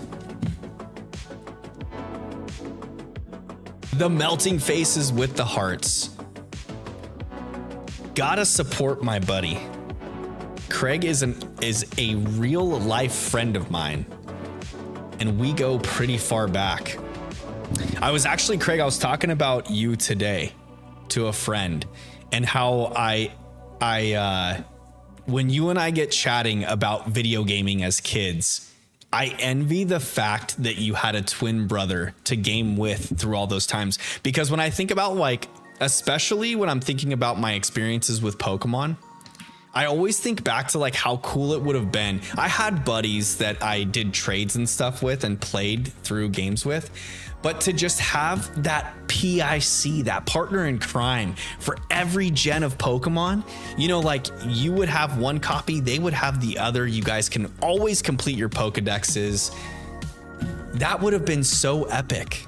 The melting faces with the hearts. Gotta support my buddy. Craig is a real life friend of mine, and we go pretty far back. I was talking about you today to a friend, and how when you and I get chatting about video gaming as kids, I envy the fact that you had a twin brother to game with through all those times. Because when I think about, like, especially when I'm thinking about my experiences with Pokemon, I always think back to like how cool it would have been. I had buddies that I did trades and stuff with and played through games with, but to just have that PIC, that partner in crime for every gen of Pokemon, you know, like you would have one copy, they would have the other. You guys can always complete your Pokedexes. That would have been so epic.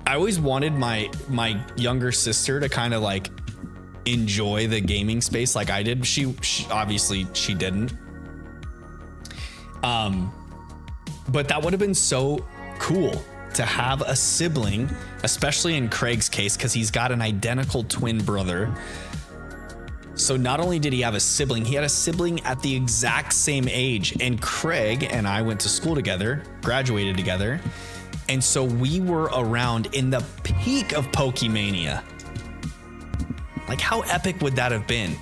I always wanted my younger sister to kind of like enjoy the gaming space like I did. She obviously she didn't. But that would have been so cool to have a sibling, especially in Craig's case, because he's got an identical twin brother. So not only did he have a sibling, he had a sibling at the exact same age. And Craig and I went to school together, graduated together. And so we were around in the peak of Pokemania. Like, how epic would that have been?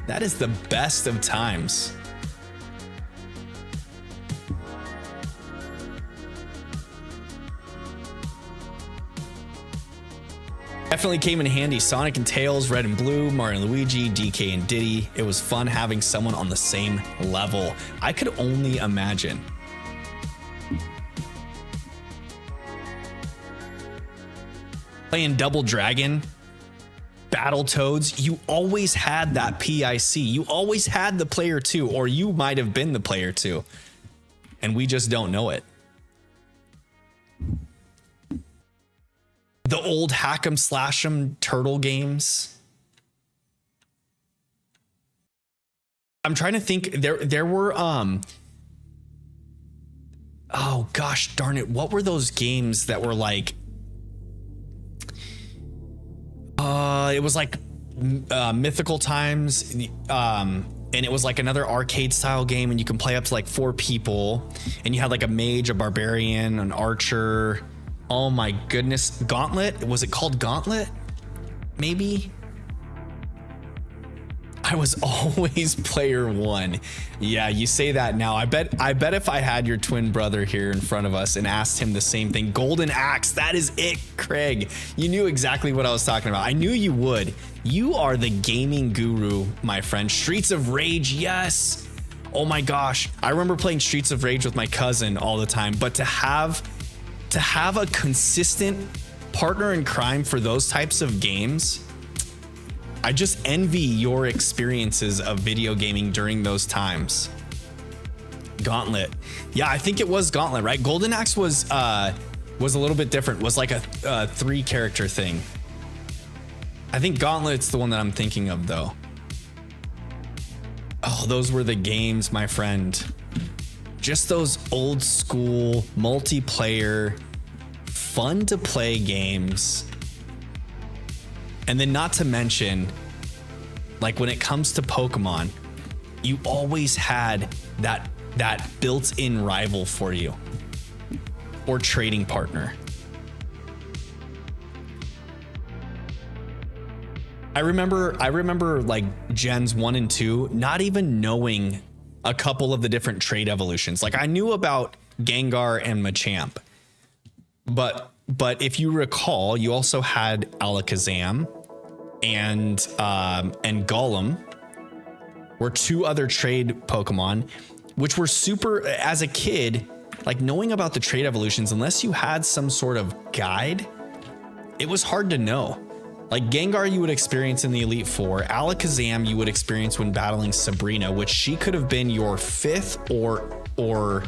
That is the best of times. Definitely came in handy. Sonic and Tails, Red and Blue, Mario and Luigi, DK and Diddy. It was fun having someone on the same level. I could only imagine. Playing Double Dragon, Battletoads, you always had that PIC. You always had the player 2, or you might have been the player 2, and we just don't know it. The old hack 'em slash 'em turtle games. I'm trying to think. There were oh gosh darn it, what were those games that were like it was like Mythical Times, and it was like another arcade style game, and you can play up to like 4 people, and you had like a mage, a barbarian, an archer. Oh my goodness. Gauntlet? Was it called Gauntlet? Maybe? I was always player 1. Yeah, you say that now. I bet if I had your twin brother here in front of us and asked him the same thing. Golden Axe, that is it, Craig. You knew exactly what I was talking about. I knew you would. You are the gaming guru, my friend. Streets of Rage, yes. Oh my gosh. I remember playing Streets of Rage with my cousin all the time, but to have a consistent partner in crime for those types of games, I just envy your experiences of video gaming during those times. Gauntlet. Yeah, I think it was Gauntlet, right? Golden Axe was a little bit different. Was like a 3 character thing. I think Gauntlet's the one that I'm thinking of, though. Oh, those were the games, my friend. Just those old school multiplayer, fun to play games. And then not to mention, like when it comes to Pokemon, you always had that built-in rival for you or trading partner. I remember like gens 1 and 2 not even knowing a couple of the different trait evolutions. Like I knew about Gengar and Machamp, but if you recall, you also had Alakazam and Golem were 2 other trade Pokemon, which were super, as a kid, like knowing about the trait evolutions, unless you had some sort of guide, it was hard to know. Like Gengar you would experience in the Elite Four, Alakazam you would experience when battling Sabrina, which she could have been your 5th or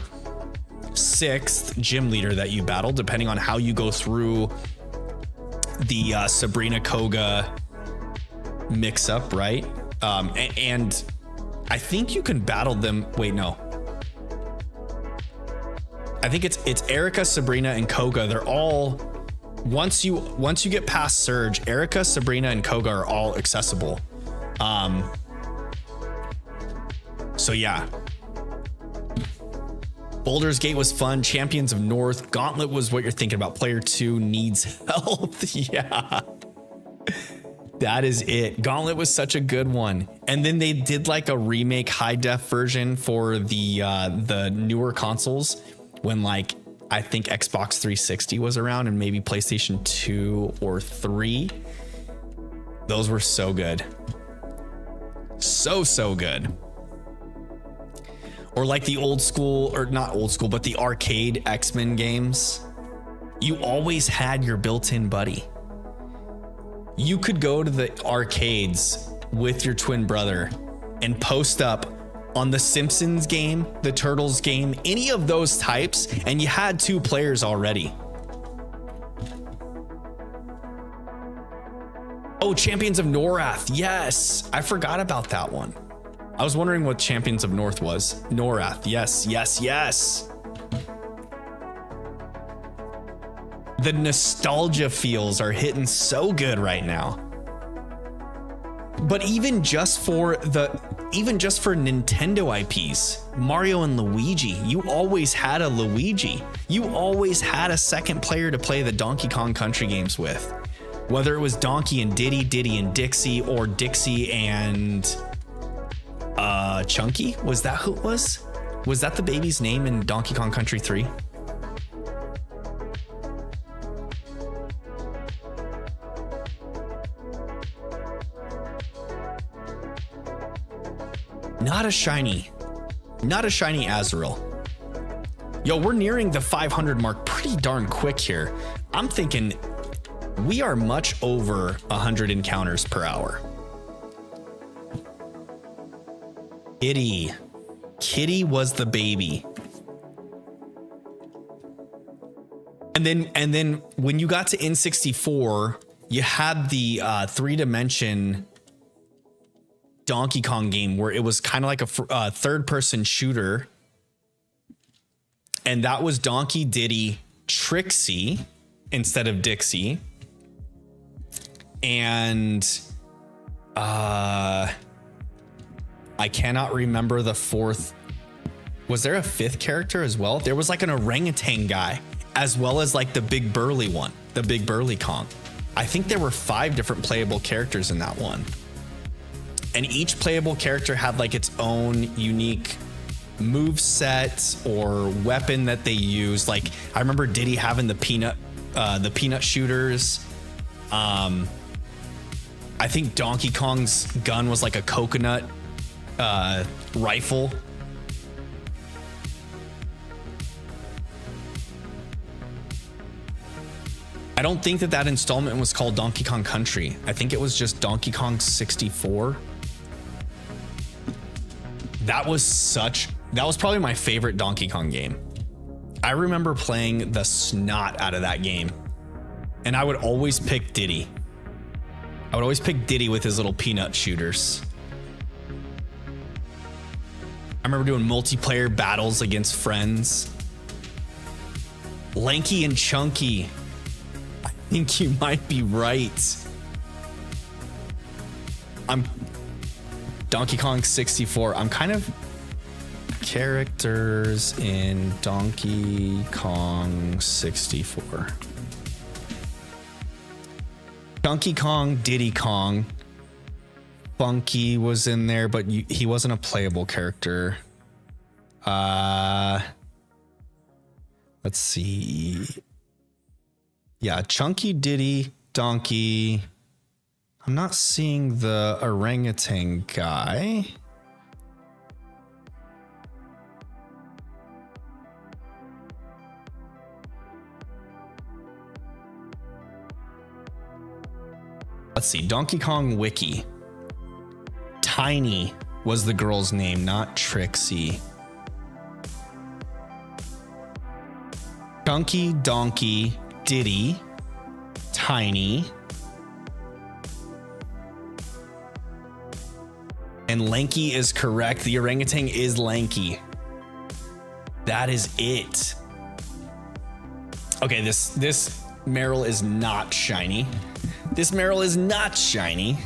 6th gym leader that you battled, depending on how you go through the Sabrina Koga mix up, right? And I think you can battle them. Wait, no. I think it's Erica, Sabrina, and Koga. They're all once you get past Surge, Erica, Sabrina, and Koga are all accessible. So yeah. Baldur's Gate was fun. Champions of North. Gauntlet was what you're thinking about. Player 2 needs health. Yeah. That is it. Gauntlet was such a good one. And then they did like a remake high def version for the newer consoles when like I think Xbox 360 was around and maybe PlayStation 2 or 3. Those were so good. So good. Or like the old school, or not old school, but the arcade X-Men games. You always had your built-in buddy. You could go to the arcades with your twin brother and post up on the Simpsons game, the Turtles game, any of those types, and you had 2 players already. Oh, Champions of Norath. Yes, I forgot about that one. I was wondering what Champions of North was. Norath. Yes. The nostalgia feels are hitting so good right now. But even just for Nintendo IPs, Mario and Luigi, you always had a Luigi. You always had a second player to play the Donkey Kong Country games with. Whether it was Donkey and Diddy, Diddy and Dixie, or Dixie and Chunky? Was that who it was? Was that the baby's name in Donkey Kong Country 3? Not a shiny Azrael. Yo, we're nearing the 500 mark pretty darn quick here. I'm thinking we are much over 100 encounters per hour. Kitty was the baby. And then when you got to N64, you had the 3-dimension Donkey Kong game where it was kind of like a third-person shooter, and that was Donkey, Diddy, Trixie instead of Dixie, and I cannot remember the 4th. Was there a 5th character as well? There was like an orangutan guy, as well as like the big burly one, the big burly Kong. I think there were 5 different playable characters in that one. And each playable character had like its own unique move set or weapon that they used. Like I remember Diddy having the peanut shooters. I think Donkey Kong's gun was like a coconut rifle. I don't think that installment was called Donkey Kong Country. I think it was just Donkey Kong 64. That was probably my favorite Donkey Kong game. I remember playing the snot out of that game, and I would always pick Diddy. I would always pick Diddy with his little peanut shooters. I remember doing multiplayer battles against friends. Lanky and Chunky. I think you might be right. I'm Donkey Kong 64. I'm kind of characters in Donkey Kong 64. Donkey Kong, Diddy Kong. Funky was in there, but he wasn't a playable character. Let's see. Yeah, Chunky, Diddy, Donkey. I'm not seeing the orangutan guy. Let's see, Donkey Kong Wiki. Tiny was the girl's name, not Trixie. Chunky, Donkey, Diddy, Tiny, and Lanky is correct. The orangutan is Lanky. That is it. Okay, this Meryl is not shiny. This Meryl is not shiny.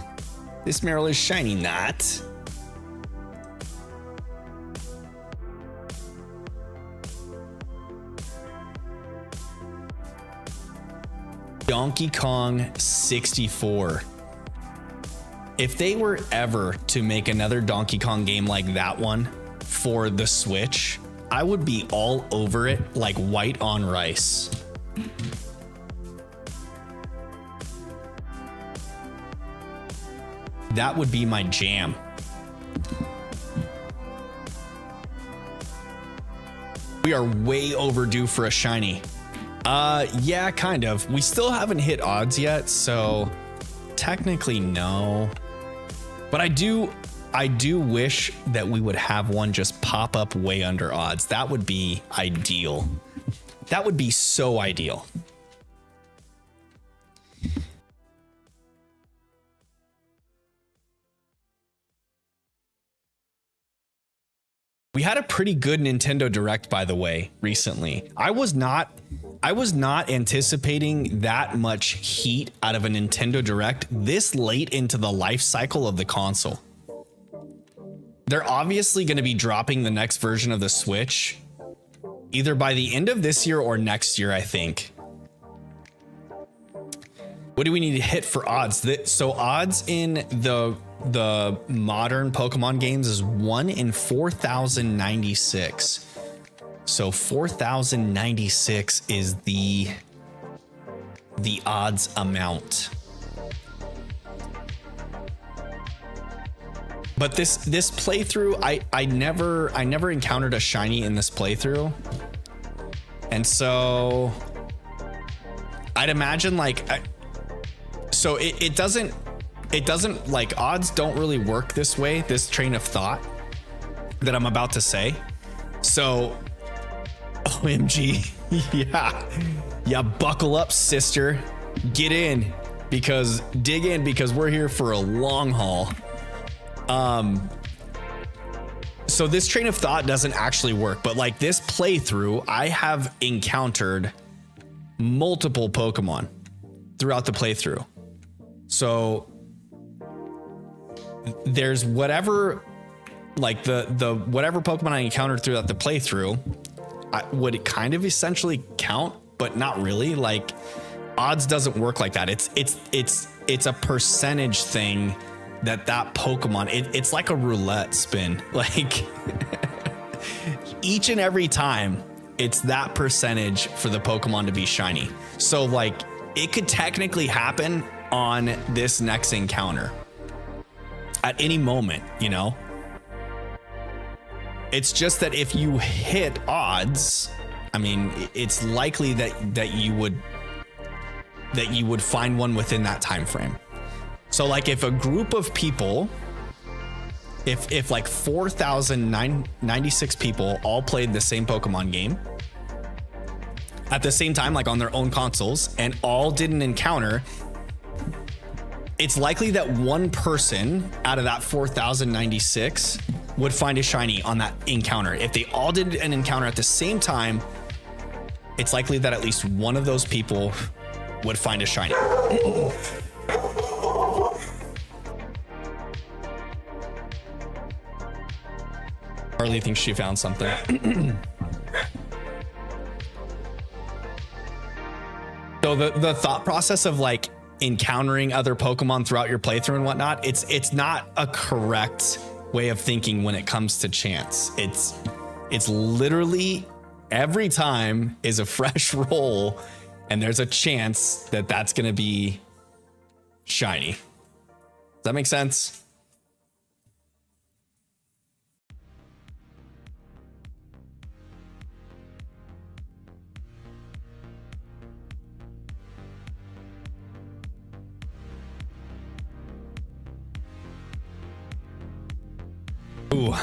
This Meryl is shiny not. Donkey Kong 64. If they were ever to make another Donkey Kong game like that one for the Switch, I would be all over it like white on rice. That would be my jam. We are way overdue for a shiny. Yeah, kind of. We still haven't hit odds yet, so technically no. But I do wish that we would have one just pop up way under odds. That would be ideal. That would be so ideal. We had a pretty good Nintendo Direct, by the way, recently. I was not anticipating that much heat out of a Nintendo Direct this late into the life cycle of the console. They're obviously going to be dropping the next version of the Switch either by the end of this year or next year, I think. What do we need to hit for odds? So odds in the modern Pokemon games is 1 in 4,096. So 4,096 is the odds amount. But this playthrough, I never encountered a shiny in this playthrough. And so I'd imagine like so it doesn't like odds don't really work this way, this train of thought that I'm about to say. So OMG. Yeah, buckle up, sister. Dig in because we're here for a long haul. So this train of thought doesn't actually work, but like this playthrough, I have encountered multiple Pokemon throughout the playthrough. So there's whatever, like the whatever Pokemon I encountered throughout the playthrough, would it kind of essentially count, but not really. Like odds doesn't work like that. It's a percentage thing that Pokemon, it's like a roulette spin. Like each and every time it's that percentage for the Pokemon to be shiny. So like it could technically happen on this next encounter at any moment, you know? It's just that if you hit odds, I mean, it's likely that you would find one within that time frame. So like if a group of people, if like 4,096 people all played the same Pokemon game at the same time, like on their own consoles, and all did an encounter, it's likely that one person out of that 4,096 would find a shiny on that encounter. If they all did an encounter at the same time, it's likely that at least one of those people would find a shiny. Harley thinks she found something. So the thought process of like encountering other Pokemon throughout your playthrough and whatnot, it's not a correct way of thinking when it comes to chance. It's literally every time is a fresh roll, and there's a chance that that's going to be shiny. Does that make sense? Ooh.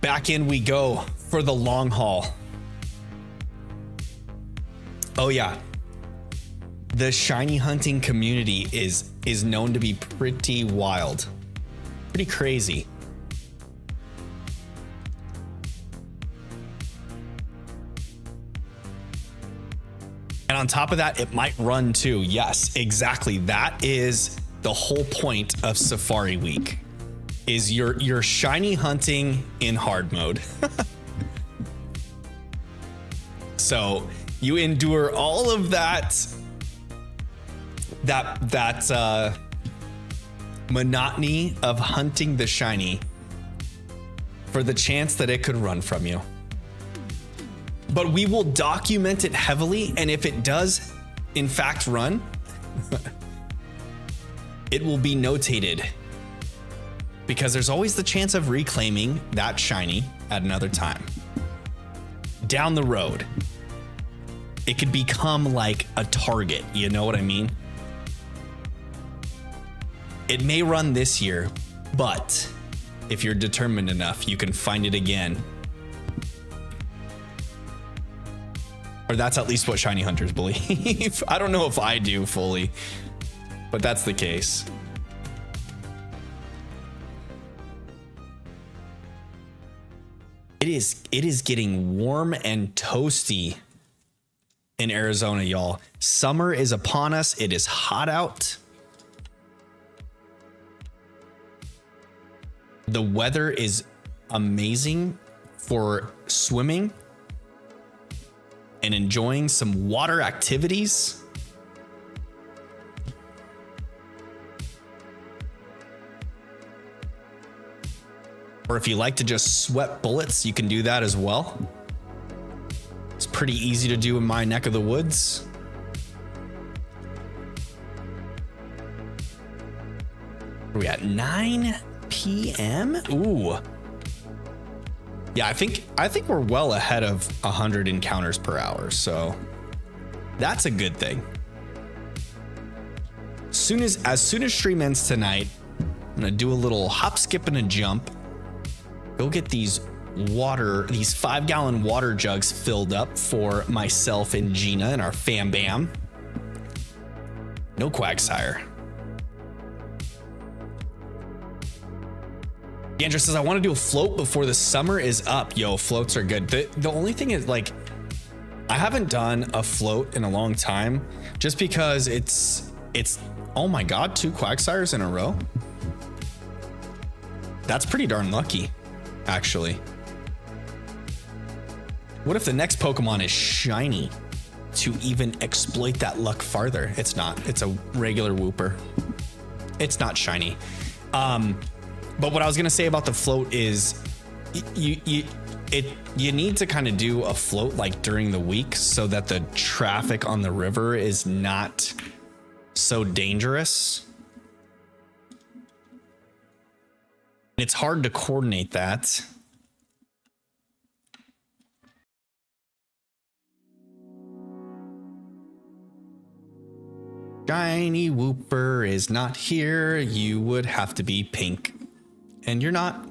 Back in we go for the long haul. Oh yeah. The shiny hunting community is known to be pretty wild. Pretty crazy. And on top of that, it might run too. Yes, exactly. That is the whole point of Safari Week. Is you're shiny hunting in hard mode. So you endure all of that monotony of hunting the shiny for the chance that it could run from you. But we will document it heavily, and if it does in fact run, it will be notated, because there's always the chance of reclaiming that shiny at another time. Down the road, it could become like a target, you know what I mean? It may run this year, but if you're determined enough, you can find it again. Or that's at least what shiny hunters believe. I don't know if I do fully, but that's the case. It is getting warm and toasty in Arizona, y'all. Summer is upon us. It is hot out. The weather is amazing for swimming and enjoying some water activities. Or if you like to just sweat bullets, you can do that as well. It's pretty easy to do in my neck of the woods. Are we at 9 p.m.? Ooh. Yeah, I think we're well ahead of 100 encounters per hour, so that's a good thing. As soon as stream ends tonight, I'm gonna do a little hop, skip, and a jump. Go get these 5-gallon water jugs filled up for myself and Gina and our fam bam. No Quagsire. Andrew says, I want to do a float before the summer is up. Yo, floats are good. The only thing is, like, I haven't done a float in a long time just because it's oh my god, 2 Quagsires in a row. That's pretty darn lucky, actually. What if the next Pokemon is shiny to even exploit that luck farther? It's not. It's a regular Wooper. It's not shiny. But what I was gonna say about the float is you need to kind of do a float like during the week so that the traffic on the river is not so dangerous. It's hard to coordinate that. Shiny Wooper is not here. You would have to be pink. And you're not.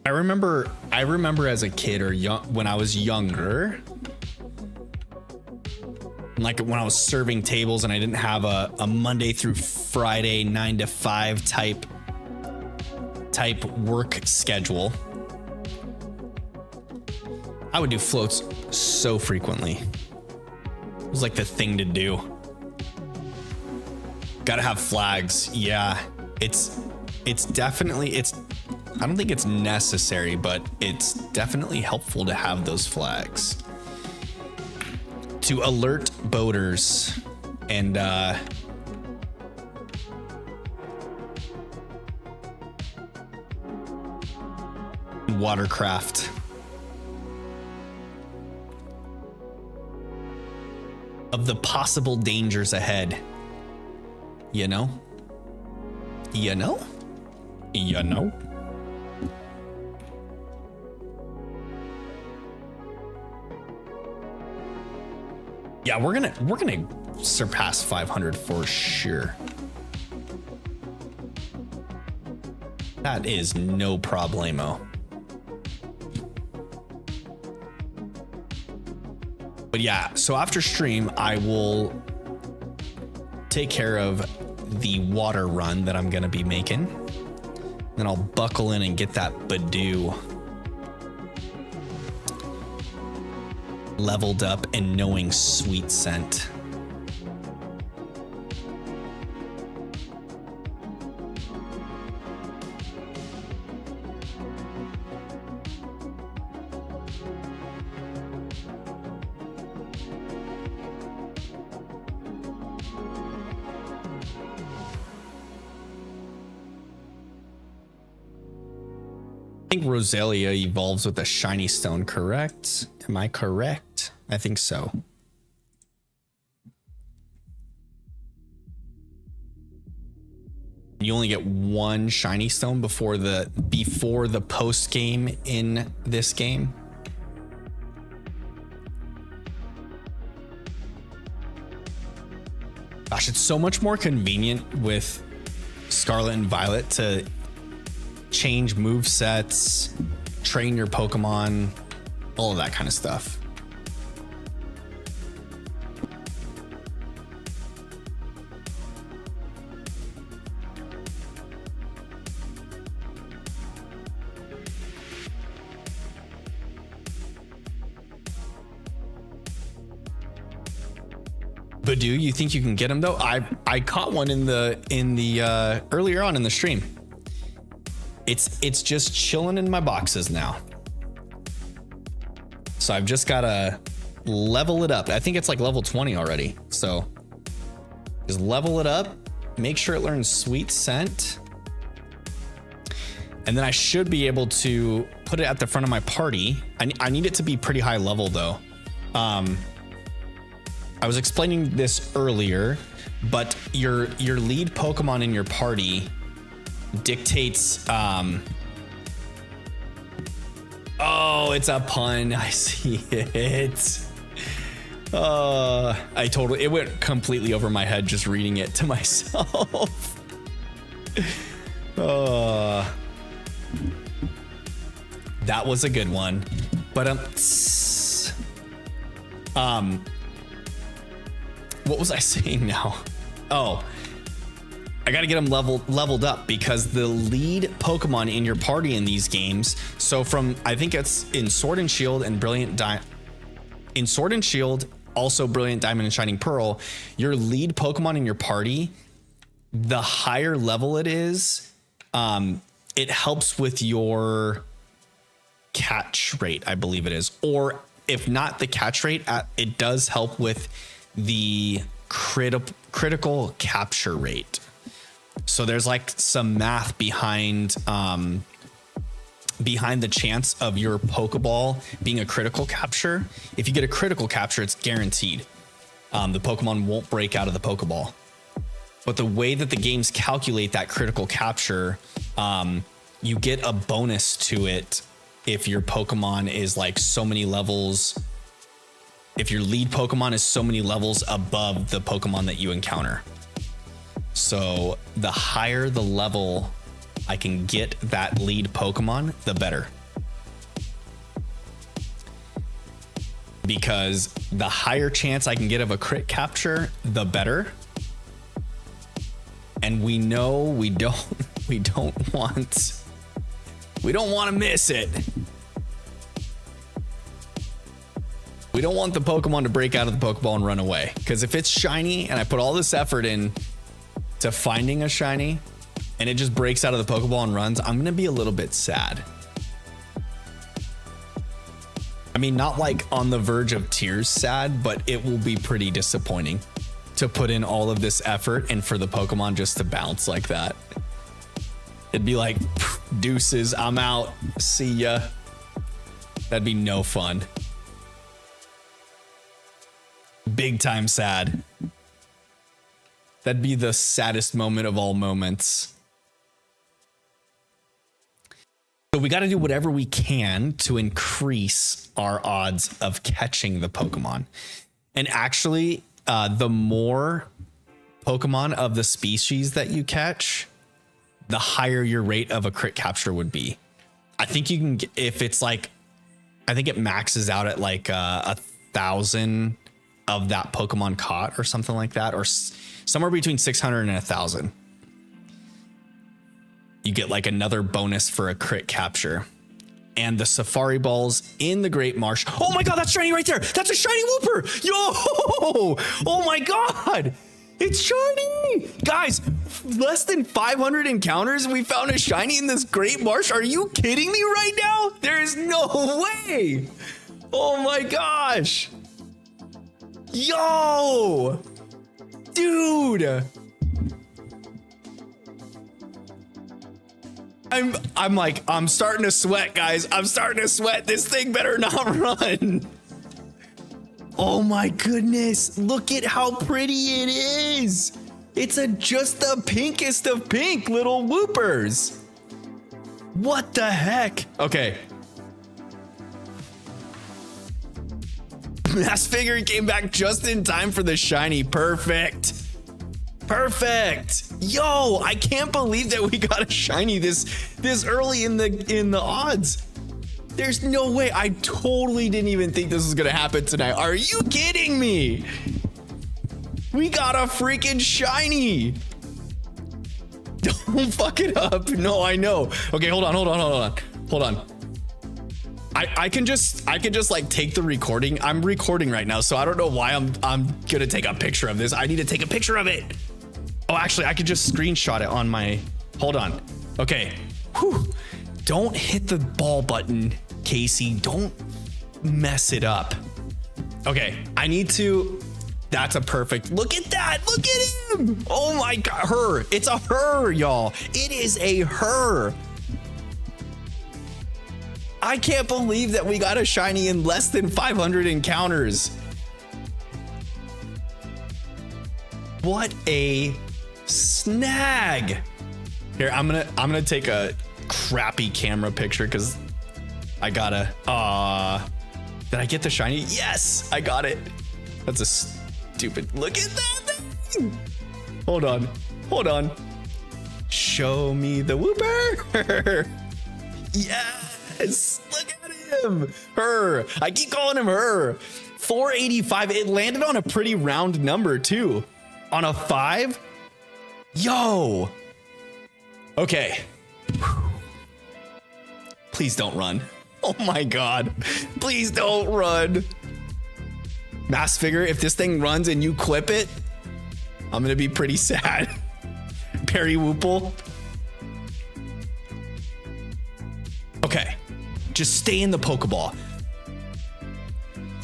I remember as a kid or young, when I was younger, like when I was serving tables and I didn't have a Monday through Friday 9 to 5 type work schedule, I would do floats so frequently. It was like the thing to do. Gotta have flags. Yeah, it's definitely, I don't think it's necessary, but it's definitely helpful to have those flags to alert boaters and watercraft of the possible dangers ahead. You know? You know? You know? Yeah, we're gonna surpass 500 for sure. That is no problemo. But yeah, so after stream, I will take care of the water run that I'm gonna be making. Then I'll buckle in and get that Badoo leveled up and knowing sweet scent. I think Roselia evolves with a shiny stone, correct? Am I correct? I think so. You only get one shiny stone before the post game in this game. Gosh, it's so much more convenient with Scarlet and Violet to change move sets, train your Pokemon, all of that kind of stuff. Badoo, you think you can get him though? I caught one in the earlier on in the stream. It's just chilling in my boxes now. So I've just gotta level it up. I think it's like level 20 already. So just level it up, make sure it learns sweet scent. And then I should be able to put it at the front of my party. I need it to be pretty high level though. I was explaining this earlier, but your lead Pokemon in your party dictates oh, it's a pun. I see it. It went completely over my head just reading it to myself. That was a good one. But what was I saying now? Oh, I got to get them leveled up because the lead Pokemon in your party in these games. So I think it's in Sword and Shield and in Sword and Shield, also Brilliant Diamond and Shining Pearl, your lead Pokemon in your party, the higher level it is, it helps with your catch rate, I believe it is. Or if not the catch rate, it does help with the critical capture rate. So there's like some math behind the chance of your Pokeball being a critical capture. If you get a critical capture, it's guaranteed. The Pokemon won't break out of the Pokeball. But the way that the games calculate that critical capture, you get a bonus to it if your Pokemon is like so many levels. If your lead Pokemon is so many levels above the Pokemon that you encounter. So the higher the level I can get that lead Pokemon, the better. because the higher chance I can get of a crit capture, the better. And we know we don't want to miss it. We don't want the Pokemon to break out of the Pokeball and run away. Because if it's shiny and I put all this effort in to finding a shiny and it just breaks out of the Pokeball and runs, I'm going to be a little bit sad. I mean, not like on the verge of tears sad, but it will be pretty disappointing to put in all of this effort and for the Pokemon just to bounce like that. It'd be like, deuces, I'm out. See ya. That'd be no fun. Big time sad. That'd be the saddest moment of all moments. So we got to do whatever we can to increase our odds of catching the Pokemon. And actually, the more Pokemon of the species that you catch, the higher your rate of a crit capture would be. I think you can get, if it's like, I think it maxes out at like 1,000 of that Pokemon caught or something like that, or somewhere between 600 and 1,000. You get like another bonus for a crit capture. And the Safari Balls in the Great Marsh. Oh my God, that's shiny right there. That's a shiny Wooper. Yo, oh my God. It's shiny. Guys, less than 500 encounters. We found a shiny in this Great Marsh. Are you kidding me right now? There is no way. Oh my gosh. Yo, dude. I'm starting to sweat, guys. I'm starting to sweat. This thing better not run. Oh my goodness. Look at how pretty it is. It's just the pinkest of pink little Woopers. What the heck? Okay. Mass Figure came back just in time for the shiny. Perfect. Perfect. Yo, I can't believe that we got a shiny this early in the odds. There's no way. I totally didn't even think this was gonna happen tonight. Are you kidding me? We got a freaking shiny. Don't fuck it up. No, I know. Okay, hold on. I can just like take the recording. I'm recording right now, so I don't know why I'm gonna take a picture of this. I need to take a picture of it. Oh, actually, I could just screenshot it on my, hold on. Okay. Whew. Don't hit the ball button, Casey. Don't mess it up. Okay, I need to, that's a perfect, look at that. Look at him. Oh my God, her. It's a her, y'all. It is a her. I can't believe that we got a shiny in less than 500 encounters. What a snag. Here, I'm gonna take a crappy camera picture because I gotta, did I get the shiny? Yes, I got it. That's a stupid, look at that thing. Hold on. Show me the Wooper. Yes, look at him. Her, I keep calling him her. 485, it landed on a pretty round number too. On a 5? Yo. Okay. Please don't run. Oh my God. Please don't run. Mass Figure, if this thing runs and you clip it, I'm gonna be pretty sad. Perry Woople. Okay. Just stay in the Pokeball.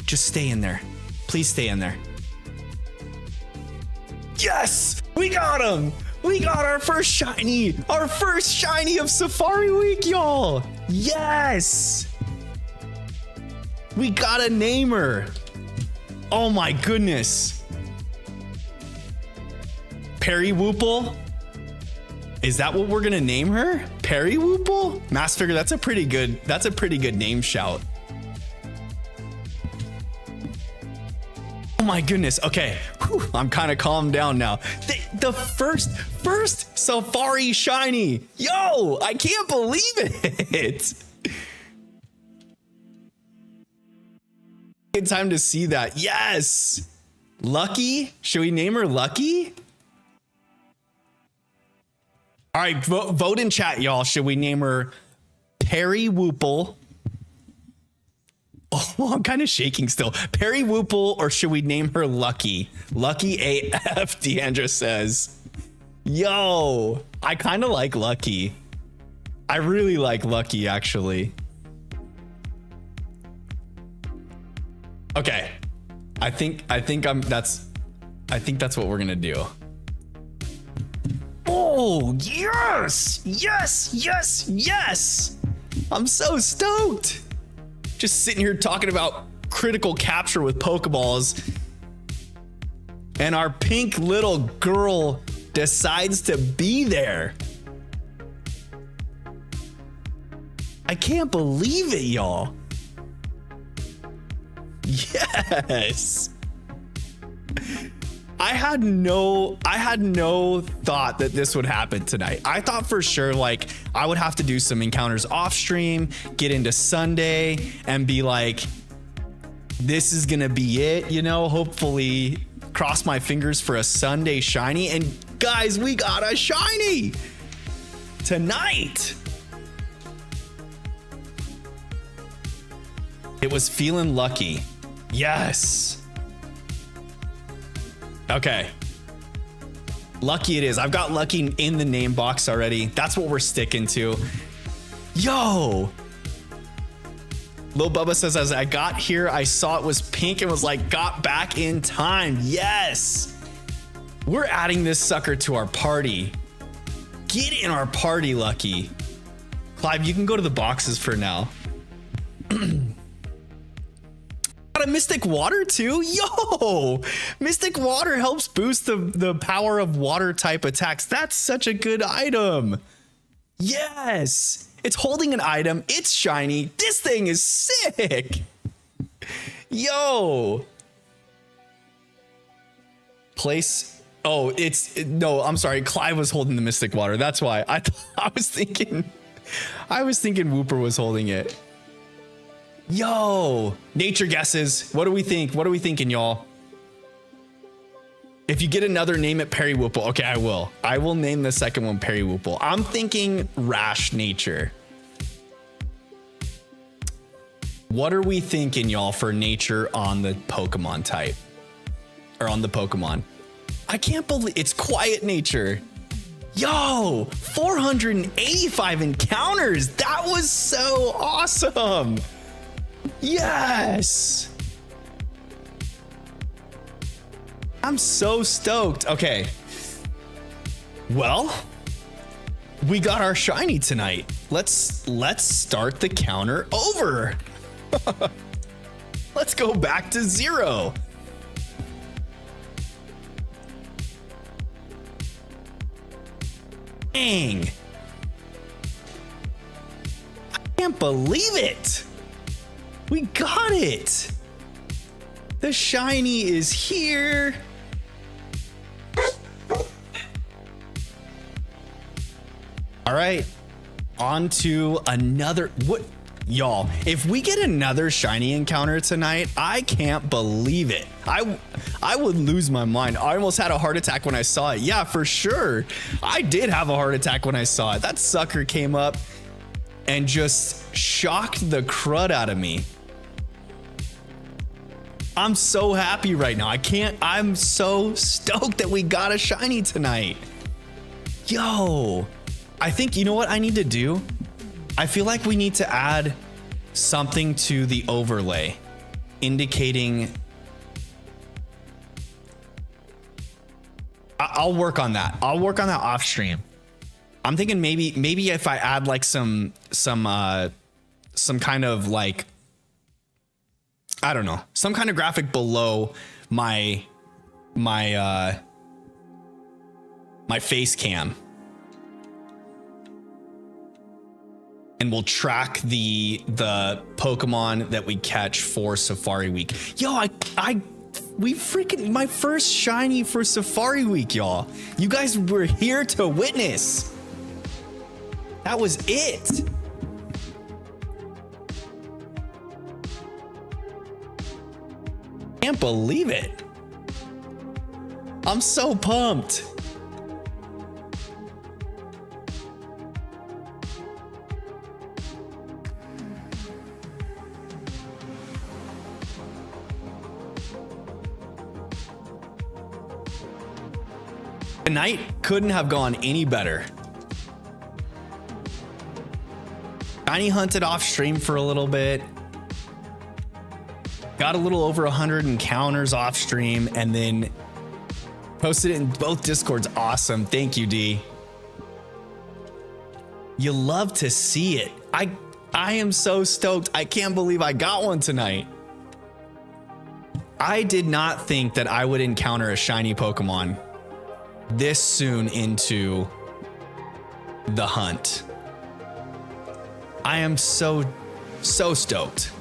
Just stay in there. Please stay in there. Yes, we got him. We got our first shiny of Safari Week, y'all. Yes. We gotta name her. Oh my goodness. Perry Woople. Is that what we're gonna name her? Perry Woople? Mass Figure, that's a pretty good name shout. Oh my goodness. Okay. Whew, I'm kind of calmed down now. The first Safari shiny. Yo, I can't believe it. Good time to see that. Yes. Lucky. Should we name her Lucky? All right, vote in chat, y'all. Should we name her Perry Whoople? Oh, I'm kind of shaking still. Perry Whoople, or should we name her Lucky? Lucky AF, Deandra says. Yo, I kind of like Lucky. I really like Lucky, actually. Okay. I think that's what we're gonna do. Oh, yes! Yes, yes, yes! I'm so stoked. Just sitting here talking about critical capture with Pokeballs. And our pink little girl decides to be there. I can't believe it, y'all. Yes. I had no thought that this would happen tonight. I thought for sure like I would have to do some encounters off stream, get into Sunday and be like, this is gonna be it, you know, hopefully cross my fingers for a Sunday shiny. And guys, we got a shiny tonight. It was feeling lucky. Yes. Okay. Lucky it is. I've got Lucky in the name box already. That's what we're sticking to. Yo. Lil Bubba says, as I got here, I saw it was pink and was like, got back in time. Yes. We're adding this sucker to our party. Get in our party, Lucky. Clive, you can go to the boxes for now. Got a Mystic Water too? Yo! Mystic Water helps boost the power of water type attacks. That's such a good item. Yes! It's holding an item. It's shiny. This thing is sick. Yo! Place. Oh, no, I'm sorry. Clive was holding the Mystic Water. That's why. I was thinking Whooper was holding it. Yo, nature guesses. What do we think? What are we thinking, y'all? If you get another, name it Perry Whoople. Okay, I will. I will name the second one Perry Whoople. I'm thinking Rash Nature. What are we thinking, y'all, for nature on the Pokemon type? Or on the Pokemon? I can't believe it's Quiet Nature. Yo, 485 encounters. That was so awesome. Yes. I'm so stoked. Okay. Well, we got our shiny tonight. Let's start the counter over. Let's go back to 0. Dang. I can't believe it. We got it. The shiny is here. All right, on to another. What, y'all? If we get another shiny encounter tonight, I can't believe it. I would lose my mind. I almost had a heart attack when I saw it. Yeah, for sure. I did have a heart attack when I saw it. That sucker came up and just shocked the crud out of me. I'm so happy right now. I'm so stoked that we got a shiny tonight. Yo, I think, you know what I need to do? I feel like we need to add something to the overlay indicating. I'll work on that. I'll work on that off stream. I'm thinking maybe if I add like some kind of like, I don't know, some kind of graphic below my face cam, and we'll track the Pokemon that we catch for Safari Week. Yo, we freaking, my first shiny for Safari Week, y'all. You guys were here to witness. That was it. Can't believe it. I'm so pumped. The night couldn't have gone any better. Shiny hunted off stream for a little bit. Got a little over 100 encounters off stream and then posted it in both Discords. Awesome. Thank you, D. You love to see it. I am so stoked. I can't believe I got one tonight. I did not think that I would encounter a shiny Pokemon this soon into the hunt. I am so stoked.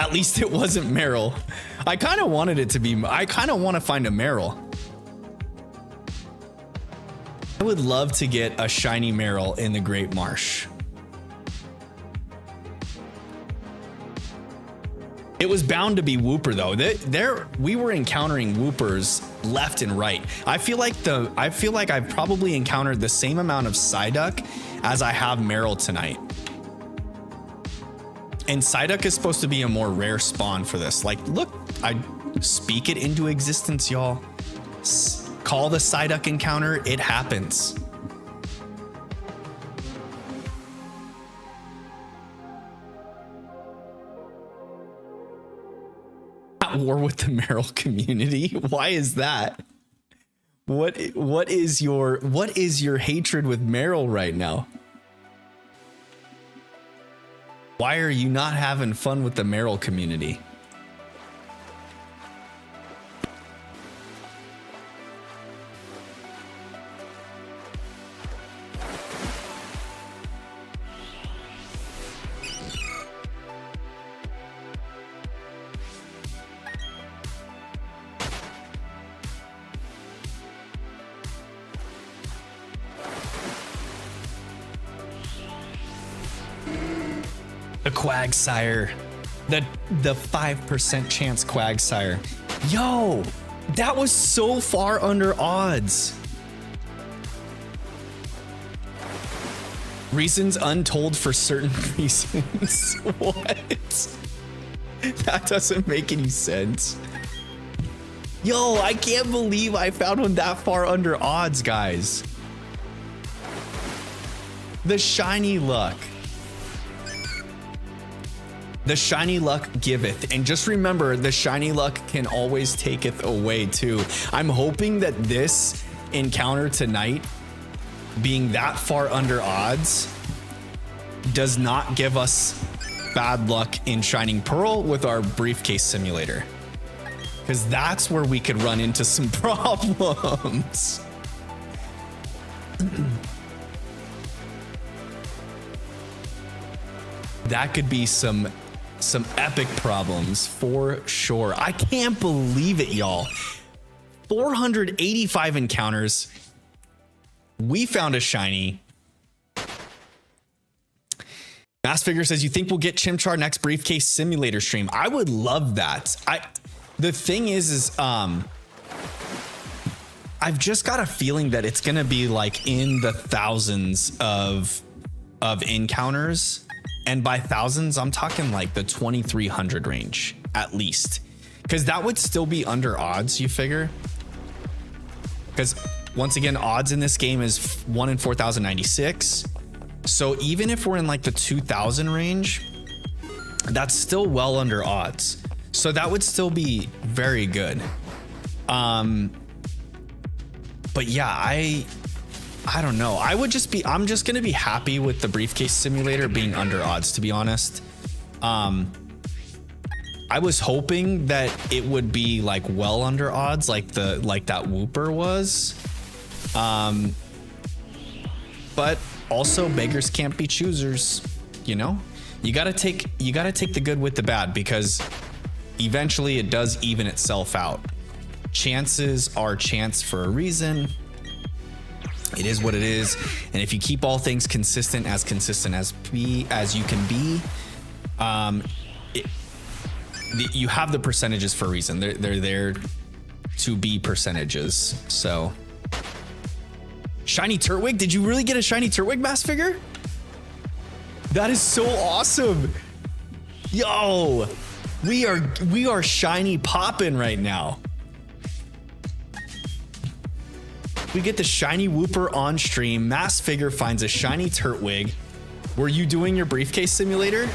At least it wasn't Meryl. I kind of wanted it to be. I kind of want to find a Meryl. I would love to get a shiny Meryl in the Great Marsh. It was bound to be Wooper though. We were encountering Woopers left and right. I feel like I've probably encountered the same amount of Psyduck as I have Meryl tonight. And Psyduck is supposed to be a more rare spawn for this. Like, look, I speak it into existence, y'all. Call the Psyduck encounter, it happens. At war with the Meryl community. Why is that? What is your hatred with Meryl right now? Why are you not having fun with the Meryl community? The Quagsire, the 5% chance Quagsire. Yo, that was so far under odds. Reasons untold for certain reasons. What? That doesn't make any sense. Yo, I can't believe I found one that far under odds, guys. The shiny luck. The shiny luck giveth. And just remember, the shiny luck can always taketh away too. I'm hoping that this encounter tonight, being that far under odds, does not give us bad luck in Shining Pearl with our briefcase simulator. Because that's where we could run into some problems. That could be some epic problems for sure. I can't believe it, y'all. 485 encounters. We found a shiny. Mass Figure says, you think we'll get Chimchar next briefcase simulator stream? I would love that. The thing is I've just got a feeling that it's gonna be like in the thousands of encounters. And by thousands, I'm talking like the 2,300 range, at least. Because that would still be under odds, you figure? Because once again, odds in this game is 1 in 4,096. So even if we're in like the 2,000 range, that's still well under odds. So that would still be very good. But yeah, I don't know. I'm just going to be happy with the briefcase simulator being under odds, to be honest. I was hoping that it would be like well under odds, like that Wooper was. But also beggars can't be choosers, you know? You got to take the good with the bad, because eventually it does even itself out. Chances are chance for a reason. It is what it is, and if you keep all things consistent as you can be, you have the percentages for a reason. They're there to be percentages. So shiny Turtwig. Did you really get a shiny Turtwig mask figure? That is so awesome. Yo, we are shiny popping right now. We get the shiny Wooper on stream. Mask figure finds a shiny Turtwig. Were you doing your briefcase simulator?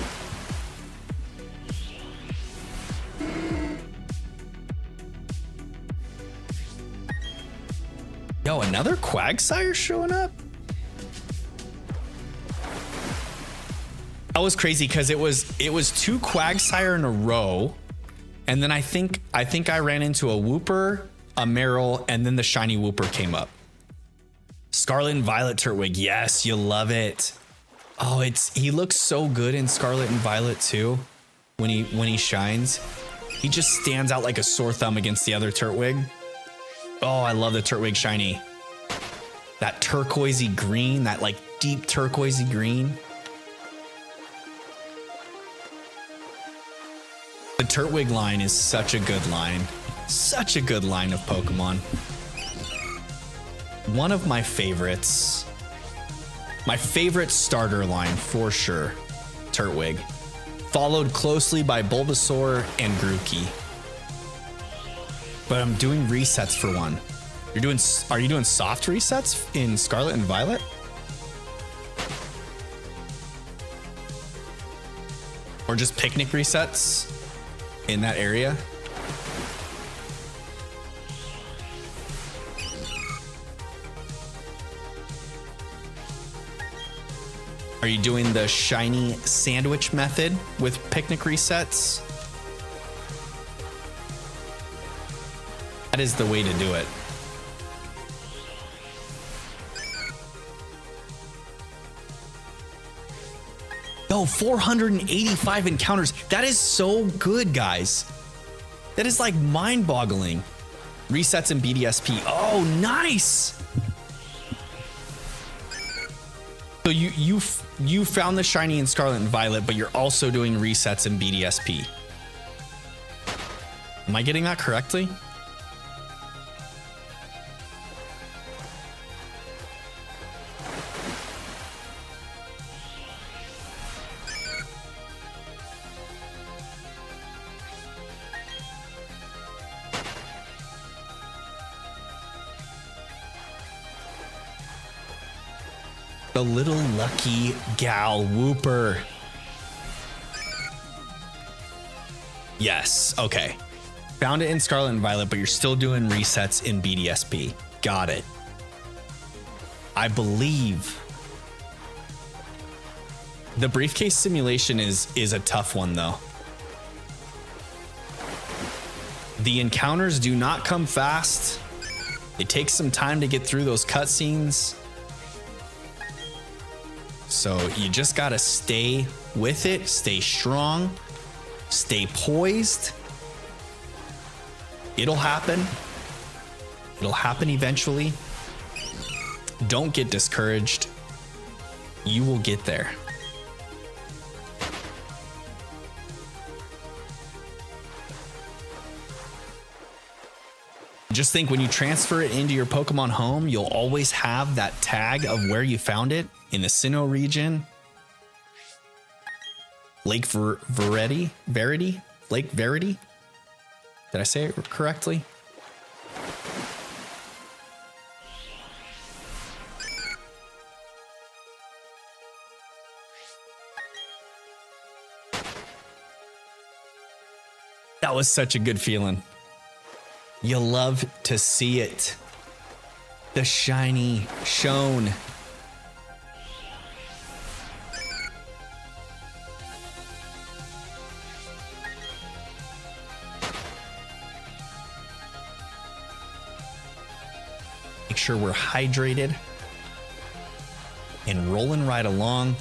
Yo, another Quagsire showing up? That was crazy because it was 2 Quagsire in a row, and then I think I ran into a Wooper, a Meryl, and then the shiny Wooper came up. Scarlet and Violet Turtwig, yes, you love it. Oh, he looks so good in Scarlet and Violet too. When he shines, he just stands out like a sore thumb against the other Turtwig. Oh, I love the Turtwig shiny. That turquoisey green, that like deep turquoisey green. The Turtwig line is such a good line. Such a good line of Pokemon. One of my favorites. My favorite starter line for sure. Turtwig. Followed closely by Bulbasaur and Grookey. But I'm doing resets for one. Are you doing soft resets in Scarlet and Violet? Or just picnic resets in that area? Are you doing the shiny sandwich method with picnic resets? That is the way to do it. Yo, 485 encounters. That is so good, guys. That is like mind-boggling. Resets in BDSP. Oh, nice. So you found the shiny in Scarlet and Violet, but you're also doing resets in BDSP. Am I getting that correctly? The little lucky gal Wooper. Yes, okay. Found it in Scarlet and Violet, but you're still doing resets in BDSP. Got it. I believe the briefcase simulation is a tough one though. The encounters do not come fast. It takes some time to get through those cutscenes. So you just gotta stay with it, stay strong, stay poised. It'll happen. It'll happen eventually. Don't get discouraged. You will get there. Just think, when you transfer it into your Pokemon home, you'll always have that tag of where you found it in the Sinnoh region. Lake Verity? Lake Verity? Did I say it correctly? That was such a good feeling. You love to see it. The shiny shown. Make sure we're hydrated and rolling right along.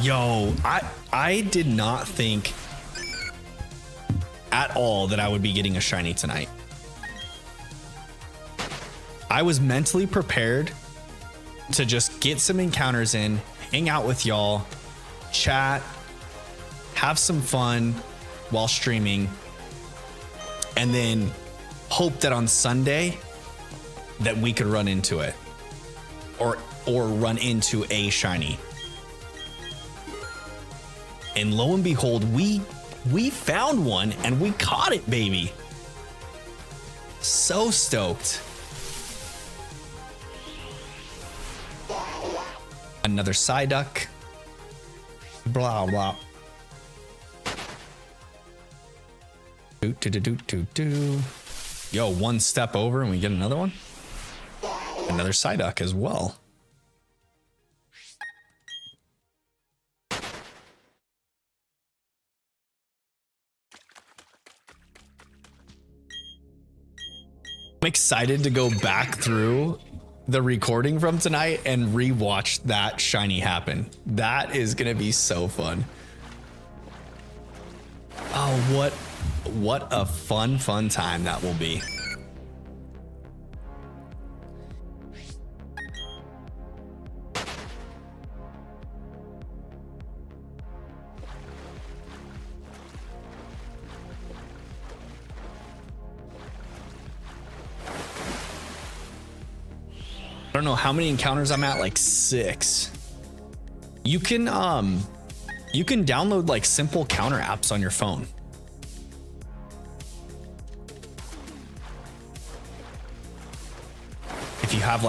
Yo, I did not think at all that I would be getting a shiny tonight. I was mentally prepared to just get some encounters in, hang out with y'all, chat, have some fun while streaming, and then hope that on Sunday that we could run into it or run into a shiny. And lo and behold, we found one and we caught it, baby. So stoked. Another Psyduck. Blah, blah. Do. Yo, one step over and we get another one. Another Psyduck as well. I'm excited to go back through the recording from tonight and rewatch that shiny happen. That is gonna be so fun. Oh, what a fun time that will be. I don't know how many encounters I'm at, like 6. You can download like simple counter apps on your phone. If you have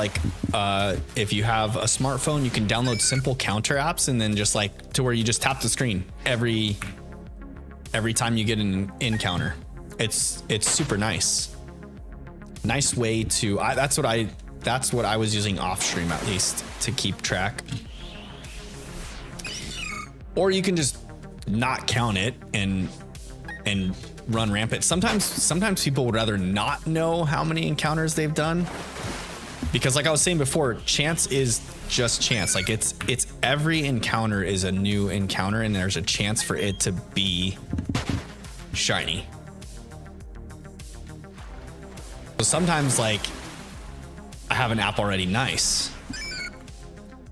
if you have a smartphone, you can download simple counter apps and then just like to where you just tap the screen every time you get an encounter. It's super nice. Nice way to, that's what I was using off stream, at least, to keep track. Or you can just not count it and run rampant. Sometimes people would rather not know how many encounters they've done, because like I was saying before, chance is just chance. Like it's every encounter is a new encounter and there's a chance for it to be shiny. So sometimes like I have an app already, nice.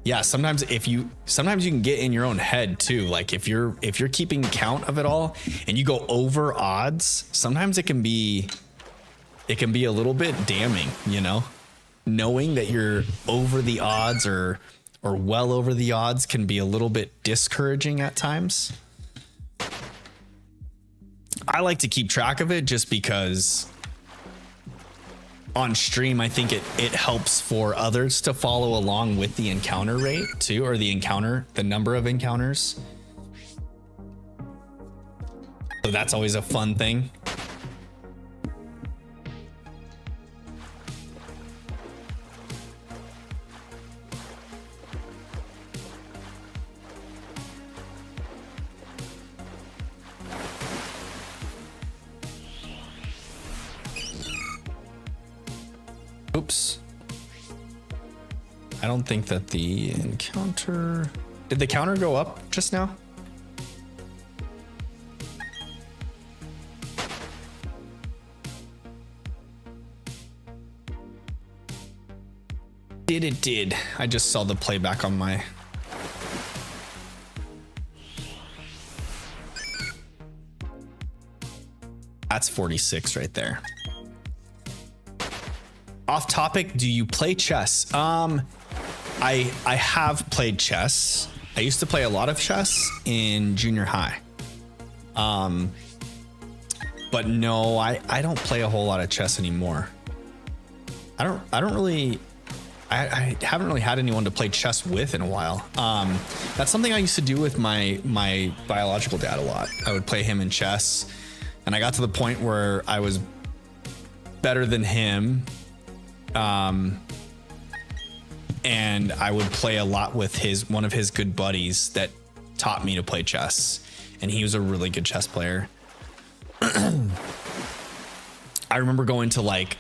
Yeah, sometimes you can get in your own head too. Like if you're keeping count of it all and you go over odds, sometimes it can be a little bit damning, you know? Knowing that you're over the odds or well over the odds can be a little bit discouraging at times. I like to keep track of it just because on stream, I think it helps for others to follow along with the encounter rate too, or the number of encounters. So that's always a fun thing. Oops. I don't think that the encounter... Did the counter go up just now? It did. I just saw the playback on my... That's 46 right there. Off topic, do you play chess? I have played chess. I used to play a lot of chess in junior high. But no, I don't play a whole lot of chess anymore. I haven't really had anyone to play chess with in a while. That's something I used to do with my biological dad a lot. I would play him in chess, and I got to the point where I was better than him. And I would play a lot with one of his good buddies that taught me to play chess, and he was a really good chess player. I remember going to like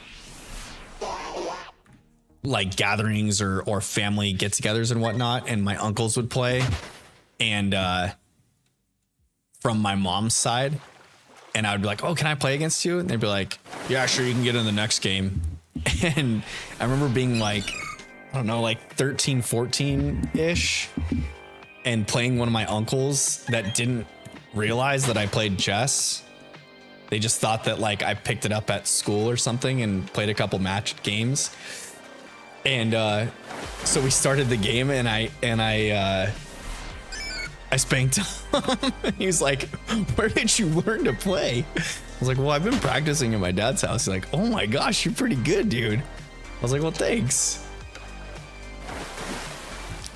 gatherings or family get-togethers and whatnot, and my uncles would play, and from my mom's side, and I would be like, oh, can I play against you? And they'd be like, yeah, sure, you can get in the next game. And I remember being like, I don't know, like 13, 14 ish, and playing one of my uncles that didn't realize that I played chess. They just thought that like I picked it up at school or something and played a couple match games. And so we started the game, and I spanked him. He was like, where did you learn to play? I was like, well, I've been practicing at my dad's house. He's like, oh my gosh, you're pretty good, dude. I was like, well, thanks.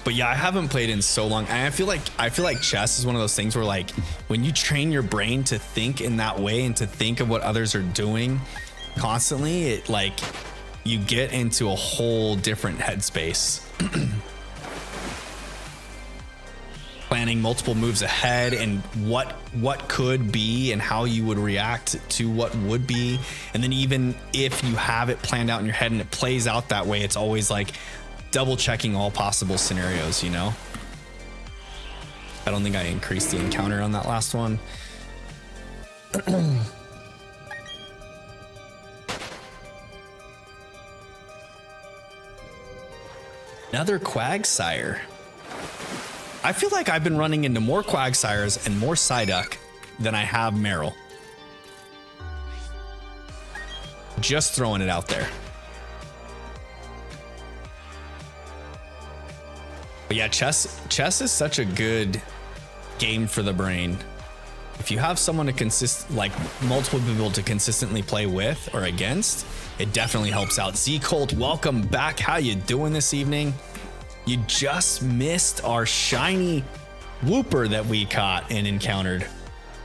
But yeah, I haven't played in so long. And I feel like chess is one of those things where like when you train your brain to think in that way and to think of what others are doing constantly, it like you get into a whole different headspace. Planning multiple moves ahead and what could be and how you would react to what would be. And then even if you have it planned out in your head and it plays out that way, it's always like double checking all possible scenarios, you know? I don't think I increased the encounter on that last one. Another Quagsire. I feel like I've been running into more Quagsires and more Psyduck than I have Meryl. Just throwing it out there. But yeah, chess is such a good game for the brain. If you have someone to like multiple people to consistently play with or against, it definitely helps out. Z Colt, welcome back. How you doing this evening? You just missed our shiny Wooper that we caught and encountered.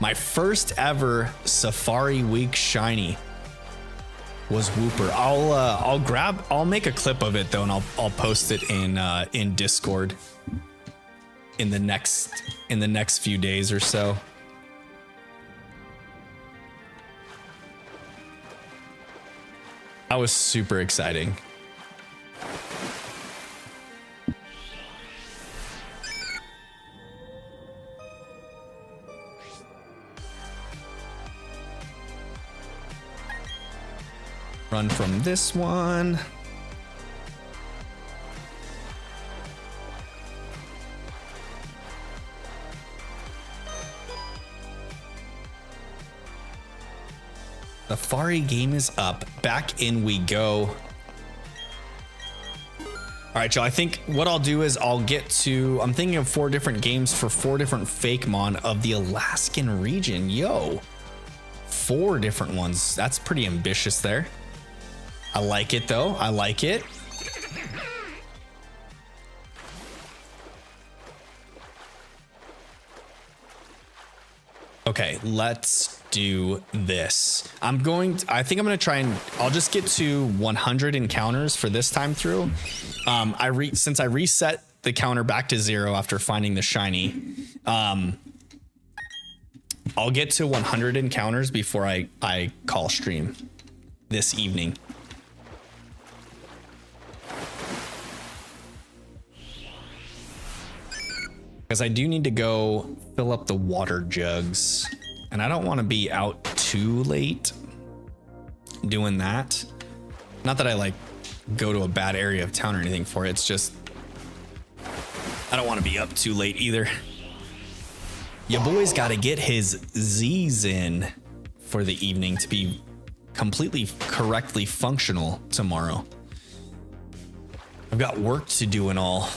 My first ever Safari Week shiny was Wooper. I'll make a clip of it though, and I'll post it in Discord in the next few days or so. That was super exciting. Run from this one. Safari game is up. Back in we go. All right, y'all. I think what I'll do is I'm thinking of 4 different games for 4 different fake mon of the Alaskan region. Yo, 4 different ones. That's pretty ambitious there. I like it though. I like it. Okay, let's do this. I think I'm gonna try and I'll just get to 100 encounters for this time through. Since I reset the counter back to 0 after finding the shiny, I'll get to 100 encounters before I call stream this evening. Because I do need to go fill up the water jugs, and I don't want to be out too late doing that. Not that I like go to a bad area of town or anything for it. It's just I don't want to be up too late either. Your boy's got to get his Z's in for the evening to be completely correctly functional tomorrow. I've got work to do and all.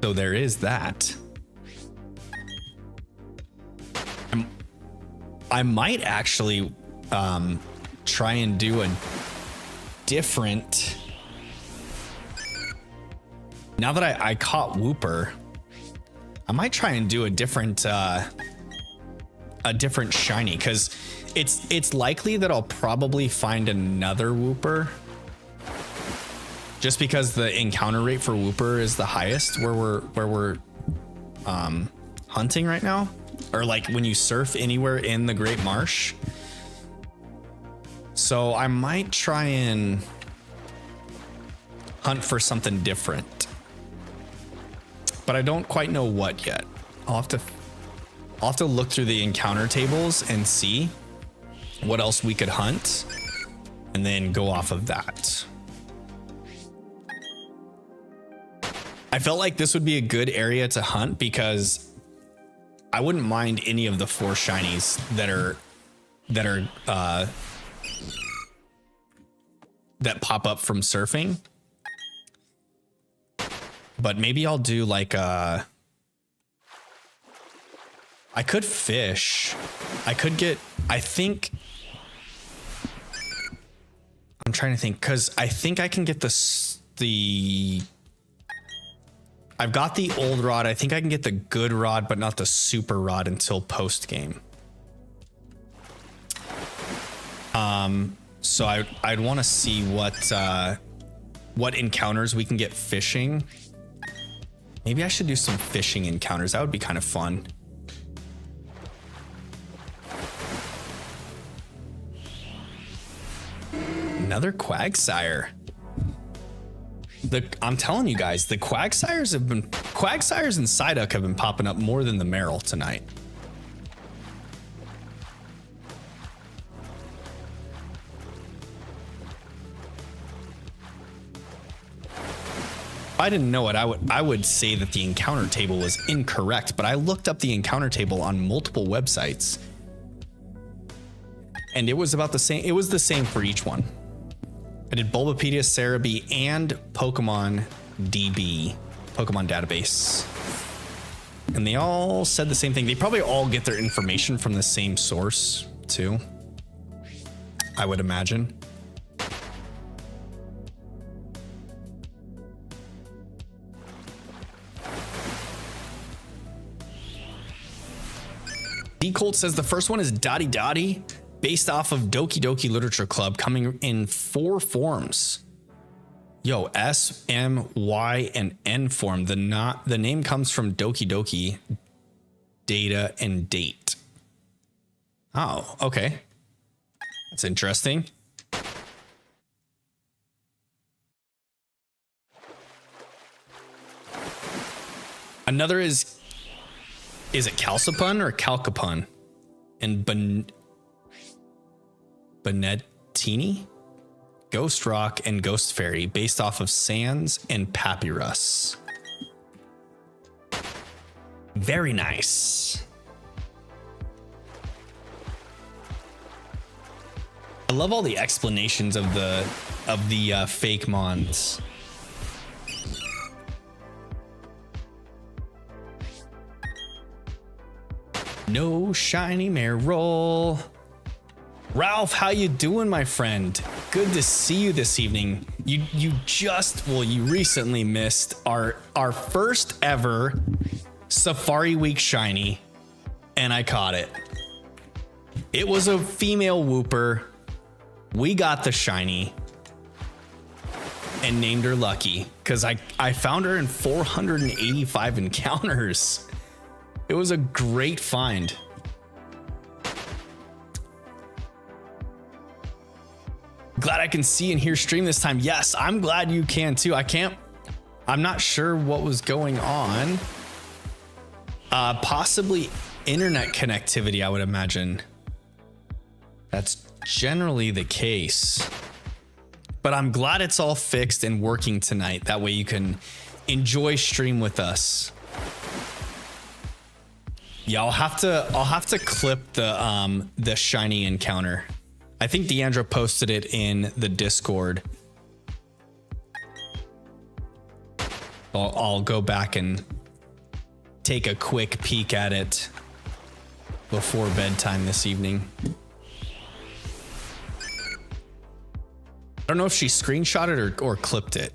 So there is that. I might actually try and do a different. Now that I caught Wooper, I might try and do a different shiny, because it's likely that I'll probably find another Wooper. Just because the encounter rate for Wooper is the highest where we're hunting right now, or like when you surf anywhere in the Great Marsh. So I might try and hunt for something different. But I don't quite know what yet. I'll have to look through the encounter tables and see what else we could hunt and then go off of that. I felt like this would be a good area to hunt because I wouldn't mind any of the 4 shinies that pop up from surfing. But maybe I'll do like I could fish. I could get, I'm trying to think, because I think I can get I've got the old rod. I think I can get the good rod, but not the super rod until post game. So I'd want to see what encounters we can get fishing. Maybe I should do some fishing encounters. That would be kind of fun. Another Quagsire. I'm telling you guys, the Quagsires and Psyduck have been popping up more than the Meryl tonight. If I didn't know it, I would say that the encounter table was incorrect, but I looked up the encounter table on multiple websites and it was about the same. It was the same for each one. I did Bulbapedia, Cerebi, and Pokemon DB, Pokemon database. And they all said the same thing. They probably all get their information from the same source too, I would imagine. D Colt says the first one is Dotty Dotty, based off of Doki Doki Literature Club, coming in 4 forms. Yo, S, M, Y, and N form. The name comes from Doki Doki, data and date. Oh, okay. That's interesting. Another is it Calcipun or Calcipun? And Benettini? Ghost Rock and Ghost Fairy, based off of Sands and Papyrus. Very nice. I love all the explanations of the fake mons. No shiny Meryl. Ralph, how you doing, my friend? Good to see you this evening. You recently missed our first ever Safari Week shiny, and I caught it. It was a female Wooper. We got the shiny and named her Lucky because I found her in 485 encounters. It was a great find. Glad I can see and hear stream this time. Yes, I'm glad you can too. I'm not sure what was going on. Possibly internet connectivity, I would imagine. That's generally the case. But I'm glad it's all fixed and working tonight. That way you can enjoy stream with us. Yeah, I'll have to clip the shiny encounter. I think Deandra posted it in the Discord. I'll go back and take a quick peek at it before bedtime this evening. I don't know if she screenshotted or clipped it.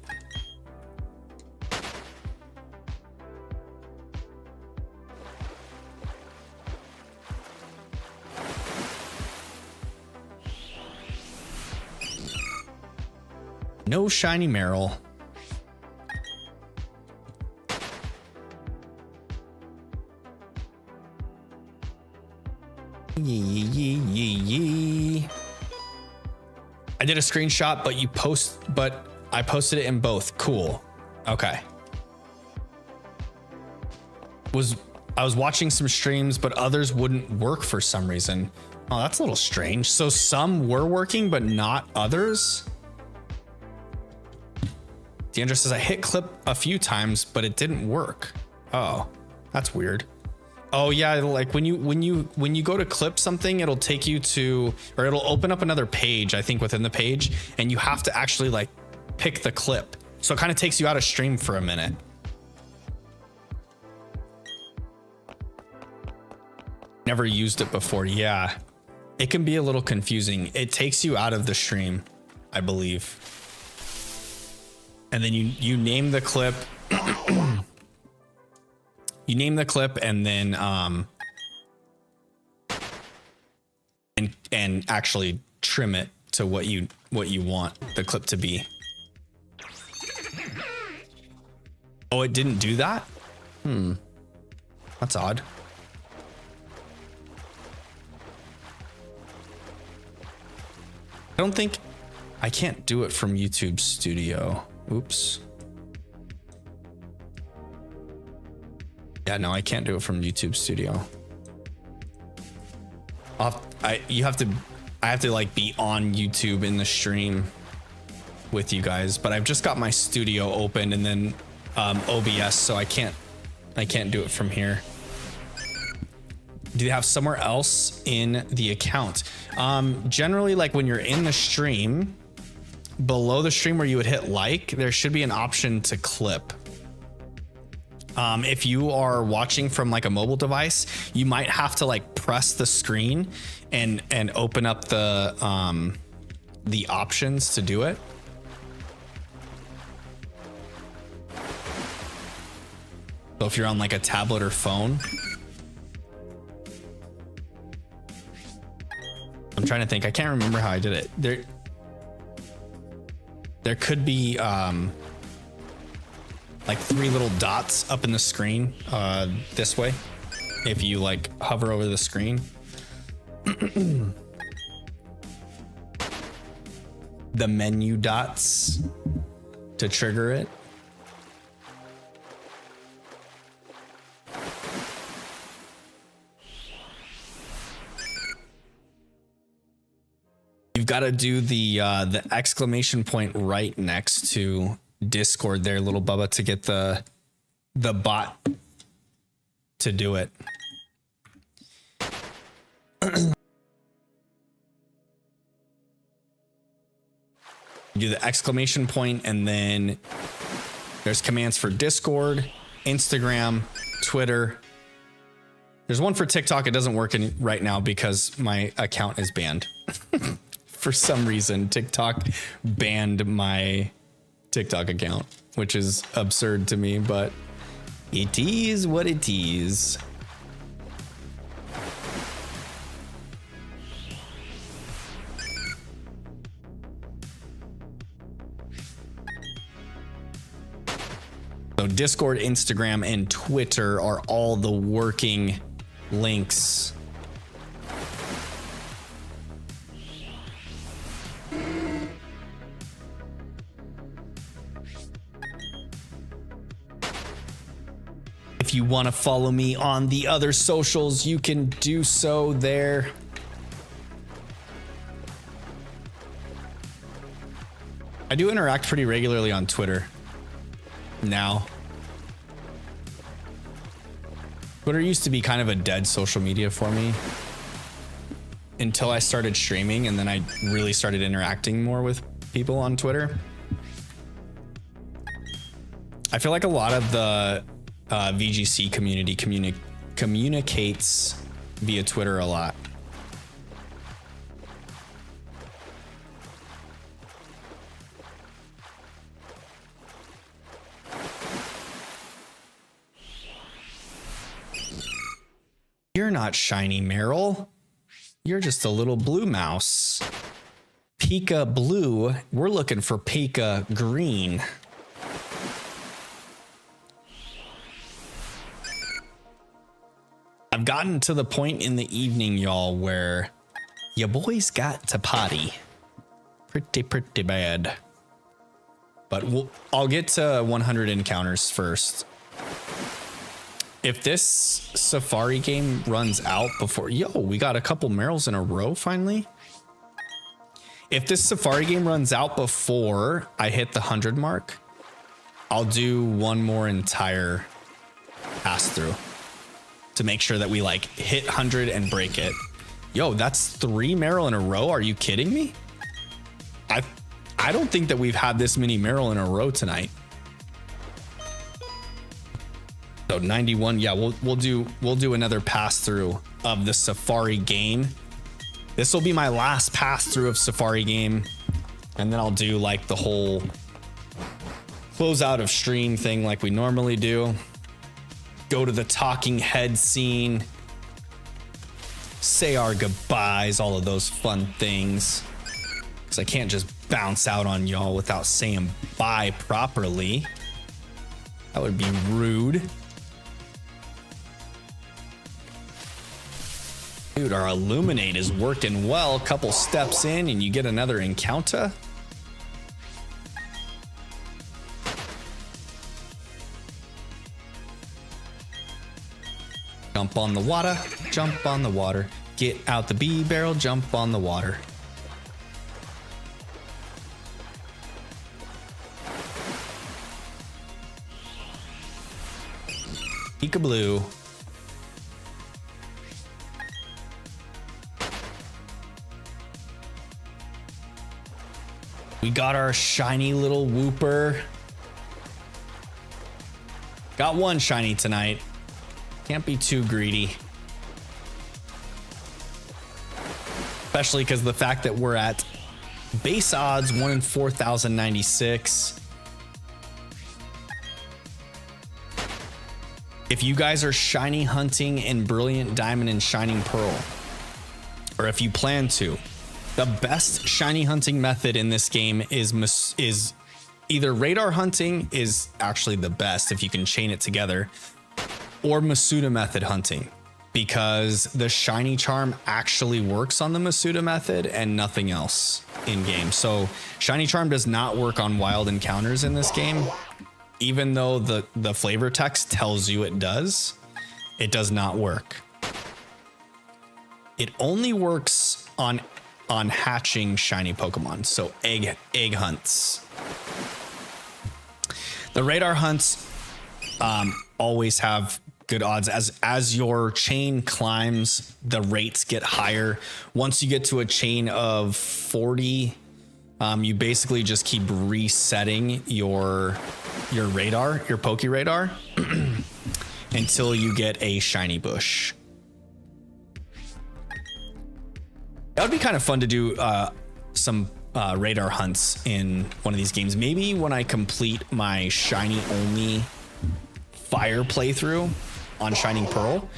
No shiny Meryl. Yee. I did a screenshot, but I posted it in both. Cool. Okay. I was watching some streams, but others wouldn't work for some reason. Oh, that's a little strange. So some were working, but not others. Deandra says I hit clip a few times, but it didn't work. Oh, that's weird. Oh yeah, like when you go to clip something, it'll take you to, or it'll open up another page, I think within the page, and you have to actually like pick the clip. So it kind of takes you out of stream for a minute. Never used it before. Yeah, it can be a little confusing. It takes you out of the stream, I believe. And then you name the clip. You name the clip and then and actually trim it to what you want the clip to be. Oh, it didn't do that? That's odd. I can't do it from YouTube Studio. Oops. Yeah, no, I can't do it from YouTube Studio. I have to like be on YouTube in the stream with you guys, but I've just got my studio open and then OBS, so I can't do it from here. Do they have somewhere else in the account? Generally, like when you're in the stream, below the stream where you would hit like, there should be an option to clip. If you are watching from like a mobile device, you might have to like press the screen and open up the options to do it. So if you're on like a tablet or phone, I'm trying to think. I can't remember how I did it. There could be like 3 little dots up in the screen this way if you like hover over the screen. The menu dots to trigger it. You've got to do the exclamation point right next to Discord there, little Bubba, to get the bot to do it. Do the exclamation point, and then there's commands for Discord, Instagram, Twitter. There's one for TikTok. It doesn't work right now because my account is banned. For some reason, TikTok banned my TikTok account, which is absurd to me, but it is what it is. So Discord, Instagram, and Twitter are all the working links. If you want to follow me on the other socials, you can do so there. I do interact pretty regularly on Twitter now. Twitter used to be kind of a dead social media for me until I started streaming, and then I really started interacting more with people on Twitter. I feel like a lot of the VGC community communicates via Twitter a lot. You're not shiny, Meryl. You're just a little blue mouse. Pika blue. We're looking for Pika green. I've gotten to the point in the evening, y'all, where your boys got to potty. Pretty bad. But I'll get to 100 encounters first. If this safari game runs out before... Yo, we got a couple Merrills in a row finally. If this safari game runs out before I hit the 100 mark, I'll do one more entire pass through to make sure that we like hit 100 and break it. Yo, that's 3 Merrill in a row. Are you kidding me? I don't think that we've had this many Merrill in a row tonight. So 91, yeah, we'll do another pass through of the safari game. This will be my last pass through of safari game, and then I'll do like the whole close out of stream thing like we normally do. Go to the talking head scene, say our goodbyes, all of those fun things. Because I can't just bounce out on y'all without saying bye properly. That would be rude. Dude, our Illuminate is working well. A couple steps in and you get another encounter. Jump on the water, jump on the water. Get out the B barrel, jump on the water. Peekaboo. We got our shiny little Wooper. Got one shiny tonight. Can't be too greedy. Especially because the fact that we're at base odds 1 in 4,096. If you guys are shiny hunting in Brilliant Diamond and Shining Pearl, or if you plan to, the best shiny hunting method in this game is either radar hunting is actually the best if you can chain it together, or Masuda method hunting, because the shiny charm actually works on the Masuda method and nothing else in game. So shiny charm does not work on wild encounters in this game. Even though the flavor text tells you it does not work. It only works on hatching shiny Pokemon, so egg hunts. The radar hunts always have good odds. As your chain climbs, the rates get higher. Once you get to a chain of 40, you basically just keep resetting your radar, your Poke Radar, until you get a shiny bush. That would be kind of fun to do some radar hunts in one of these games. Maybe when I complete my shiny only fire playthrough on Shining Pearl,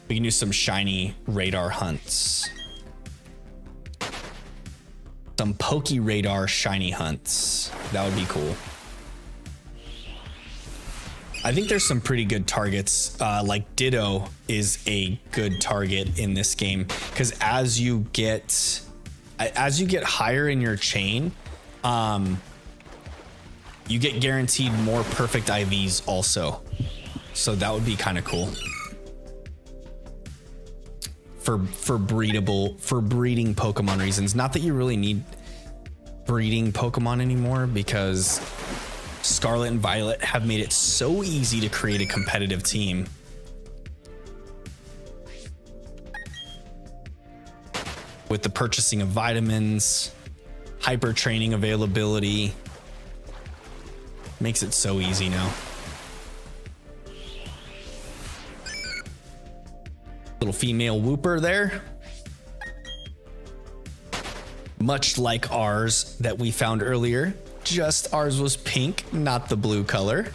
we can do some shiny radar hunts. Some Poke Radar shiny hunts. That would be cool. I think there's some pretty good targets. Like Ditto is a good target in this game, because as you get higher in your chain, you get guaranteed more perfect IVs also. So that would be kind of cool. For breeding Pokemon reasons. Not that you really need breeding Pokemon anymore, because Scarlet and Violet have made it so easy to create a competitive team. With the purchasing of vitamins, hyper training availability, makes it so easy now. Little female Wooper there. Much like ours that we found earlier. Just ours was pink, not the blue color.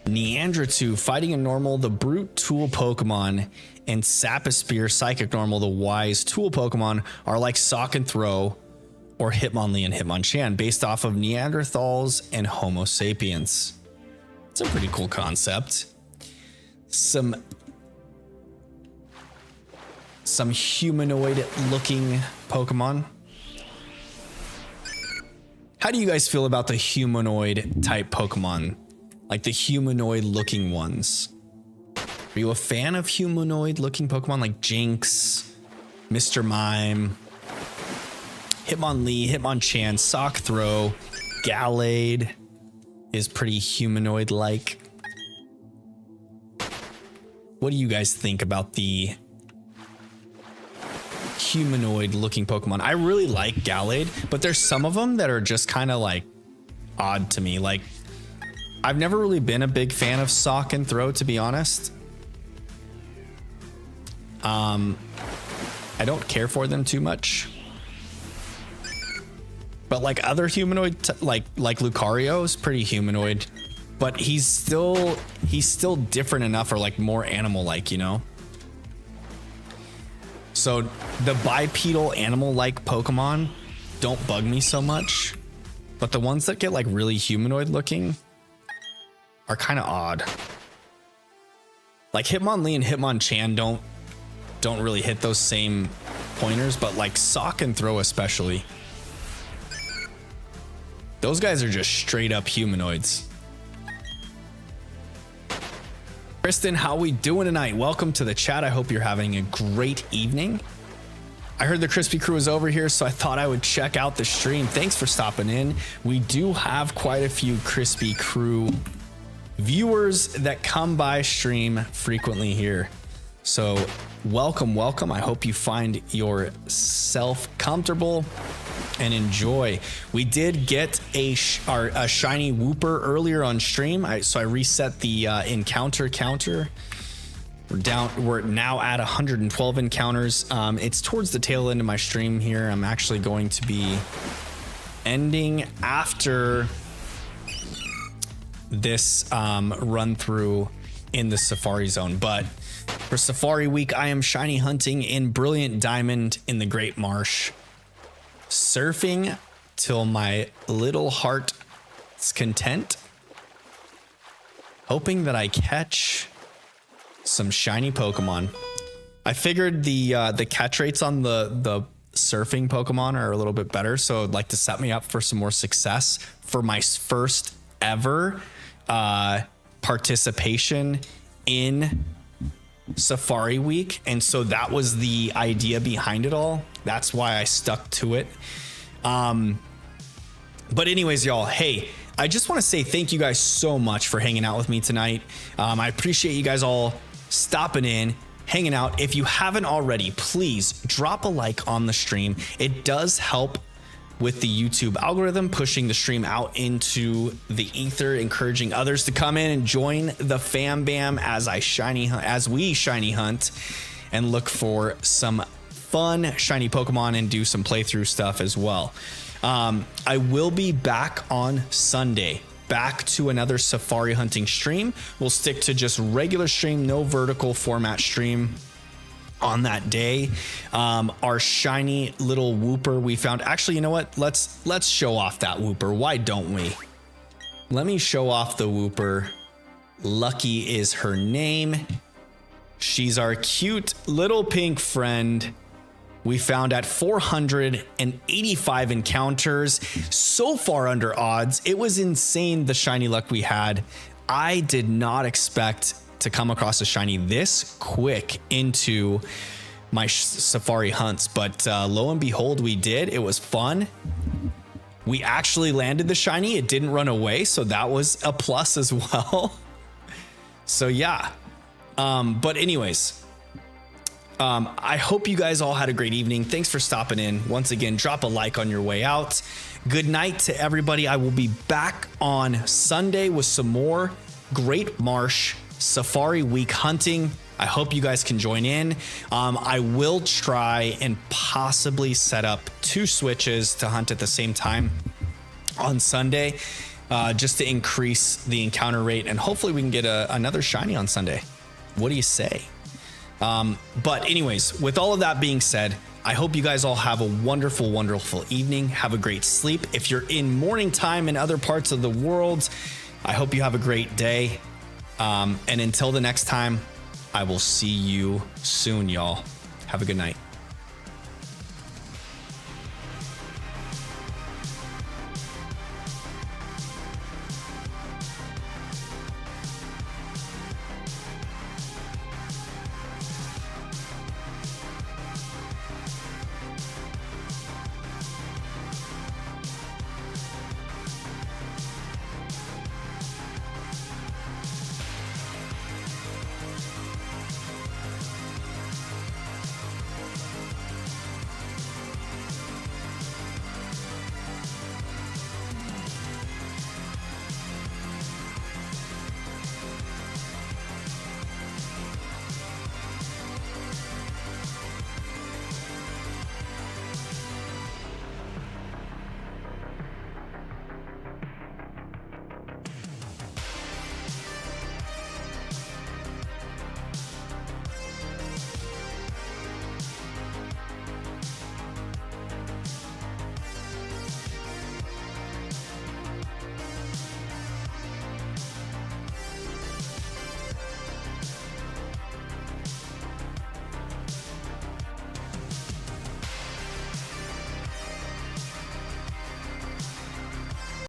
Neanderthal fighting a normal, the brute tool Pokemon, and Sapispear psychic normal, the wise tool Pokemon, are like Sock and Throw or Hitmonlee and Hitmonchan, based off of Neanderthals and Homo sapiens. It's a pretty cool concept. Some humanoid looking Pokemon. How do you guys feel about the humanoid type Pokemon? Like the humanoid looking ones? Are you a fan of humanoid looking Pokemon like Jinx, Mr. Mime, Hitmonlee, Hitmonchan, Sock Throw, Gallade is pretty humanoid like. What do you guys think about the humanoid looking Pokemon? I really like Gallade, but there's some of them that are just kind of like odd to me. Like I've never really been a big fan of Sock and Throw, to be honest. I don't care for them too much. But like other humanoid, like Lucario is pretty humanoid, but he's still different enough, or like more animal-like, you know? So the bipedal animal-like Pokemon don't bug me so much, but the ones that get like really humanoid looking are kind of odd. Like Hitmonlee and Hitmonchan don't really hit those same pointers, but like Sock and Throw especially. Those guys are just straight up humanoids. Kristen, how we doing tonight? Welcome to the chat. I hope you're having a great evening. I heard the Crispy Crew is over here, so I thought I would check out the stream. Thanks for stopping in. We do have quite a few Crispy Crew viewers that come by stream frequently here. So welcome. I hope you find yourself comfortable and enjoy. We did get a shiny Wooper earlier on stream. So I reset the encounter counter. We're now at 112 encounters. It's towards the tail end of my stream here. I'm actually going to be ending after this run through in the Safari Zone. But for Safari Week, I am shiny hunting in Brilliant Diamond in the Great Marsh, surfing till my little heart's content, hoping that I catch some shiny Pokemon. I figured the catch rates on the surfing Pokemon are a little bit better, so I'd like to set me up for some more success for my first ever participation in Safari Week. And so that was the idea behind it all. That's why I stuck to it. But anyways, y'all, hey, I just want to say thank you guys so much for hanging out with me tonight. I appreciate you guys all stopping in, hanging out. If you haven't already, please drop a like on the stream. It does help with the YouTube algorithm, pushing the stream out into the ether, encouraging others to come in and join the fam bam as we shiny hunt and look for some fun shiny Pokemon and do some playthrough stuff as well. I will be back on Sunday, back to another Safari hunting stream. We'll stick to just regular stream, no vertical format stream on that day. Our shiny little Wooper we found. Actually, you know what? Let's show off that Wooper. Why don't we? Let me show off the Wooper. Lucky is her name. She's our cute little pink friend. We found at 485 encounters, so far under odds. It was insane, the shiny luck we had. I did not expect to come across a shiny this quick into my Safari hunts, but lo and behold, we did. It was fun. We actually landed the shiny. It didn't run away, so that was a plus as well. So yeah. But anyways, I hope you guys all had a great evening. Thanks for stopping in. Once again, drop a like on your way out. Good night to everybody. I will be back on Sunday with some more Great Marsh Safari Week hunting. I hope you guys can join in. I will try and possibly set up 2 switches to hunt at the same time on Sunday, just to increase the encounter rate, and hopefully we can get another shiny on Sunday. What do you say? But anyways, with all of that being said, I hope you guys all have a wonderful, wonderful evening. Have a great sleep. If you're in morning time in other parts of the world, I hope you have a great day. And until the next time, I will see you soon, y'all. Have a good night.